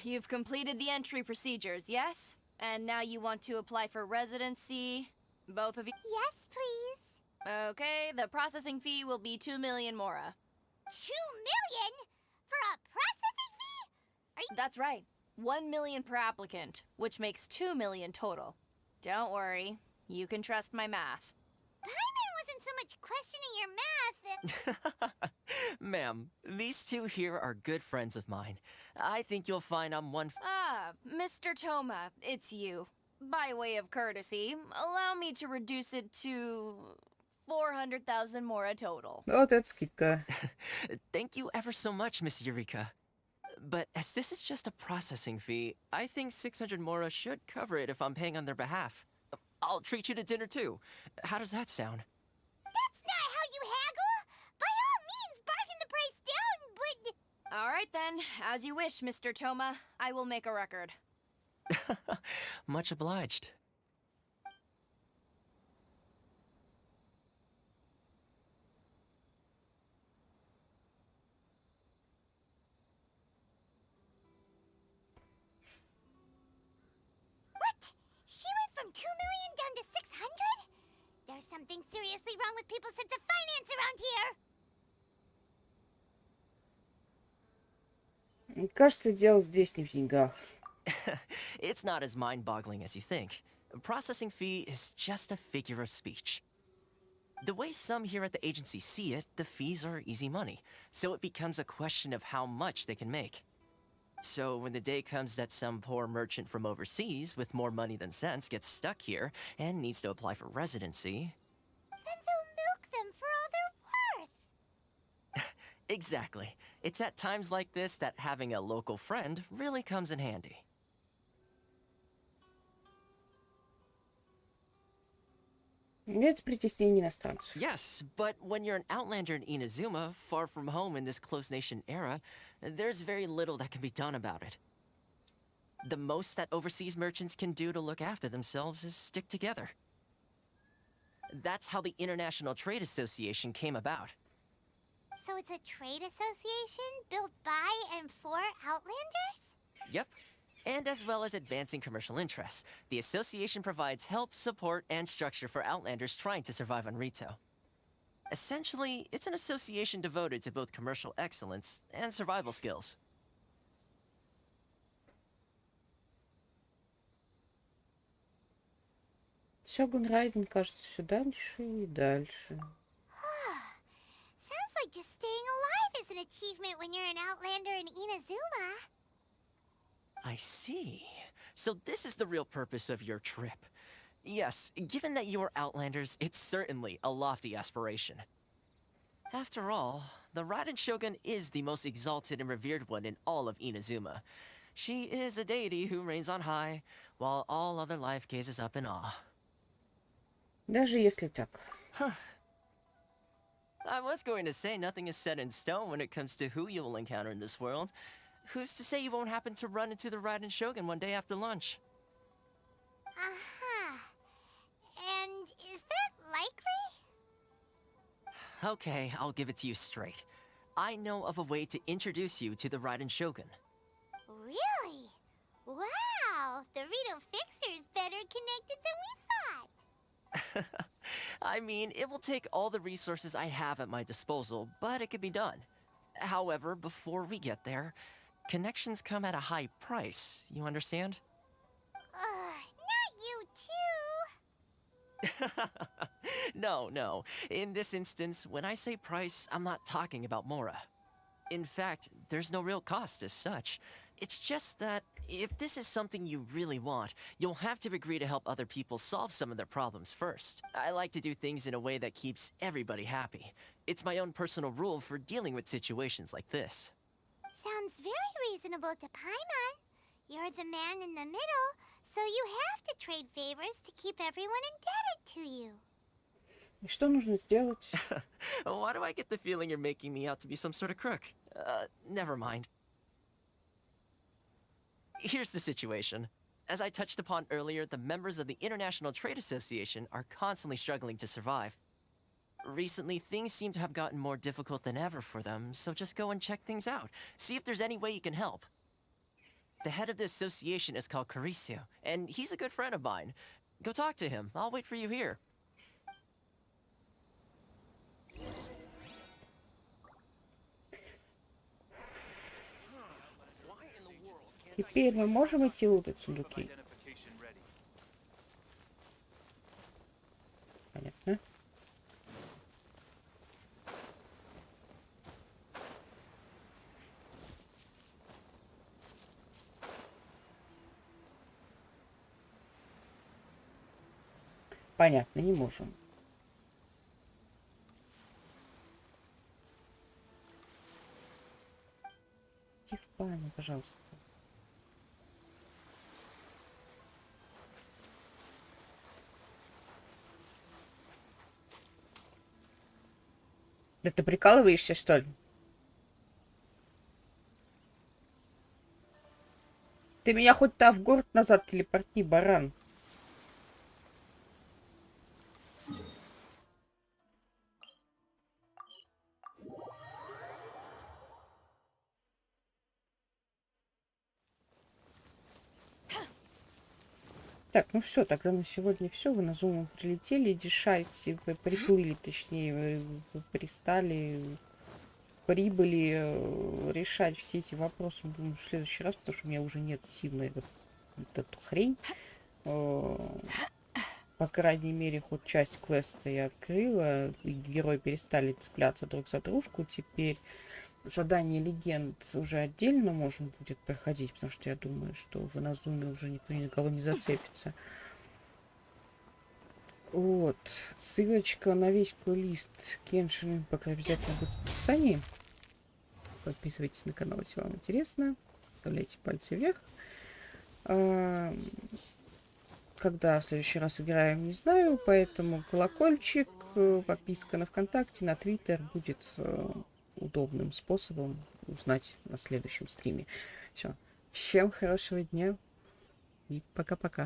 You've completed the entry procedures, yes? And now you want to apply for residency? Both of you? Yes, please. Okay, the processing fee will be 2 million Mora. 2 million? For a processing fee? That's right. 1 million per applicant, which makes 2 million total. Don't worry, you can trust my math. Paimon wasn't so much questioning your math. Ma'am, these two here are good friends of mine. I think you'll find I'm one... Mr. Toma, it's you. By way of courtesy, allow me to reduce it to 400,000 Mora total. Вот это скидка. Thank you ever so much, Miss Eureka. But as this is just a processing fee, I think 600 Mora should cover it if I'm paying on their behalf. I'll treat you to dinner too. How does that sound? That's not how you haggle! By all means, bargain the price down, but... All right then, as you wish, Mr. Toma. I will make a record. Much obliged. What? She went from 2 million down to 600? There's something seriously wrong with people's sense of finance around here. Кажется, дело здесь не в деньгах. It's not as mind-boggling as you think. Processing fee is just a figure of speech. The way some here at the agency see it, the fees are easy money, so it becomes a question of how much they can make. So when the day comes that some poor merchant from overseas with more money than sense gets stuck here and needs to apply for residency... Then they'll milk them for all they're worth. Exactly. It's at times like this that having a local friend really comes in handy. Это притеснение иностранцев. Yes, but when you're an outlander in Inazuma, far from home in this closed nation era, there's very little that can be done about it. The most that overseas merchants can do to look after themselves is stick together. That's how the International Trade Association came about. So it's a trade association built by and for Outlanders? Yep. And as well as advancing commercial interests, the association provides help, support, and structure for Outlanders trying to survive on Rito. Essentially, it's an association devoted to both commercial excellence and survival skills. Сёгун Райден, кажется, все дальше и дальше. Sounds like just staying alive is an achievement when you're an Outlander in Inazuma. I see. So this is the real purpose of your trip. Yes, given that you are Outlanders, it's certainly a lofty aspiration. After all, the Raiden Shogun is the most exalted and revered one in all of Inazuma. She is a deity who reigns on high, while all other life gazes up in awe. Даже если так. I was going to say nothing is set in stone when it comes to who you will encounter in this world. Who's to say you won't happen to run into the Raiden Shogun one day after lunch? Uh-huh. And is that likely? Okay, I'll give it to you straight. I know of a way to introduce you to the Raiden Shogun. Really? Wow! The Rito Fixer is better connected than we thought! I mean, it will take all the resources I have at my disposal, but it could be done. However, before we get there, connections come at a high price, you understand? Not you too! No. In this instance, when I say price, I'm not talking about Moре. In fact, there's no real cost as such. It's just that if this is something you really want, you'll have to agree to help other people solve some of their problems first. I like to do things in a way that keeps everybody happy. It's my own personal rule for dealing with situations like this. Sounds very reasonable to Paimon. You're the man in the middle, so you have to trade favors to keep everyone indebted to you. И что нужно сделать? Why do I get the feeling you're making me out to be some sort of crook? Never mind. Here's the situation. As I touched upon earlier, the members of the International Trade Association are constantly struggling to survive. Recently, things seem to have gotten more difficult than ever for them, so just go and check things out. See if there's any way you can help. The head of the association is called Carisio, and he's a good friend of mine. Go talk to him. I'll wait for you here. Теперь мы можем идти лутать сундуки? Понятно. Понятно, не можем. Иди в баню, пожалуйста. Да ты прикалываешься, что ли? Ты меня хоть-то в город назад телепортни, баран. Так, ну все, тогда на сегодня все. Вы на Зуму прилетели, решайте, приплыли, точнее, пристали, прибыли решать все эти вопросы, думаю, в следующий раз, потому что у меня уже нет сил на эту хрень. По крайней мере, хоть часть квеста я открыла, и герои перестали цепляться друг за дружку. Теперь задание легенд уже отдельно можно будет проходить, потому что я думаю, что в Иназуме уже никто ни на кого не зацепится. Вот. Ссылочка на весь плейлист Genshin Impact обязательно будет в описании. Подписывайтесь на канал, если вам интересно. Оставляйте пальцы вверх. Когда в следующий раз играем, не знаю, поэтому колокольчик, подписка на ВКонтакте, на Твиттер будет удобным способом узнать на следующем стриме. Все. Всем хорошего дня и пока-пока.